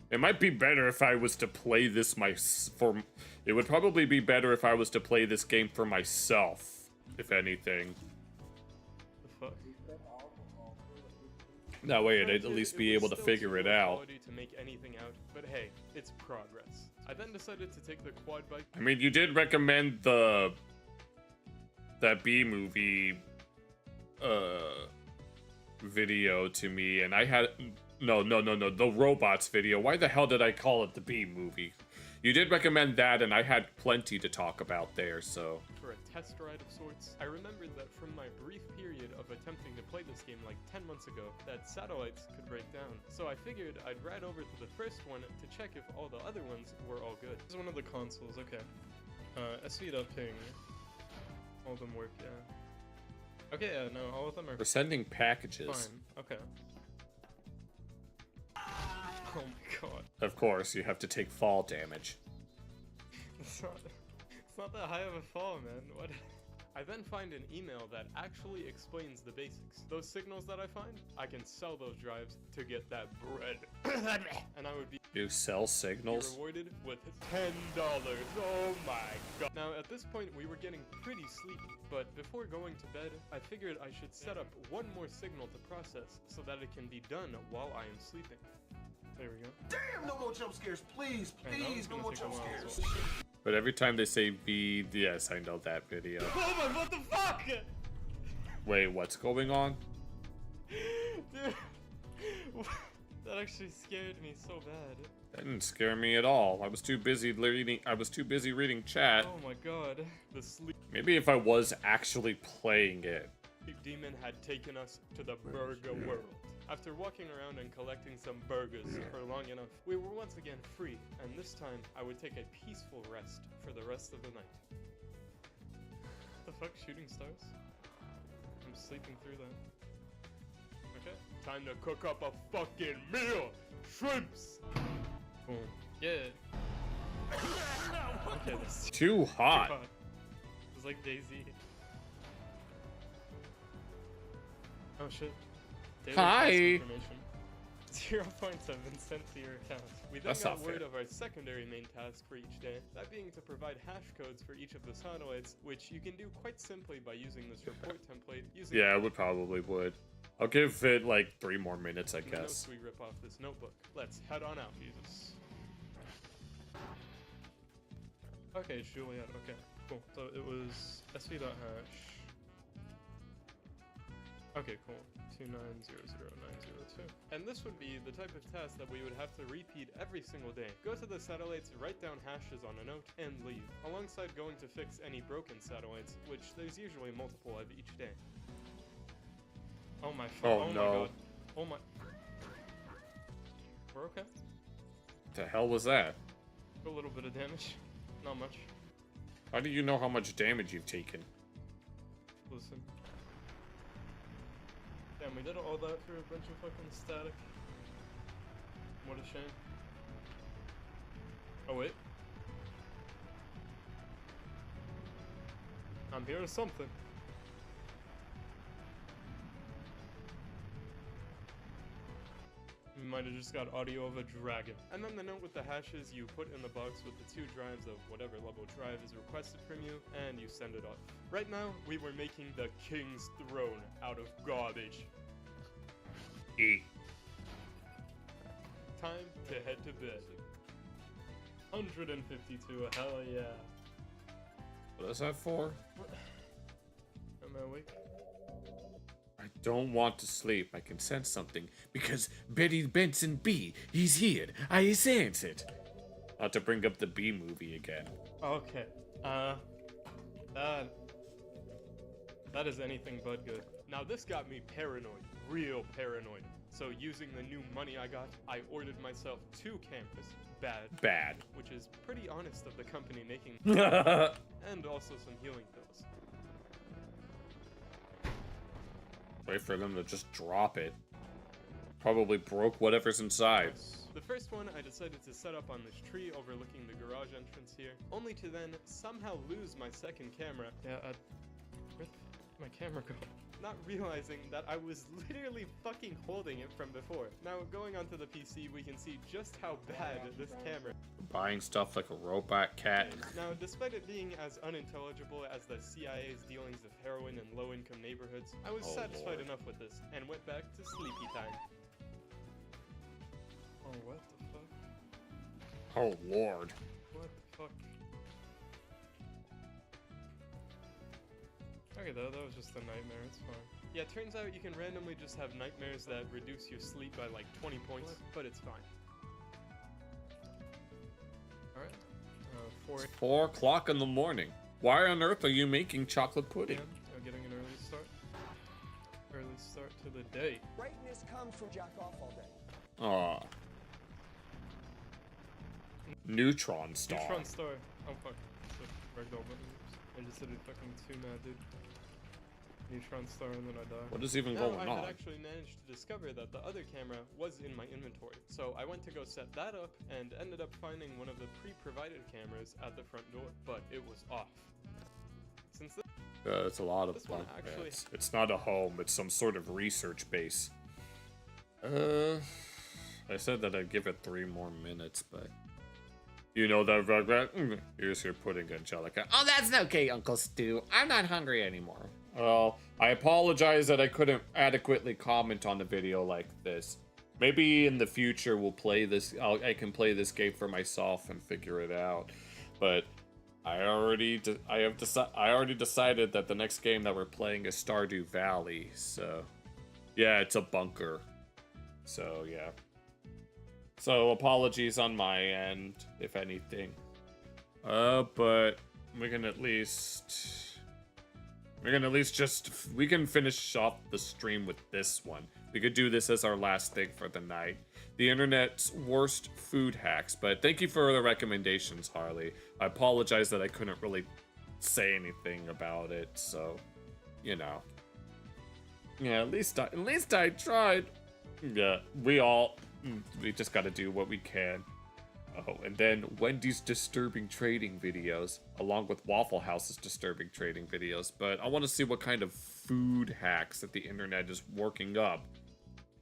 It might be better if I was to play this it would probably be better if I was to play this game for myself, if anything. The fuck? That way I'd at least be able to figure it out. To make anything out, but hey, it's progress. I then decided to take the quad bike. I mean, you did recommend that B movie video to me, and I had no, the robots video. Why the hell did I call it the B movie? You did recommend that, and I had plenty to talk about there, so. For a test ride of sorts, I remembered that from my brief period of attempting to play this game like 10 months ago, that satellites could break down. So I figured I'd ride over to the first one to check if all the other ones were all good. This is one of the consoles, okay. SV ping. All of them work, yeah. Okay, yeah, no, all of them are. We're sending packages. Fine, okay. Oh my god. Of course, you have to take fall damage. It's not that high of a fall, man. What? I then find an email that actually explains the basics. Those signals that I find, I can sell those drives to get that bread. And I would be You sell signals? rewarded with $10. Oh my god. Now at this point we were getting pretty sleepy, but before going to bed, I figured I should set up one more signal to process so that it can be done while I am sleeping. There we go. Damn, no more jump scares, please, please, no more jump scares. But every time they say B, yes, I know that video. Oh my, what the fuck? Wait, what's going on? Dude, that actually scared me so bad. That didn't scare me at all. I was too busy reading chat. Oh my god. The sleep Maybe if I was actually playing it. demon had taken us to the burger world. After walking around and collecting some burgers for long enough, we were once again free, and this time I would take a peaceful rest for the rest of the night. The fuck, shooting stars? I'm sleeping through that. Okay, time to cook up a fucking meal! Shrimps! Boom. Yeah. Okay, this is Too hot. It's like Daisy. Oh shit. Daily Hi. task information. 0 points have been sent to your account. We then That's got not word fair. of our secondary main task for each day, that being to provide hash codes for each of the satellites, which you can do quite simply by using this report template. Using Yeah, I would probably would. I'll give it like 3 more minutes, I the notes guess. we rip off this notebook. Let's head on out, Jesus. Okay, it's Juliet. Okay, cool. So it was sv.hash. Okay, cool. 2900902. And this would be the type of task that we would have to repeat every single day. Go to the satellites, write down hashes on a note, and leave. Alongside going to fix any broken satellites, which there's usually multiple of each day. Oh my Oh, my no. god. Oh my. We're okay. The hell was that? A little bit of damage. Not much. How do you know how much damage you've taken? Listen. Damn, we did all that for a bunch of fucking static. What a shame. Oh wait. I'm hearing something. We might have just got audio of a dragon. And then the note with the hashes you put in the box with the 2 drives of whatever level drive is requested from you, and you send it off. Right now, we were making the King's Throne out of garbage. Eat. Time to head to bed. 152, hell yeah. What is that for? Am I awake? I don't want to sleep. I can sense something. Because Betty Benson B, he's here. I sense it. Not to bring up the B movie again. Okay. That is anything but good. Now this got me paranoid. Real paranoid. So using the new money I got, I ordered myself 2 cameras. Bad. Which is pretty honest of the company making and also some healing pills. Wait for them to just drop it. Probably broke whatever's inside. The first one I decided to set up on this tree overlooking the garage entrance here, only to then somehow lose my second camera. Yeah, where'd my camera go? Not realizing that I was literally fucking holding it from before. Now, going onto the PC, we can see just how bad this camera. Buying stuff like a robot cat. Now, despite it being as unintelligible as the CIA's dealings of heroin in low-income neighborhoods, I was satisfied enough with this, and went back to sleepy time. Oh, what the fuck? Oh, Lord. What the fuck? Okay, though, that was just a nightmare, it's fine. Yeah, turns out you can randomly just have nightmares that reduce your sleep by like 20 points, but it's fine. Alright. 4 o'clock in the morning. Why on earth are you making chocolate pudding? Getting an early start. Early start to the day. Greatness comes from jack off all day. Aw. Neutron Star. Neutron Star. Oh fuck. Ragdoll buttons. I just did it fucking too mad, dude. Neutron Star and then I die. What is even going on? I had actually managed to discover that the other camera was in my inventory. So I went to go set that up and ended up finding one of the pre-provided cameras at the front door, but it was off. Since this it's a lot of this one actually it's not a home, it's some sort of research base. I said that I'd give it 3 more minutes, but you know that, Rugrat? Here's your pudding, Angelica. Oh, that's okay, Uncle Stu. I'm not hungry anymore. Well, I apologize that I couldn't adequately comment on the video like this. Maybe in the future we'll play this. I can play this game for myself and figure it out. But I already decided that the next game that we're playing is Stardew Valley. So yeah, it's a bunker. So yeah. So apologies on my end, if anything. But we can at least we can finish off the stream with this one. We could do this as our last thing for the night. The internet's worst food hacks, but thank you for the recommendations, Harley. I apologize that I couldn't really say anything about it, so, you know. Yeah, at least I tried. Yeah, we just gotta do what we can. Oh, and then Wendy's disturbing trading videos, along with Waffle House's disturbing trading videos. But I want to see what kind of food hacks that the internet is working up.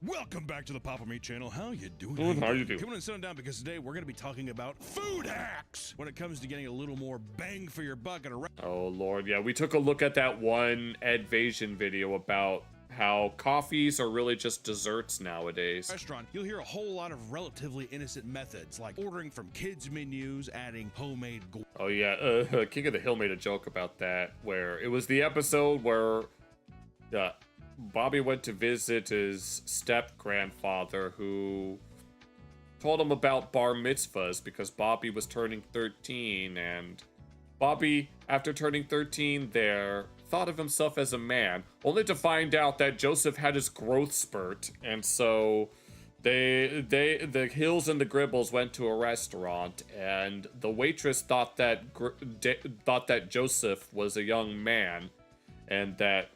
Welcome back to the Papa Meat channel. How you doing? Good, how you doing? Coming and sitting down because today we're going to be talking about food hacks when it comes to getting a little more bang for your buck at a Oh Lord, yeah, we took a look at that one Edvasion video about how coffees are really just desserts nowadays. Restaurant, you'll hear a whole lot of relatively innocent methods like ordering from kids menus, adding homemade Oh yeah, King of the Hill made a joke about that, where it was the episode where Bobby went to visit his step-grandfather who told him about bar mitzvahs because Bobby was turning 13, and Bobby, after turning 13 there, thought of himself as a man, only to find out that Joseph had his growth spurt, and so the Hills and the Gribbles went to a restaurant, and the waitress thought that Joseph was a young man, and that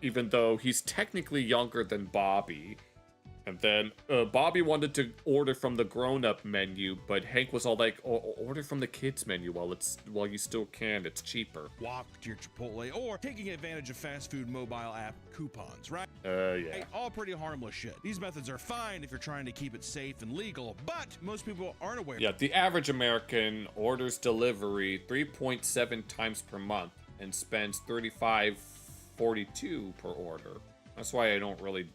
even though he's technically younger than Bobby. And then Bobby wanted to order from the grown-up menu, but Hank was all like, order from the kids menu while you still can, it's cheaper. Walk to your Chipotle or taking advantage of fast food mobile app coupons, right? Yeah. Hey, all pretty harmless shit. These methods are fine if you're trying to keep it safe and legal, but most people aren't aware. Yeah, the average American orders delivery 3.7 times per month and spends $35.42 per order. That's why I don't really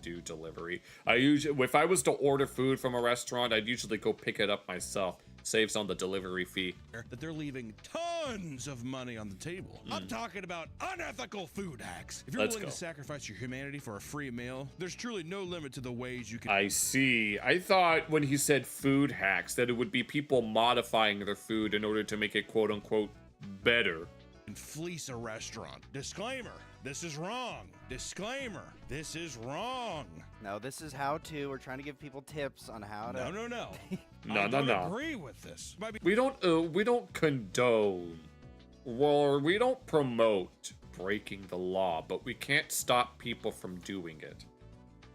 do delivery. If I was to order food from a restaurant, I'd usually go pick it up myself. Saves on the delivery fee. That they're leaving tons of money on the table. I'm talking about unethical food hacks. If you're willing to sacrifice your humanity for a free meal, there's truly no limit to the ways you can. I see. I thought when he said food hacks that it would be people modifying their food in order to make it quote unquote better. And fleece a restaurant. Disclaimer. This is wrong. Disclaimer. This is wrong. No, this is how to. We're trying to give people tips on how to. No. No. I don't agree with this. We don't condone or we don't promote breaking the law, but we can't stop people from doing it.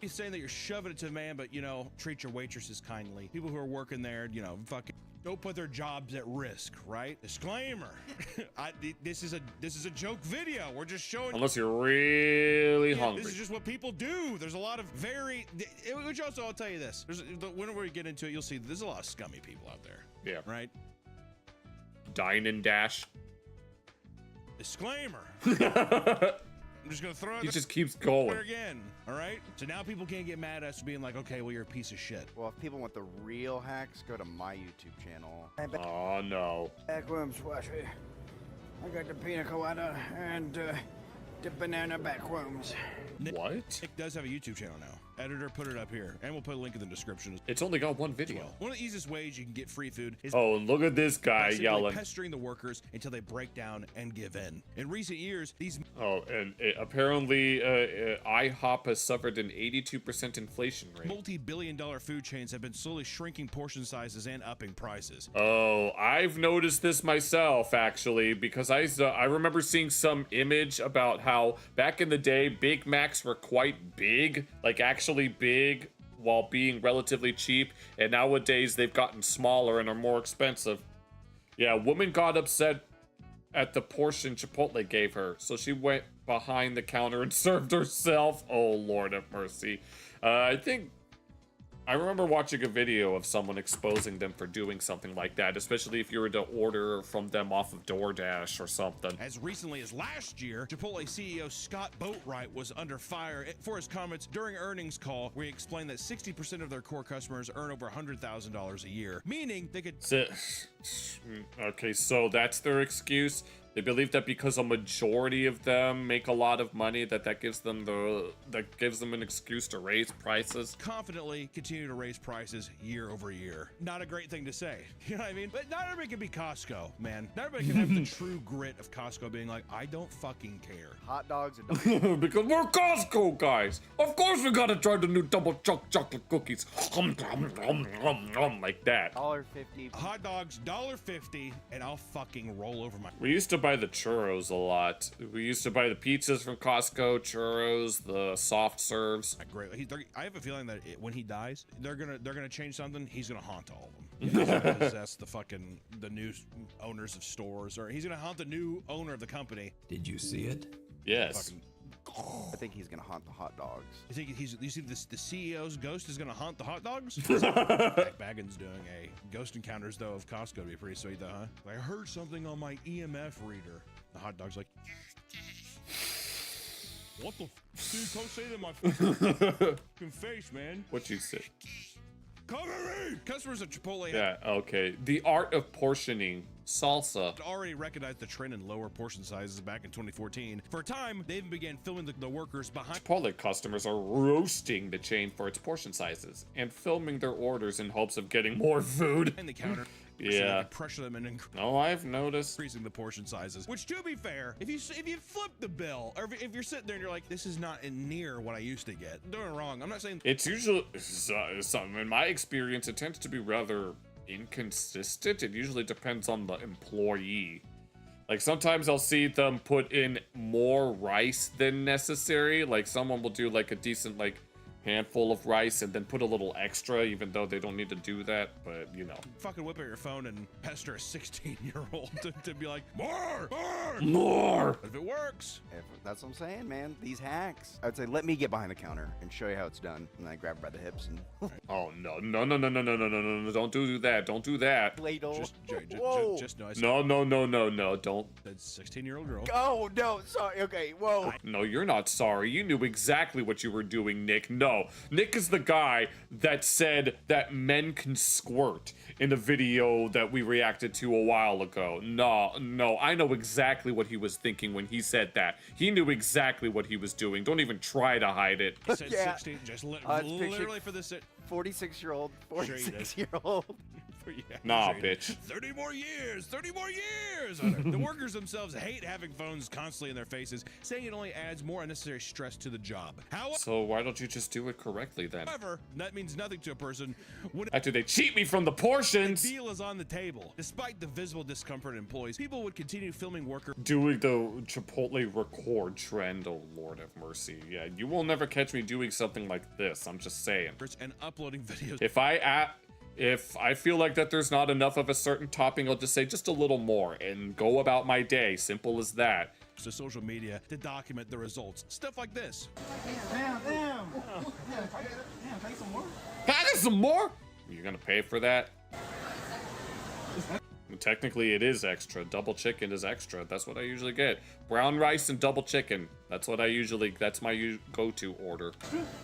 He's saying that you're shoving it to a man, but, you know, treat your waitresses kindly. People who are working there, you know, fucking don't put their jobs at risk, right? Disclaimer. This is a joke video. We're just showing. Unless you're really hungry. This is just what people do. There's a lot of which also, I'll tell you this. Whenever we get into it, you'll see there's a lot of scummy people out there. Yeah. Right? Dine and dash. Disclaimer. I'm just gonna throw it. He just keeps going. Again, all right? So now people can't get mad at us being like, okay, well, you're a piece of shit. Well, if people want the real hacks, go to my YouTube channel. Oh, no. Backworms, watch me. I got the pina colada and the banana backworms. What? Nick does have a YouTube channel now. Editor, put it up here, and we'll put a link in the description. It's only got one video. One of the easiest ways you can get free food is look at this guy yelling, pestering the workers until they break down and give in. In recent years, these apparently IHOP has suffered an 82% inflation rate. multi-billion-dollar food chains have been slowly shrinking portion sizes and upping prices. Oh, I've noticed this myself, actually, because I remember seeing some image about how back in the day, Big Macs were quite big, like actually big, while being relatively cheap, and nowadays they've gotten smaller and are more expensive. Yeah, a woman got upset at the portion Chipotle gave her, so she went behind the counter and served herself. Oh, Lord have mercy. I remember watching a video of someone exposing them for doing something like that, especially if you were to order from them off of DoorDash or something. As recently as last year, Chipotle CEO Scott Boatwright was under fire for his comments during earnings call, where he explained that 60% of their core customers earn over $100,000 a year, meaning they could... Okay, so that's their excuse? They believe that because a majority of them make a lot of money, that gives them an excuse to raise prices. Confidently continue to raise prices year over year. Not a great thing to say, you know what I mean? But not everybody can be Costco, man. Not everybody can have the true grit of Costco being like, I don't fucking care. Hot dogs and because we're Costco guys. Of course we gotta try the new double chocolate cookies. Like that. $1.50. Hot dogs, $1.50, and I'll fucking roll over my... We used to buy the churros a lot. We used to buy the pizzas from Costco, churros, the soft serves. Great. I have a feeling that when he dies, they're gonna change something. He's gonna haunt all of them. He's gonna possess the new owners of stores, or he's gonna haunt the new owner of the company. Did you see it? Yes. I think he's gonna haunt the hot dogs. You think you see the CEO's ghost is gonna haunt the hot dogs? Jack Baggins doing a ghost encounters though of Costco would be pretty sweet though, huh? I heard something on my EMF reader. The hot dog's like, what the dude, don't say that in my fucking face, man. What you say? Cover me! Customers at Chipotle. Yeah, okay. The art of portioning. Salsa. Already recognized the trend in lower portion sizes back in 2014. For a time, they even began filming the workers behind. Chipotle customers are roasting the chain for its portion sizes and filming their orders in hopes of getting more food. And the counter. Yeah. So they can pressure them and no, I've noticed increasing the portion sizes. Which, to be fair, if you flip the bill, or if you're sitting there and you're like, this is not near what I used to get. Doing it wrong. I'm not saying it's usually something. In my experience, it tends to be rather inconsistent. It usually depends on the employee. Like sometimes I'll see them put in more rice than necessary. Like someone will do like a decent like handful of rice and then put a little extra, even though they don't need to do that. But you know, fucking whip out your phone and pester a 16-year-old to be like, more. But if it works, that's what I'm saying, man. These hacks. I'd say let me get behind the counter and show you how it's done, and I grab her by the hips and. Oh no! Don't do that! Don't do that! Ladle. Just know. No! Don't. That 16-year-old girl. Oh no! Sorry. Okay. Whoa. No, you're not sorry. You knew exactly what you were doing, Nick. No. Nick is the guy that said that men can squirt in a video that we reacted to a while ago. No, I know exactly what he was thinking when he said that. He knew exactly what he was doing. Don't even try to hide it. He said 16, just literally for this. 46-year-old. Nah, bitch. 30 more years, 30 more years. The workers themselves hate having phones constantly in their faces, saying it only adds more unnecessary stress to the job. So why don't you just do it correctly then? However, that means nothing to a person when After they cheat me from the portions. the deal is on the table. Despite the visible discomfort in employees, people would continue filming workers Doing the Chipotle record trend, oh Lord have mercy. Yeah, you will never catch me doing something like this, I'm just saying. and uploading videos. If I feel like that there's not enough of a certain topping, I'll just say just a little more and go about my day. Simple as that. To social media to document the results. Stuff like this. Damn. Damn, take some more. Can I get some more? You're gonna pay for that? Technically, it is extra. Double chicken is extra. That's what I usually get. Brown rice and double chicken. That's what I usually. That's my go-to order.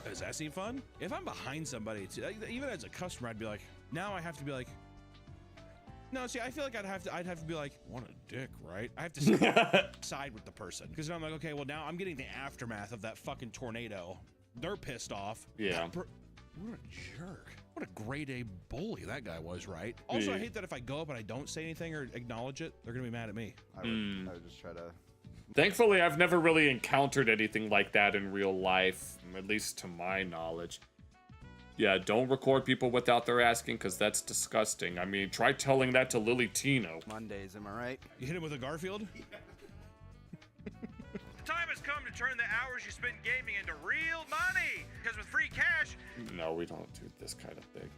Does that seem fun? If I'm behind somebody, even as a customer, I'd be like, now I have to be like, no, see, I feel like I'd have to be like, what a dick, right? I have to side with the person because I'm like, okay, well now I'm getting the aftermath of that fucking tornado. They're pissed off. Yeah. What a jerk. What a grade A bully that guy was, right? Also, I hate that if I go up and I don't say anything or acknowledge it, they're gonna be mad at me. I would just try to. Thankfully, I've never really encountered anything like that in real life, at least to my knowledge. Yeah, don't record people without their asking, because that's disgusting. I mean, try telling that to Lily Tino. Mondays, am I right? You hit him with a Garfield? The time has come to turn the hours you spend gaming into real money, because with free cash... No, we don't do this kind of thing.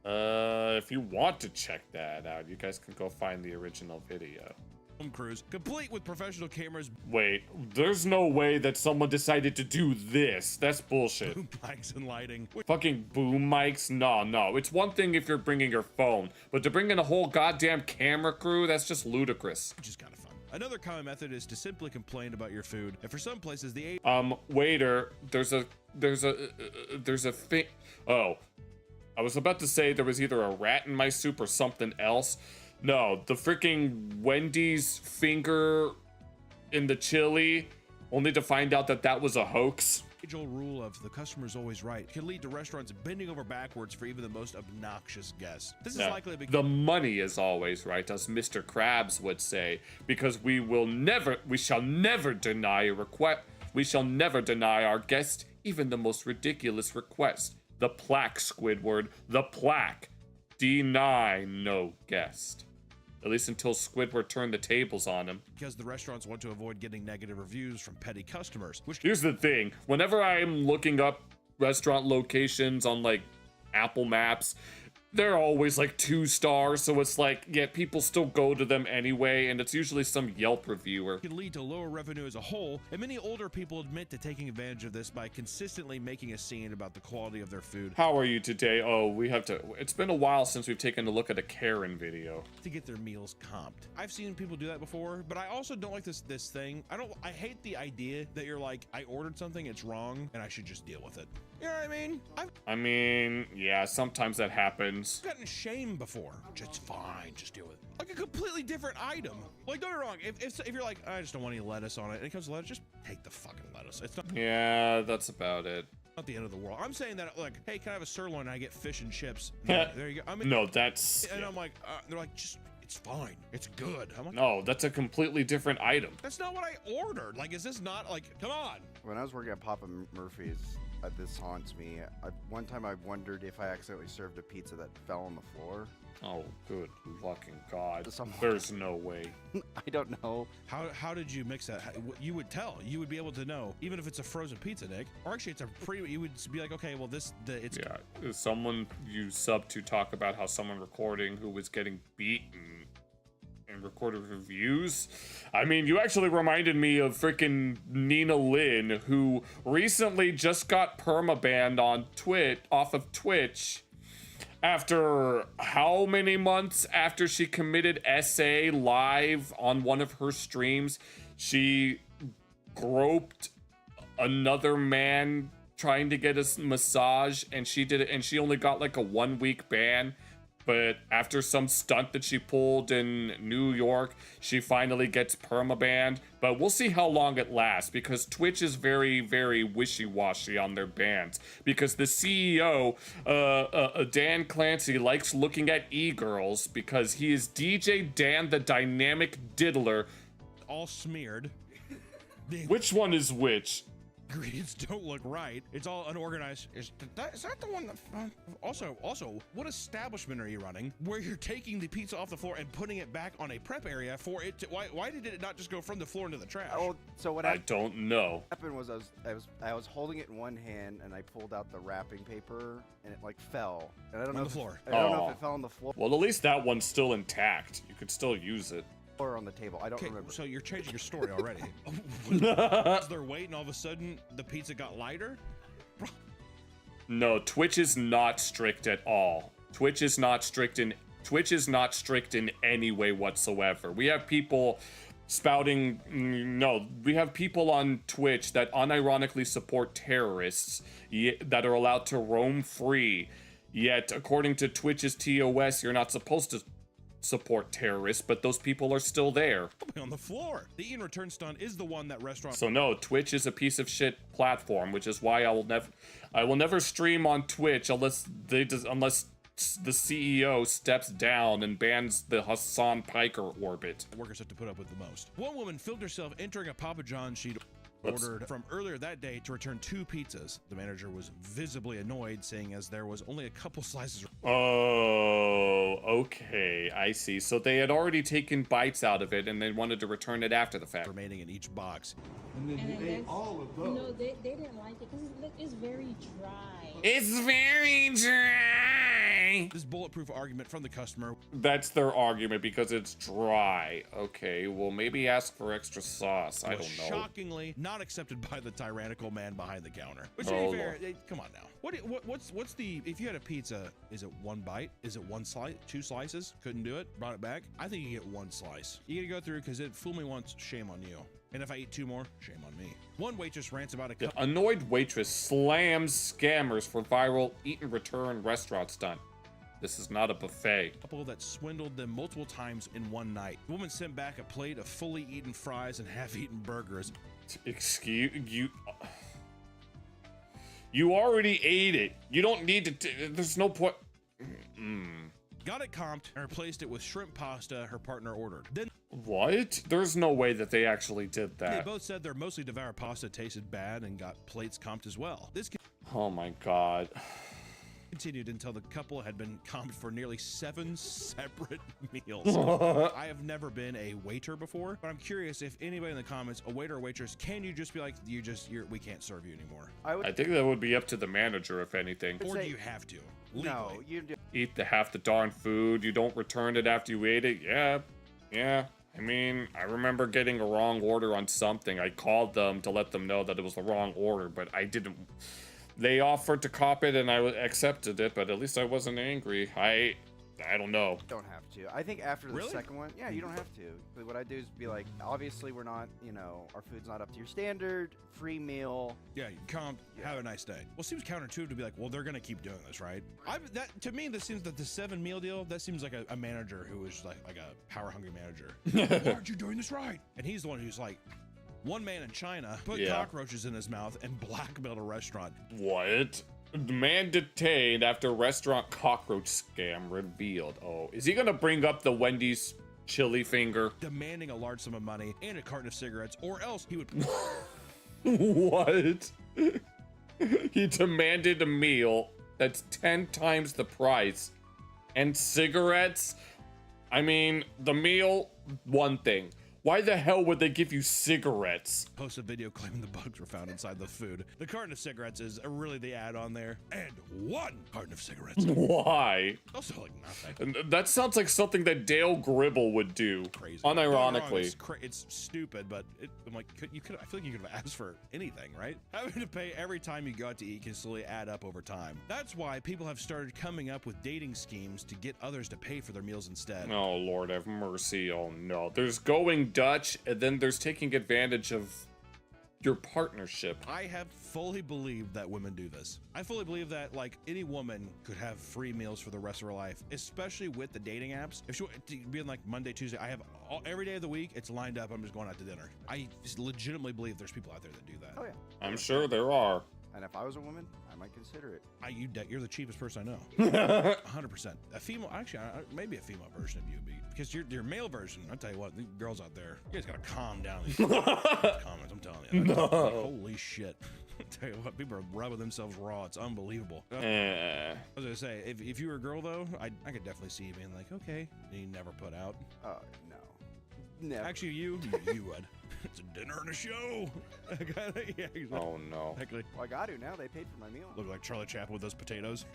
If you want to check that out, you guys can go find the original video. Home cruise, complete with professional cameras. Wait, there's no way that someone decided to do this. That's bullshit. Boom mics and lighting. Fucking boom mics? No. It's one thing if you're bringing your phone, but to bring in a whole goddamn camera crew, that's just ludicrous. Which is kind of fun. Another common method is to simply complain about your food. And for some places, the waiter, there's a thing. Oh, I was about to say there was either a rat in my soup or something else. No, the freaking Wendy's finger in the chili, only to find out that that was a hoax. Age-old rule of the customer's always right can lead to restaurants bending over backwards for even the most obnoxious guests. This is likely because the money is always right, as Mr. Krabs would say, because we shall never deny a request. We shall never deny our guest even the most ridiculous request. The plaque, Squidward, the plaque. Deny no guest. At least until Squidward turned the tables on him. Because the restaurants want to avoid getting negative reviews from petty customers. Here's the thing. Whenever I'm looking up restaurant locations on like Apple Maps, they're always like 2 stars, so it's like, yeah, people still go to them anyway, and it's usually some Yelp reviewer. Can lead to lower revenue as a whole, and many older people admit to taking advantage of this by consistently making a scene about the quality of their food. How are you today? Oh, it's been a while since we've taken a look at a Karen video. To get their meals comped. I've seen people do that before, but I also don't like this thing. I hate the idea that you're like, I ordered something, it's wrong, and I should just deal with it. You know what I mean? I mean, yeah, sometimes that happens. I've gotten shamed before. Just fine, just deal with it. Like a completely different item. Like, don't get me wrong, if you're like, I just don't want any lettuce on it, and it comes to lettuce, just take the fucking lettuce. It's not. Yeah, that's about it. Not the end of the world. I'm saying that, like, hey, can I have a sirloin and I get fish and chips? There you go. I mean, no, that's... And I'm like, they're like, just, it's fine. It's good. I'm like, no, that's a completely different item. That's not what I ordered. Like, is this not, like, come on. When I was working at Papa Murphy's, this haunts me. One time I wondered if I accidentally served a pizza that fell on the floor. Oh, good fucking God. There's no way. I don't know. How did you mix that? You would tell. You would be able to know, even if it's a frozen pizza, Nick. Or actually, it's a you would be like, okay, well, it's... Yeah, someone you sub to talk about how someone recording who was getting beaten and recorded reviews. I mean, you actually reminded me of freaking Nina Lynn, who recently just got permabanned on off of Twitch after how many months after she committed SA live on one of her streams. She groped another man trying to get a massage, and she did it, and she only got like a 1-week ban but after some stunt that she pulled in New York, she finally gets permabanned. But we'll see how long it lasts, because Twitch is very, very wishy-washy on their bans. Because the CEO, Dan Clancy, likes looking at e-girls because he is DJ Dan the Dynamic Diddler. All smeared. Which one is which? Ingredients don't look right. It's all unorganized. Is that the one that? Also, what establishment are you running where you're taking the pizza off the floor and putting it back on a prep area for it to? Why did it not just go from the floor into the trash? Oh, so what I don't know. happened was I was holding it in one hand and I pulled out the wrapping paper and it like fell. And I don't know On the if floor. I don't know if it fell on the floor Well, at least that one's still intact. You could still use it. or on the table. I don't Okay, remember. so you're changing your story already. Was their weight and all of a sudden the pizza got lighter? No, Twitch is not strict at all. Twitch is not strict in any way whatsoever. We have people spouting we have people on Twitch that unironically support terrorists that are allowed to roam free. Yet, according to Twitch's TOS, you're not supposed to support terrorists, but those people are still there. On the floor. The Ian return stunt is the one that restaurant. So no, Twitch is a piece of shit platform, which is why I will never stream on Twitch unless the CEO steps down and bans the Hassan Piker orbit. Workers have to put up with the most. One woman filmed herself entering a Papa John's she'd ordered from earlier that day to return 2 pizzas. The manager was visibly annoyed, saying as there was only a couple slices. Oh, okay, I see. So they had already taken bites out of it and they wanted to return it after the fact. Remaining in each box. And then you ate all of those. No, they didn't like it because it's very dry. It's very dry. This bulletproof argument from the customer. That's their argument, because it's dry. Okay, well, maybe ask for extra sauce. I don't know. Shockingly not accepted by the tyrannical man behind the counter. Which, Oh, fair, come on now. What's the, if you had a pizza, is it 1 bite? Is it 1 slice? 2 slices? Couldn't do it? Brought it back? I think you get 1 slice. You gotta go through because it fooled me once, shame on you. And if I eat 2 more, shame on me. One waitress rants about a The couple. annoyed waitress slams scammers for viral eat and return restaurant stunt. This is not a buffet. Couple that swindled them multiple times in one night. The woman sent back a plate of fully eaten fries and half-eaten burgers. Excuse you. You already ate it. You don't need to. There's no point. Got it comped and replaced it with shrimp pasta her partner ordered. Then What? There's no way that they actually did they that. both said their mostly devoured pasta tasted bad and got plates comped as well. This Oh my god. continued until the couple had been comped for nearly 7 separate meals. I have never been a waiter before, but I'm curious if anybody in the comments, a waiter or waitress, can you just be like, we can't serve you anymore? I think that would be up to the manager, if anything. Or do you have to? No, you do. Eat half the darn food. You don't return it after you ate it. Yeah. I mean, I remember getting a wrong order on something. I called them to let them know that it was the wrong order, but I didn't. They offered to cop it and I accepted it, but at least I wasn't angry. I don't know. Don't have to. I think after the Really? second one, yeah, you don't have to. But what I do is be like, obviously we're not, our food's not up to your standard. Free meal. Yeah, you comp, have a nice day. Well, it seems counterintuitive to be like, well, they're gonna keep doing this, right? To me, this seems that the 7 meal deal, that seems like a manager who is like a power hungry manager. Why aren't you doing this right? And he's the one who's like, one man in China put cockroaches in his mouth and blackmailed a restaurant. What? The man detained after restaurant cockroach scam revealed. Oh, is he gonna bring up the Wendy's chili finger? Demanding a large sum of money and a carton of cigarettes, or else he would. What? He demanded a meal that's 10 times the price. And cigarettes? I mean, the meal, one thing. Why the hell would they give you cigarettes? Post a video claiming the bugs were found inside the food. The carton of cigarettes is really the add-on there. And 1 carton of cigarettes. Why? Also like nothing. That sounds like something that Dale Gribble would do. Crazy. Unironically. It's stupid, but I'm like, I feel like you could have asked for anything, right? Having to pay every time you go out to eat can slowly add up over time. That's why people have started coming up with dating schemes to get others to pay for their meals instead. Oh, Lord have mercy. Oh, no. There's going Dutch, and then there's taking advantage of your partnership. I have fully believed that women do this. I fully believe that like any woman could have free meals for the rest of her life, especially with the dating apps. If she being like Monday, Tuesday, I have every day of the week, it's lined up. I'm just going out to dinner. I just legitimately believe there's people out there that do that. Oh yeah. I'm sure there are. And if I was a woman, I might consider it. You're the cheapest person I know. 100%. A female, actually, maybe a female version of you, because your male version. I'll tell you what, the girls out there, you guys gotta calm down. These comments, I'm telling you. No. Holy shit. I'll tell you what, people are rubbing themselves raw. It's unbelievable. I was gonna say, if you were a girl though, I could definitely see you being like, okay, and you never put out. No. Never. Actually, you would. It's a dinner and a show. Yeah, exactly. Oh no. Exactly. Well, I got to now. They paid for my meal. Look like Charlie Chaplin with those potatoes.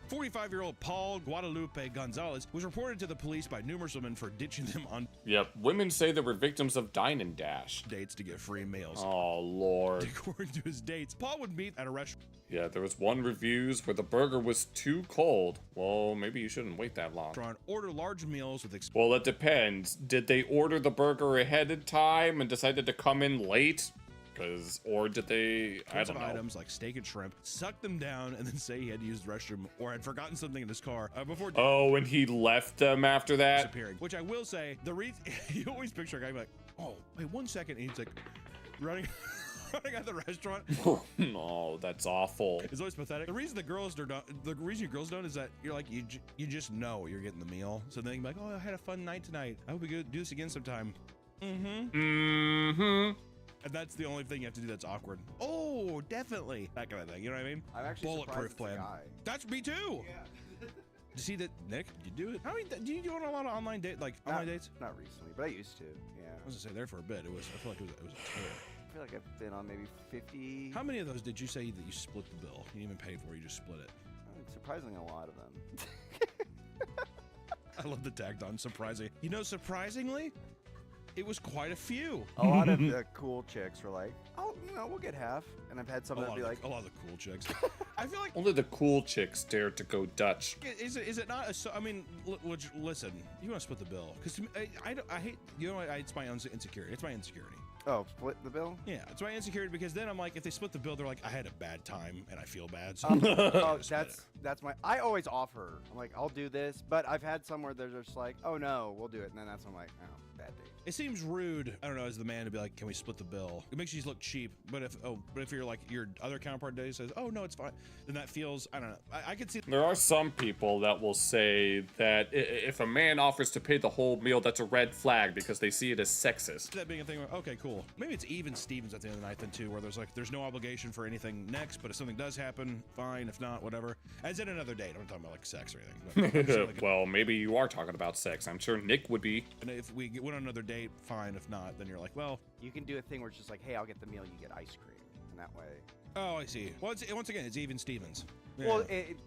45-year-old Paul Guadalupe Gonzalez was reported to the police by numerous women for ditching them on Yep, women say they were victims of dine and dash dates to get free meals. Oh lord. According to his dates, Paul would meet at a restaurant. Yeah, there was one reviews where the burger was too cold. Well, maybe you shouldn't wait that long. Order large meals with well, it depends. Did they order the burger ahead of time and decided to come in late? Or did they, I don't know. Items like steak and shrimp, suck them down, and then say he had to use the restroom or had forgotten something in his car before. Oh, and he left them after that? Disappearing. Which I will say, the reason you always picture a guy like, oh, wait 1 second, and he's like running at the restaurant. No, that's awful. It's always pathetic. The reason girls don't is that you're like, you just know you're getting the meal. So then you can be like, oh, I had a fun night tonight. I hope we could do this again sometime. And that's the only thing you have to do that's awkward. Oh, definitely. That kind of thing. You know what I mean? I'm actually bulletproof plan. That's me too. Yeah. You see that, Nick? You do it? How many? Do you do a lot of online dates? Not recently, but I used to. Yeah. I was gonna say there for a bit. I feel like it was a tear. I feel like I've been on maybe 50. How many of those did you say that you split the bill? You didn't even pay for. You just split it. Surprisingly, a lot of them. I love the tagged on surprising. You know, surprisingly, it was quite a few. A lot of the cool chicks were like, oh, we'll get half. And I've had some that be like, a lot of the cool chicks. I feel like only the cool chicks dare to go Dutch. Is it not? I mean, listen, you want to split the bill because I hate. You know, it's my own insecurity. It's my insecurity. Oh, split the bill? Yeah, it's my insecurity because then I'm like, if they split the bill, they're like, I had a bad time and I feel bad. So that's my. I always offer. I'm like, I'll do this, but I've had some where they're just like, oh no, we'll do it, and then that's when I'm like, oh, bad day. It seems rude, I don't know, as the man to be like, can we split the bill? It makes you look cheap, but if you're like your other counterpart day says, oh no, it's fine, then that feels, I don't know. I could see. There are some people that will say that if a man offers to pay the whole meal, that's a red flag because they see it as sexist. That being a thing, okay, cool. Maybe it's even Stevens at the end of the night then too, where there's no obligation for anything next, but if something does happen, fine. If not, whatever. As in another date. I'm not talking about like sex or anything. But well, maybe you are talking about sex. I'm sure Nick would be. And if we went on another date, fine. If not, then you're like, well, you can do a thing where it's just like, hey, I'll get the meal, you get ice cream, and that way. Oh, I see. Well, once again, it's even Stevens. Yeah. Well, it's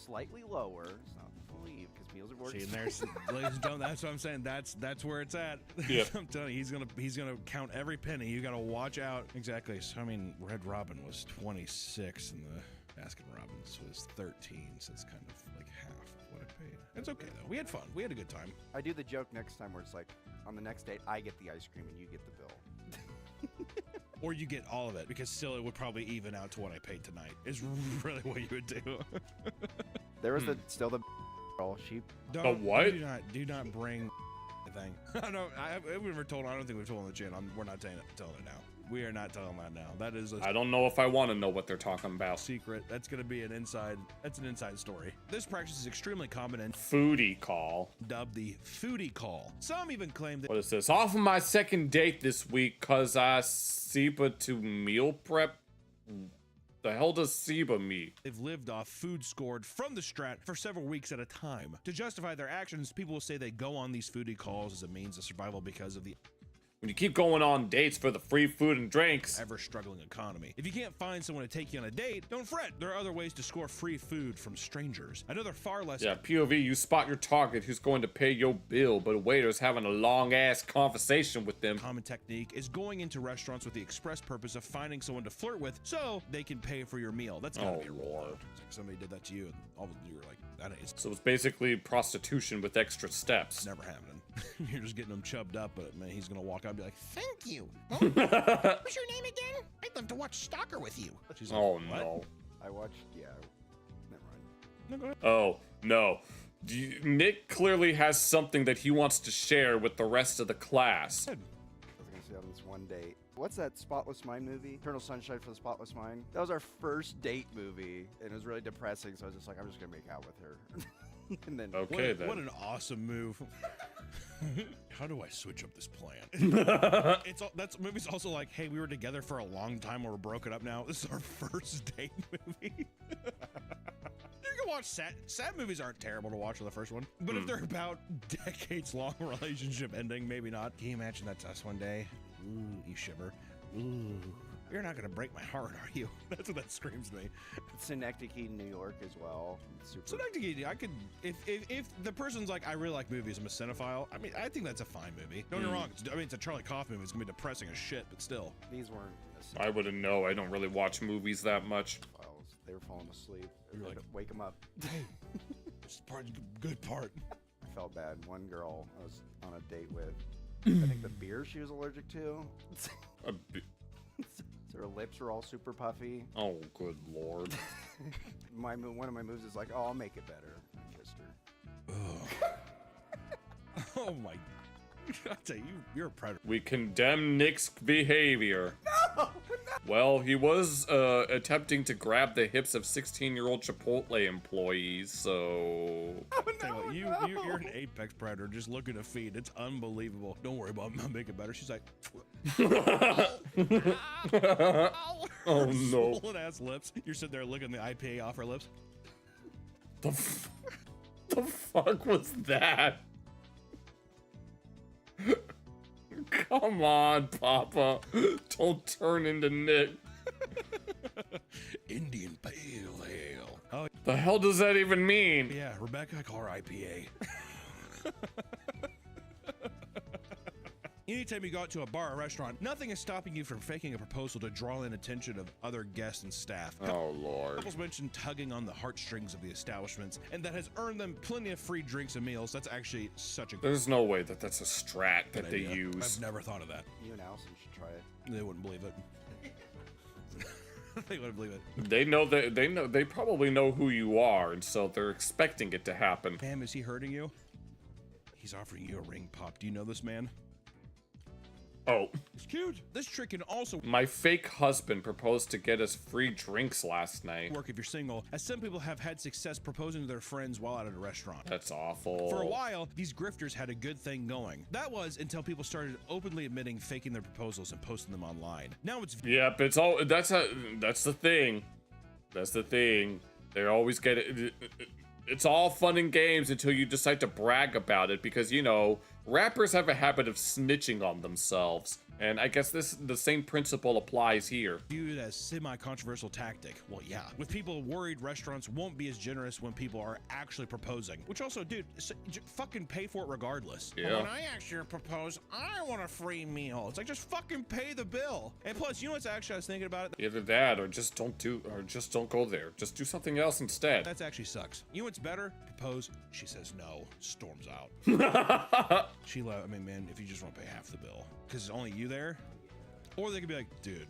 slightly lower. It's not fully because meals are more expensive. Ladies and gentlemen, that's what I'm saying. That's where it's at. Yeah. I'm telling you, he's gonna count every penny. You gotta watch out. Exactly. So I mean, Red Robin was 26 and the Baskin Robbins was 13, so it's kind of like half of what I paid. It's okay though. We had fun. We had a good time. I do the joke next time where it's like, on the next date, I get the ice cream and you get the bill. Or you get all of it, because still it would probably even out to what I paid tonight. Is really what you would do. There was still the girl. She. The what? Do not bring the thing. I don't. We've never told. I don't think we've told on the channel. We're not telling it now. We are not telling that now. That is. I don't know if I want to know what they're talking about. Secret. That's gonna be an inside. That's an inside story. This practice is extremely common in foodie call. Dubbed the foodie call. Some even claim that. What is this? Off of my second date this week, cause I SIBA to meal prep. The hell does SIBA mean? They've lived off food scored from the Strat for several weeks at a time. To justify their actions, people will say they go on these foodie calls as a means of survival because of the When you keep going on dates for the free food and drinks. Ever struggling economy. If you can't find someone to take you on a date, don't fret. There are other ways to score free food from strangers. Another far less. Yeah, POV, you spot your target who's going to pay your bill, but a waiter's having a long ass conversation with them. Common technique is going into restaurants with the express purpose of finding someone to flirt with so they can pay for your meal. That's gotta be a rule. It's like somebody did that to you and all of you were like, that ain't. So it's basically prostitution with extra steps. Never happening. You're just getting him chubbed up, but man, he's gonna walk out and be like, thank you. Oh, what's your name again? I'd love to watch Stalker with you. She's like, Oh what? no. I watched, yeah. Never mind. Oh no. Nick clearly has something that he wants to share with the rest of the class. I was gonna say on this one date. What's that Spotless Mind movie? Eternal Sunshine for the Spotless Mind. That was our first date movie, and it was really depressing. So I was just like, I'm just gonna make out with her. And then What an awesome move. How do I switch up this plan? That's movie's also like, hey, we were together for a long time, or we're broken up now. This is our first date movie. You can watch sad movies aren't terrible to watch for the first one, but if they're about decades long relationship ending, maybe not. Can you imagine that's us one day? Ooh, you shiver. Ooh. You're not gonna break my heart, are you? That's what that screams to me. Synecdoche, New York as well. Synecdoche, I could, if the person's like, I really like movies, I'm a cinephile. I mean, I think that's a fine movie. Don't get me wrong. I mean, it's a Charlie Kaufman movie. It's gonna be depressing as shit, but still. These weren't. I wouldn't know. I don't really watch movies that much. They were falling asleep. You were like, wake them up. Hey, this is part, good part. I felt bad. One girl I was on a date with. I think the beer she was allergic to. So her lips were all super puffy. Oh, good lord. One of my moves is like, oh, I'll make it better. I kissed her. Oh my. I tell you, you're a predator. We condemn Nick's behavior. No! Well, he was attempting to grab the hips of 16-year-old Chipotle employees, so... You're an apex predator. Just look at a feed. It's unbelievable. Don't worry about it. I'll make it better. She's like... Oh, no. Swollen ass lips. You're sitting there looking the IPA off her lips. The fuck was that? Come on, Papa. Don't turn into Nick. Indian Pale Ale. Oh, the hell does that even mean? Yeah, Rebecca, I call her IPA. Anytime you go out to a bar or restaurant, nothing is stopping you from faking a proposal to draw in attention of other guests and staff. Oh, Lord. Couples mentioned tugging on the heartstrings of the establishments, and that has earned them plenty of free drinks and meals. That's actually such a... There's no way that that's a strat that they use. I've never thought of that. You and Allison should try it. They wouldn't believe it. They wouldn't believe it. They probably know who you are, and so they're expecting it to happen. Pam, is he hurting you? He's offering you a ring pop. Do you know this man? Oh. It's cute. This trick can also... My fake husband proposed to get us free drinks last night. Work if you're single, as some people have had success proposing to their friends while out at a restaurant. That's awful. For a while, these grifters had a good thing going. That was until people started openly admitting faking their proposals and posting them online. Now it's... Yep, it's all... That's the thing. That's the thing. They always get it... It's all fun and games until you decide to brag about it because, you know, rappers have a habit of snitching on themselves. And I guess the same principle applies here. Viewed as semi-controversial tactic. Well, yeah. With people worried restaurants won't be as generous when people are actually proposing. Which also, dude, fucking pay for it regardless. Yeah. But when I actually propose, I want a free meal. It's like, just fucking pay the bill. And plus, you know what's actually, I was thinking about it? Either that or just don't go there. Just do something else instead. That actually sucks. You know what's better? Propose. She says no. Storms out. Sheila, I mean, man, if you just want to pay half the bill. Because it's only you there, or they could be like, dude,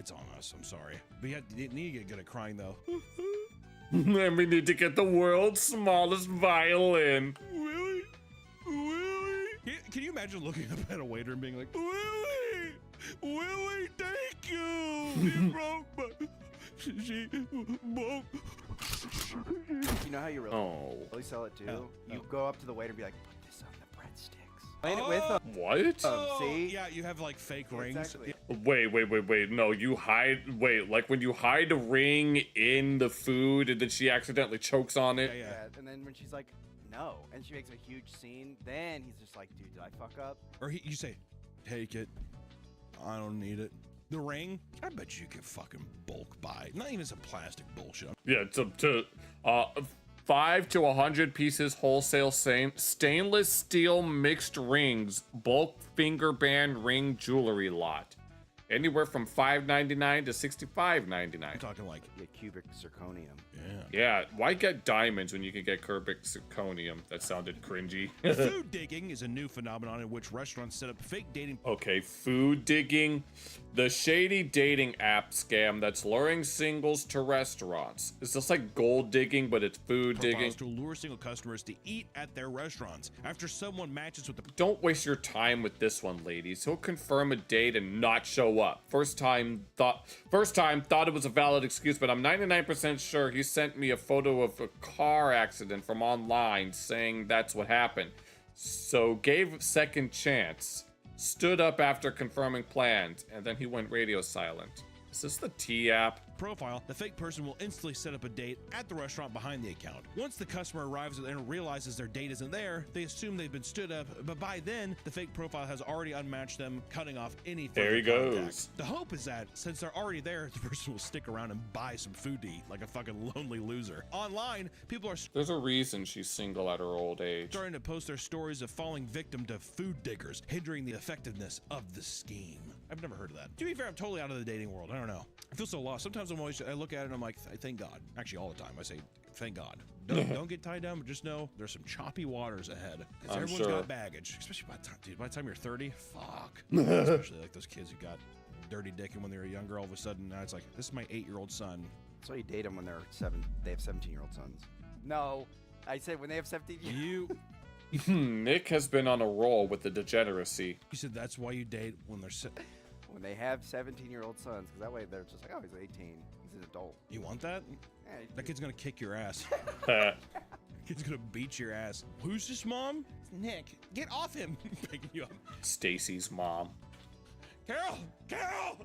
it's on us, I'm sorry. But you need to get good at crying, though. And we need to get the world's smallest violin. Willie? Willie? Can you imagine looking up at a waiter and being like, Willie? Willie, thank you! She broke my... She broke... You know how you really sell it, too? You go up to the waiter and be like, put this on the breadsticks. Playing it with them. What? See? Yeah, you have like fake rings. Exactly. Wait. No, you hide. Wait, like when you hide a ring in the food and then she accidentally chokes on it? Yeah. And then when she's like, no, and she makes a huge scene, then he's just like, dude, did I fuck up? Or you say, Take it. I don't need it. The ring, I bet you could fucking bulk buy. Not even some plastic bullshit. Yeah, to 5 to 100 pieces wholesale, same stainless steel mixed rings, bulk finger band ring jewelry lot. Anywhere from $5.99 to $65.99. I'm talking like cubic zirconium. Yeah, why get diamonds when you can get cubic zirconium? That sounded cringy. Food digging is a new phenomenon in which restaurants set up fake dating. Okay, food digging. The shady dating app scam that's luring singles to restaurants. It's just like gold digging, but it's food digging. To lure single customers to eat at their restaurants. After someone matches with the... Don't waste your time with this one, ladies. He'll confirm a date and not show up. First time thought it was a valid excuse, but I'm 99% sure he sent me a photo of a car accident from online saying that's what happened. So gave second chance. Stood up after confirming plans, and then he went radio silent. Is this the T app? Profile, the fake person will instantly set up a date at the restaurant behind the account. Once the customer arrives and realizes their date isn't there, they assume they've been stood up, but by then, the fake profile has already unmatched them, cutting off any further There he contact. goes. The hope is that, since they're already there, the person will stick around and buy some food to eat, like a fucking lonely loser. Online, people are... There's a reason she's single at her old age. starting to post their stories of falling victim to food diggers, hindering the effectiveness of the scheme. I've never heard of that. To be fair, I'm totally out of the dating world. I don't know. I feel so lost. Sometimes I look at it and I'm like, thank God. Actually, all the time I say, thank God. Don't get tied down, but just know there's some choppy waters ahead. Because I'm everyone's sure. got baggage, especially by the time you're 30. Fuck. Especially like those kids who got dirty dicking when they were a young girl. All of a sudden, now it's like, this is my 8-year-old son. So you date them when they're 7. They have 17-year-old sons. No, I said when they have 17. You. Nick has been on a roll with the degeneracy. You said that's why you date when they're... When they have 17-year-old sons, because that way they're just like, oh, he's 18. He's an adult. You want that? Yeah, That kid's gonna kick your ass. Kid's gonna beat your ass. Who's this mom? It's Nick. Get off him. Picking you up. Stacy's mom. Carol! Carol!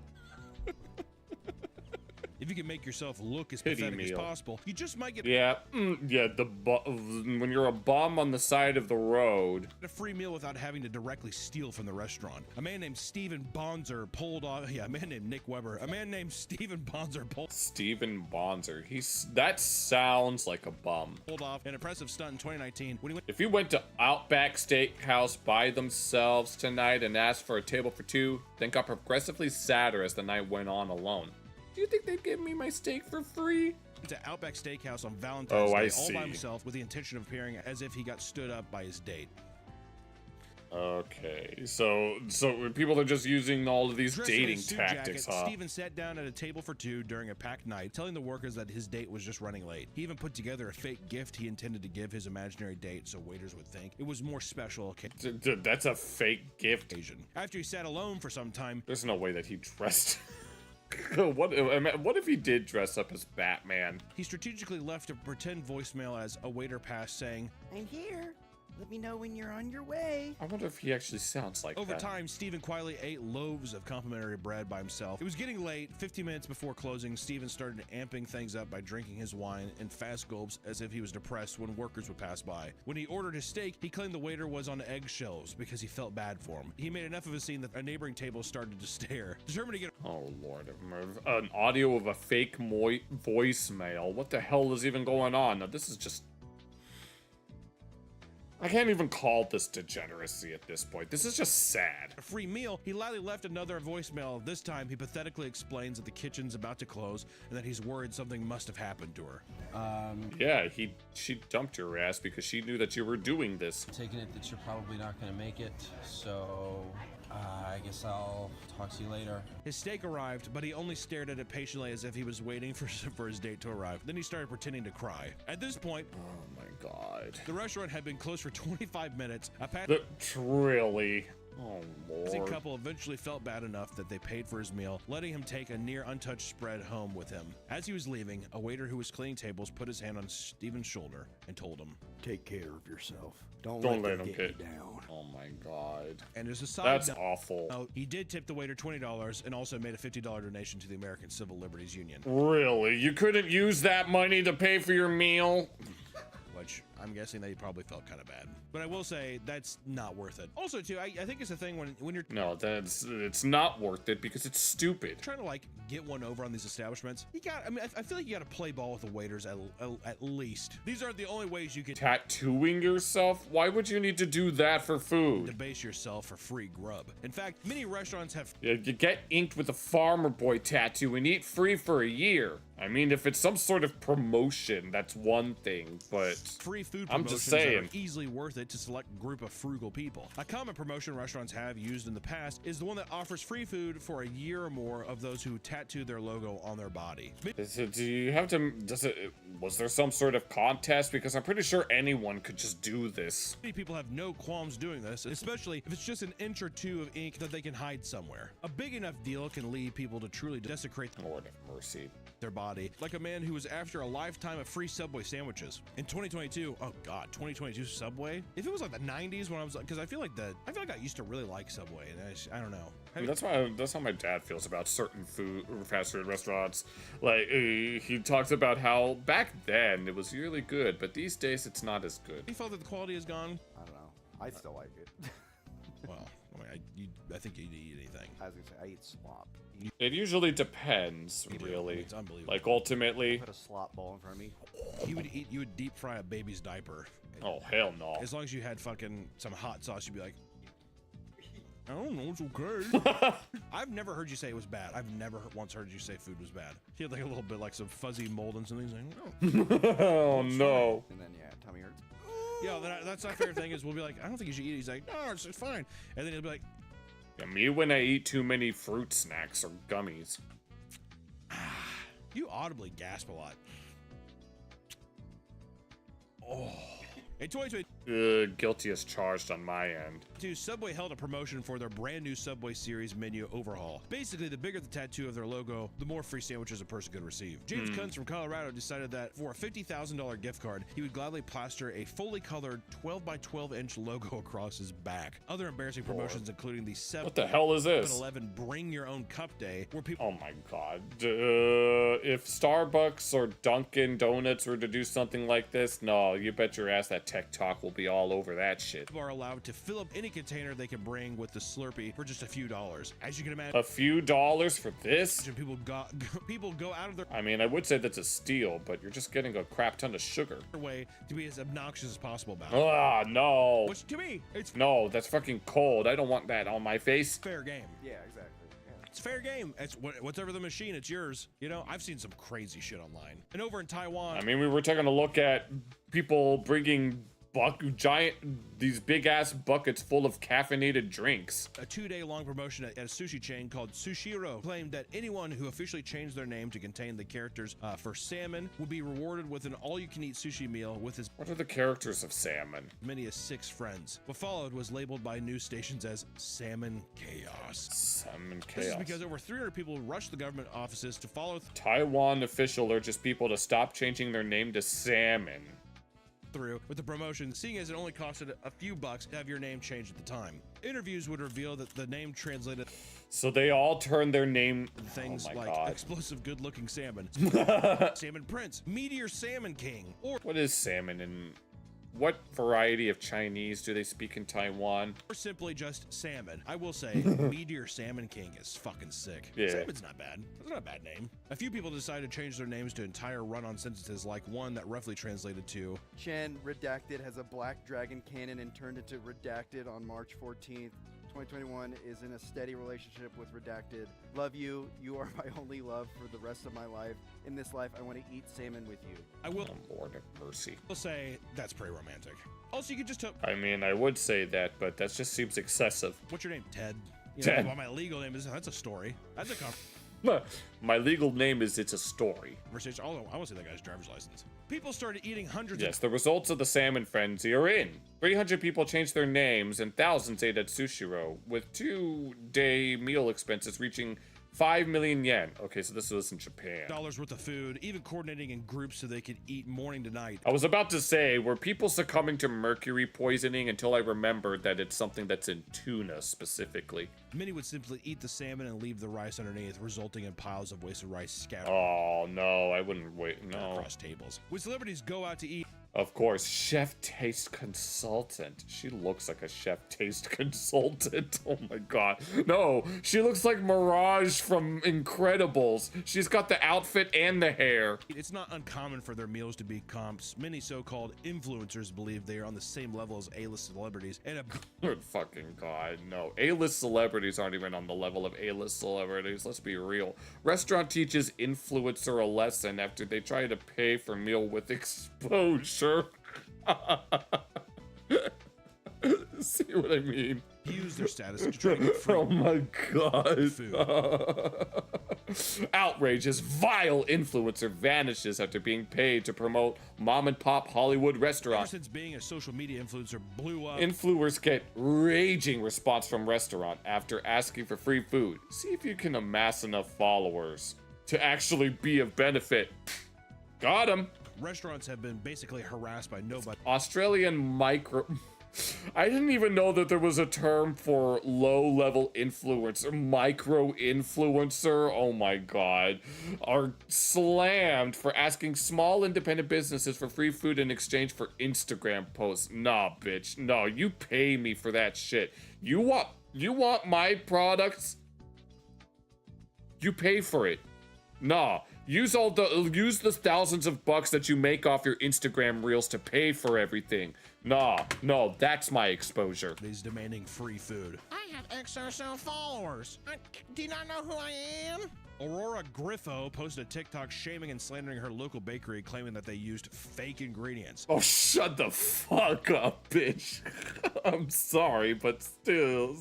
If you can make yourself look as Pity pathetic as meal. possible, you just might get Yeah, yeah. When you're a bum on the side of the road. a free meal without having to directly steal from the restaurant. A man named Steven Bonzer pulled off. Yeah, a man named Nick Weber. A man named Steven Bonzer Steven Bonzer. That sounds like a bum. pulled off an impressive stunt in 2019 when he went. If you went to Outback Steakhouse by themselves tonight and asked for a table for two, then got progressively sadder as the night went on alone. Do you think they'd give me my steak for free? To Outback Steakhouse on Valentine's Day I all see. by himself with the intention of appearing as if he got stood up by his date. Okay, so people are just using all of these Dressed in a dating suit tactics, jacket, huh? Steven sat down at a table for two during a packed night, telling the workers that his date was just running late. He even put together a fake gift he intended to give his imaginary date so waiters would think it was more special occasion. That's a fake gift. After he sat alone for some time, There's no way that he dressed. What if he did dress up as Batman? he strategically left a pretend voicemail as a waiter passed saying, I'm here. Let me know when you're on your way. I wonder if he actually sounds like Over that. time, Steven quietly ate loaves of complimentary bread by himself. It was getting late. 15 minutes before closing, Steven started amping things up by drinking his wine in fast gulps as if he was depressed when workers would pass by. When he ordered his steak, he claimed the waiter was on eggshells because he felt bad for him. He made enough of a scene that a neighboring table started to stare. Determined to get Oh, Lord of mercy. An audio of a fake voicemail. What the hell is even going on? Now, this is just... I can't even call this degeneracy at this point. This is just sad. a free meal, he loudly left another voicemail. This time, he pathetically explains that the kitchen's about to close and that he's worried something must have happened to her. Yeah, she dumped your ass because she knew that you were doing this. Taking it that you're probably not going to make it, so I guess I'll talk to you later. His steak arrived, but he only stared at it patiently as if he was waiting for his date to arrive. Then he started pretending to cry. At this point, oh my God, the restaurant had been closed for 25 minutes. A really? Oh, passing Lord. couple eventually felt bad enough that they paid for his meal, letting him take a near untouched spread home with him. As he was leaving, a waiter who was cleaning tables put his hand on Steven's shoulder and told him, "Take care of yourself. Don't let him get you down." Oh my God. And as a side That's note, awful. he did tip the waiter $20 and also made a $50 donation to the American Civil Liberties Union. Really? You couldn't use that money to pay for your meal? Which I'm guessing they probably felt kind of bad. But I will say that's not worth it. Also, too, I think it's a thing when you're it's not worth it because it's stupid. Trying to like get one over on these establishments. I feel like you got to play ball with the waiters at least. These aren't the only ways you can tattooing yourself. Why would you need to do that for food? Debase yourself for free grub. In fact, many restaurants have. You get inked with a farmer boy tattoo and eat free for a year. I mean, if it's some sort of promotion, that's one thing, but free food I'm promotions just saying. are easily worth it to select group of frugal people. A common promotion restaurants have used in the past is the one that offers free food for a year or more of those who tattoo their logo on their body. Was there some sort of contest? Because I'm pretty sure anyone could just do this. Many people have no qualms doing this, especially if it's just an inch or two of ink that they can hide somewhere. A big enough deal can lead people to truly desecrate Lord have mercy. Their body, like a man who was after a lifetime of free Subway sandwiches. In 2022, oh god, 2022 Subway? If it was like the 90s when I was like, because I feel like I used to really like Subway, and I don't know. That's how my dad feels about certain fast food restaurants. Like he talks about how back then it was really good, but these days it's not as good. You felt that the quality is gone? I don't know. I still like it. Well, I think you'd eat anything. I was gonna say I eat slop. It usually depends, really. It's unbelievable. Like ultimately, put a slop bowl in front of me. You would deep fry a baby's diaper. Oh hell no! As long as you had fucking some hot sauce, you'd be like, I don't know, it's okay. I've never heard you say it was bad. I've never once heard you say food was bad. He had like a little bit like some fuzzy mold and something. He's like, no. Oh no. And then tummy hurts. Yeah, that's our favorite thing is we'll be like, I don't think you should eat it. He's like, no, it's fine. And then he'll be like, yeah, me when I eat too many fruit snacks or gummies. You audibly gasp a lot. Oh. In 2020, guilty as charged on my end. Subway held a promotion for their brand new Subway series menu overhaul. Basically, the bigger the tattoo of their logo, the more free sandwiches a person could receive. James Kunz from Colorado decided that for a $50,000 gift card, he would gladly plaster a fully colored 12 by 12 inch logo across his back. Other embarrassing promotions, including the 7 What the hell is this? 7-Eleven Bring Your Own Cup Day, where people. Oh my god. If Starbucks or Dunkin' Donuts were to do something like this, no, you bet your ass that Tech Talk will be all over that shit. People are allowed to fill up any container they can bring with the Slurpee for just a few dollars. As you can imagine, a few dollars for this? People go out of their. I mean, I would say that's a steal, but you're just getting a crap ton of sugar. Way to be as obnoxious as possible about it. Ah, no. Which to me, it's no, that's fucking cold. I don't want that on my face. Fair game. Yeah, exactly. Yeah. It's fair game. It's whatever the machine, it's yours. You know, I've seen some crazy shit online. And over in Taiwan. I mean, we were taking a look at people bringing these big ass buckets full of caffeinated drinks. A 2-day-long promotion at a sushi chain called Sushiro claimed that anyone who officially changed their name to contain the characters for salmon would be rewarded with an all-you-can-eat sushi meal with as what are the characters of salmon? Many as 6 friends. What followed was labeled by news stations as Salmon Chaos. Salmon Chaos. This is because over 300 people rushed the government offices to follow. Taiwan official urges people to stop changing their name to salmon. Through with the promotion, seeing as it only costed a few bucks to have your name changed at the time. Interviews would reveal that the name translated. So they all turned their name. Things like God. Explosive good-looking salmon, Salmon Prince, Meteor Salmon King, or what is salmon and what variety of Chinese do they speak in Taiwan? Or simply just salmon. I will say, Meteor Salmon King is fucking sick. Yeah. Salmon's not bad. It's not a bad name. A few people decided to change their names to entire run-on sentences, like one that roughly translated to Chen Redacted has a black dragon cannon and turned into Redacted on March 14th. 2021 is in a steady relationship with Redacted. Love you. You are my only love for the rest of my life. In this life, I want to eat salmon with you. I will. Oh, Lord have mercy. I'll say that's pretty romantic. Also, you could just I mean, I would say that, but that just seems excessive. What's your name? Ted. Ted. Well, my legal name is. That's a story. That's a My legal name is It's a Story. Although I want to see that guy's driver's license. People started eating hundreds. Yes, the results of the salmon frenzy are in. 300 people changed their names and thousands ate at Sushiro, with 2-day meal expenses reaching 5 million yen. Okay, so this was in Japan. Dollars worth of food, even coordinating in groups so they could eat morning to night. I was about to say, were people succumbing to mercury poisoning until I remembered that it's something that's in tuna specifically. Many would simply eat the salmon and leave the rice underneath, resulting in piles of wasted rice scattered. Oh, no, I wouldn't wait. No. Across tables. When celebrities go out to eat. Of course, chef taste consultant. She looks like a chef taste consultant. Oh my god. No, she looks like Mirage from Incredibles. She's got the outfit and the hair. It's not uncommon for their meals to be comps. Many so-called influencers believe they are on the same level as A-list celebrities. And Good fucking god, no. A-list celebrities aren't even on the level of A-list celebrities. Let's be real. Restaurant teaches influencer a lesson after they try to pay for meal with exposure. See what I mean? Use their status to try to get free oh my god. food. Outrageous, vile influencer vanishes after being paid to promote mom and pop Hollywood Ever restaurant. since being a social media influencer blew up, Influencers get raging response from restaurant after asking for free food. See if you can amass enough followers to actually be of benefit. Got him. restaurants have been basically harassed by nobody. Australian micro... I didn't even know that there was a term for low-level influencer. Micro-influencer, oh my god, are slammed for asking small independent businesses for free food in exchange for Instagram posts. Nah, bitch. No, you pay me for that shit. You want my products? You pay for it. Nah. Use the thousands of bucks that you make off your Instagram reels to pay for everything. Nah, no, that's my exposure. He's demanding free food. I have XOXO followers. Do you not know who I am? Aurora Griffo posted a TikTok shaming and slandering her local bakery, claiming that they used fake ingredients. Oh, shut the fuck up, bitch. I'm sorry, but still,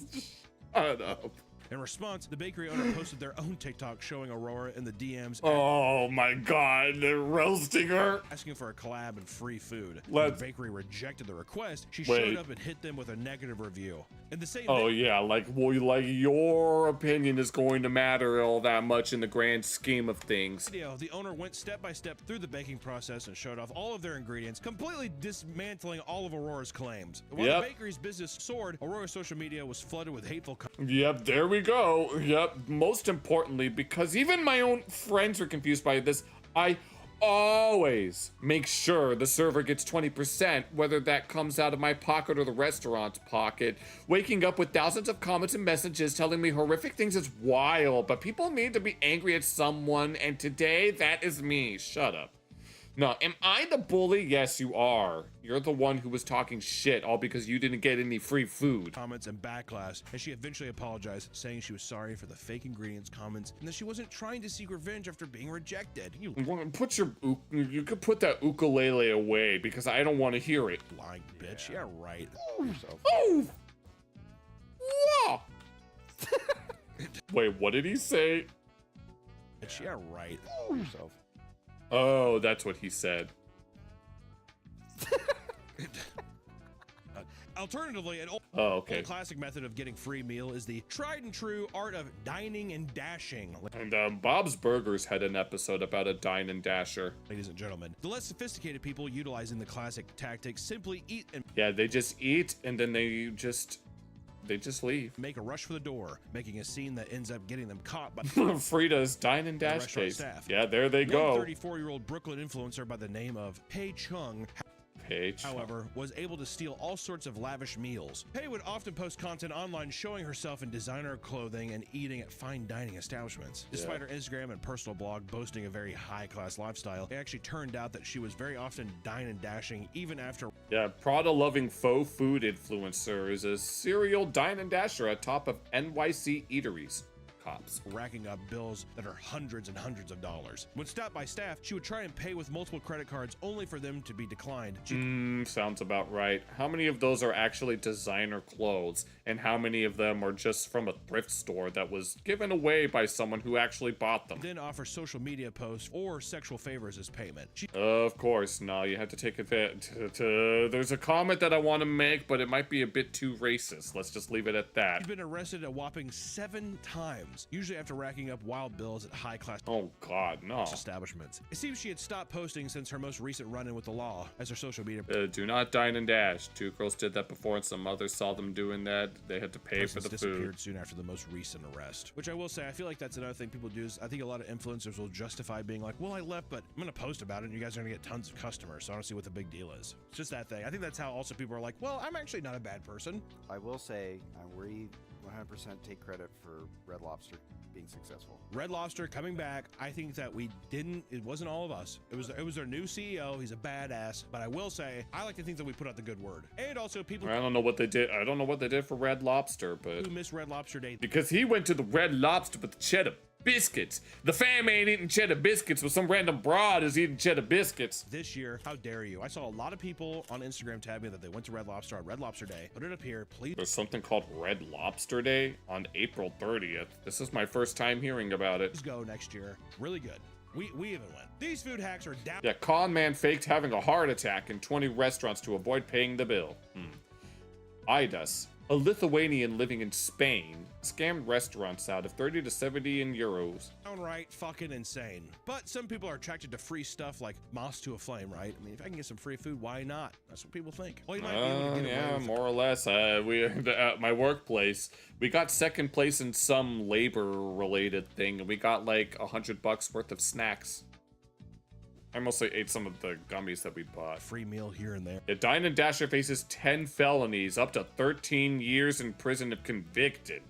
shut up. In response, the bakery owner posted their own TikTok showing Aurora in the DMs. Oh my god, they're roasting her. Asking for a collab and free food. Let's... The bakery rejected the request. She Wait. showed up and hit them with a negative review. In the same Oh yeah, like your opinion is going to matter all that much in the grand scheme of things. video, the owner went step by step through the baking process and showed off all of their ingredients, completely dismantling all of Aurora's claims. While the bakery's business soared, Aurora's social media was flooded with hateful comments. Yep, there we go. Yep, most importantly, because even my own friends were confused by this, I always make sure the server gets 20%, whether that comes out of my pocket or the restaurant's pocket. Waking up with thousands of comments and messages telling me horrific things is wild, but people need to be angry at someone, and today that is me. Shut up. No, am I the bully? Yes, you are. You're the one who was talking shit, all because you didn't get any free food. Comments and backlash, and she eventually apologized, saying she was sorry for the fake ingredients comments and that she wasn't trying to seek revenge after being rejected. You could put that ukulele away because I don't want to hear it. Lying bitch. Yeah, right. Oh! Whoa! Wait, what did he say? Yeah, right. Yourself. Oh, that's what he said. Alternatively, an old classic method of getting free meal is the tried and true art of dining and dashing. And Bob's Burgers had an episode about a dine and dasher. Ladies and gentlemen, the less sophisticated people utilizing the classic tactic simply eat and... Yeah, they just eat and then they just leave. Make a rush for the door, making a scene that ends up getting them caught by Frida's dine and dash case. Staff. Yeah, there they go. 34-year-old Brooklyn influencer by the name of Pei Chung, however, was able to steal all sorts of lavish meals. Pei would often post content online showing herself in designer clothing and eating at fine dining establishments. Despite her Instagram and personal blog boasting a very high-class lifestyle, it actually turned out that she was very often dine and dashing even after... Yeah, Prada-loving faux food influencer is a serial dine and dasher atop of NYC eateries. Cops. Racking up bills that are hundreds and hundreds of dollars. When stopped by staff, she would try and pay with multiple credit cards only for them to be declined. Sounds about right. How many of those are actually designer clothes? And how many of them are just from a thrift store that was given away by someone who actually bought them? Then offer social media posts or sexual favors as payment. Of course, no, you have to take advantage. There's a comment that I want to make, but it might be a bit too racist. Let's just leave it at that. She's been arrested a whopping 7 times thousands, usually after racking up wild bills at high-class Oh God, no. establishments. It seems she had stopped posting since her most recent run-in with the law, as her social media Do not dine and dash. 2 girls did that before, and some others saw them doing that. They had to pay for the disappeared food. soon after the most recent arrest. Which I will say, I feel like that's another thing people do is I think a lot of influencers will justify being like, well, I left, but I'm gonna post about it and you guys are gonna get tons of customers, so I don't see what the big deal is. It's just that thing. I think that's how also people are like, well, I'm actually not a bad person. I will say, we 100% take credit for Red Lobster being successful. Red Lobster coming back. I think that it wasn't all of us. It was their new CEO. He's a badass. But I will say, I like to think that we put out the good word. And also people I don't know what they did. I don't know what they did for Red Lobster, but who miss Red Lobster Day. because he went to the Red Lobster with the cheddar biscuits. The fam ain't eating cheddar biscuits, but some random broad is eating cheddar biscuits. This year, how dare you? I saw a lot of people on Instagram tag me that they went to Red Lobster on Red Lobster Day. Put it up here, please. There's something called Red Lobster Day on April 30th. This is my first time hearing about it. Let's go next year. Really good. We even went. These food hacks are down. Yeah, con man faked having a heart attack in 20 restaurants to avoid paying the bill. Idas, a Lithuanian living in Spain, scammed restaurants out of 30 to 70 euros. Downright fucking insane. But some people are attracted to free stuff like moss to a flame, right? I mean, if I can get some free food, why not? That's what people think. Well, you might be able to get away with more or less. We at my workplace, we got second place in some labor-related thing, and we got like $100 worth of snacks. I mostly ate some of the gummies that we bought. Free meal here and there. Yeah, Dine and Dasher faces 10 felonies, up to 13 years in prison if convicted.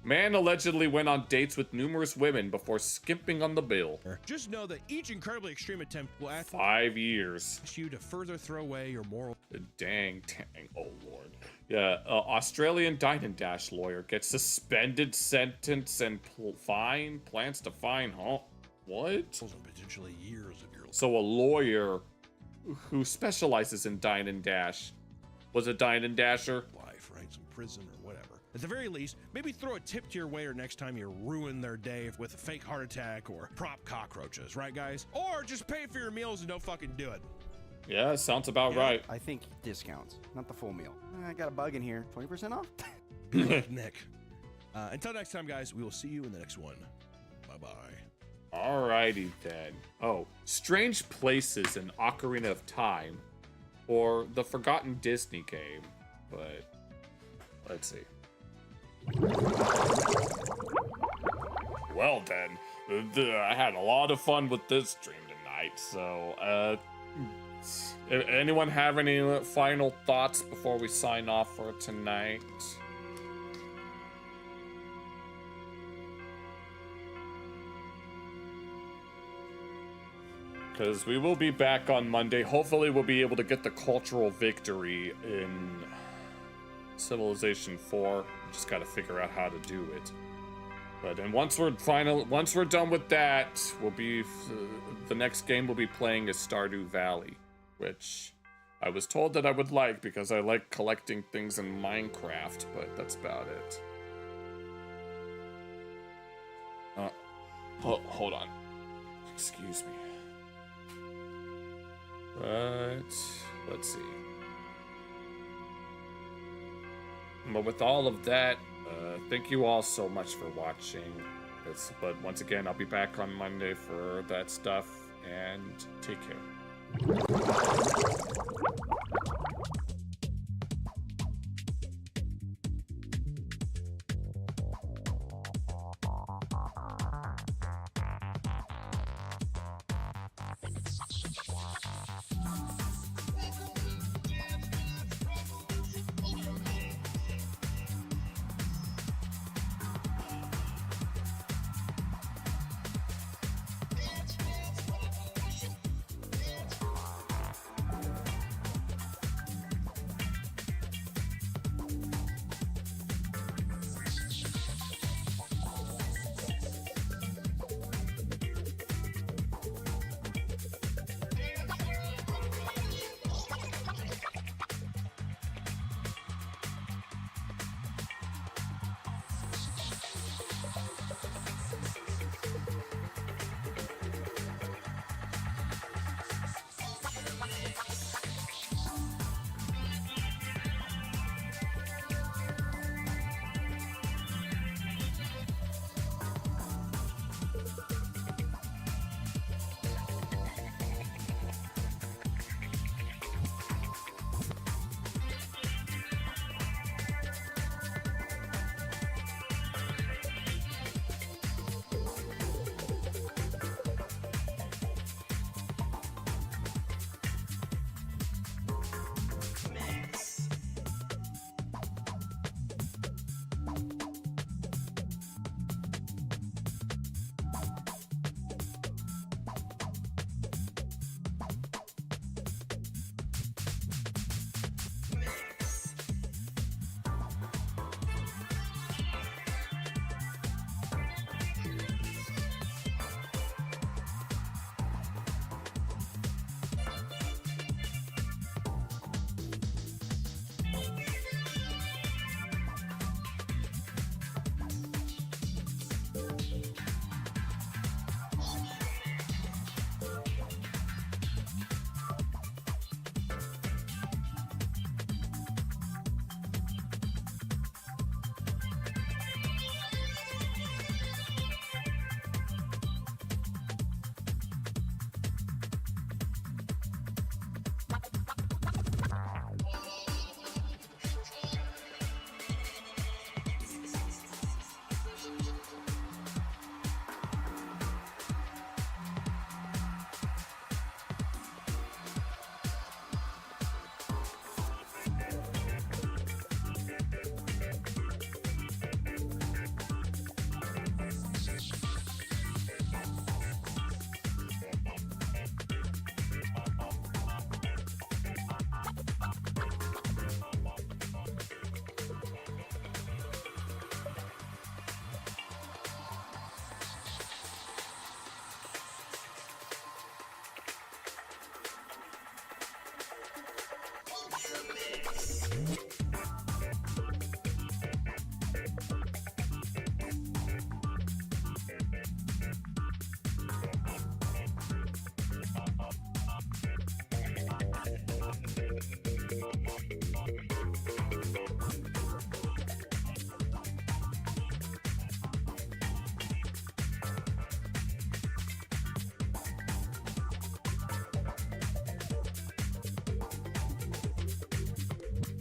Man allegedly went on dates with numerous women before skimping on the bill. Just know that each incredibly extreme attempt will ask 5 years. you to further throw away your moral. Dang. Oh, Lord. Yeah, Australian Dine and Dash lawyer gets suspended sentence and fine, plans to fine, what? Potentially years of your life. So a lawyer who specializes in Dine and Dash was a Dine and Dasher? Life, right? Some prison or whatever. At the very least, maybe throw a tip to your waiter next time you ruin their day with a fake heart attack or prop cockroaches, right, guys? Or just pay for your meals and don't fucking do it. Yeah, sounds about right. I think discounts, not the full meal. I got a bug in here. 20% off? Nick. Until next time, guys, we will see you in the next one. Bye-bye. Alrighty then. Oh, Strange Places in Ocarina of Time, or the Forgotten Disney Game, but let's see. Well then, I had a lot of fun with this stream tonight, so anyone have any final thoughts before we sign off for tonight? Because we will be back on Monday. Hopefully we'll be able to get the cultural victory in Civilization 4. Just gotta figure out how to do it. But then once we're done with that, we'll be the next game we'll be playing is Stardew Valley, which I was told that I would like because I like collecting things in Minecraft, but that's about it. Hold on. Excuse me. But let's see. But with all of that, thank you all so much for watching. But once again, I'll be back on Monday for that stuff, and take care.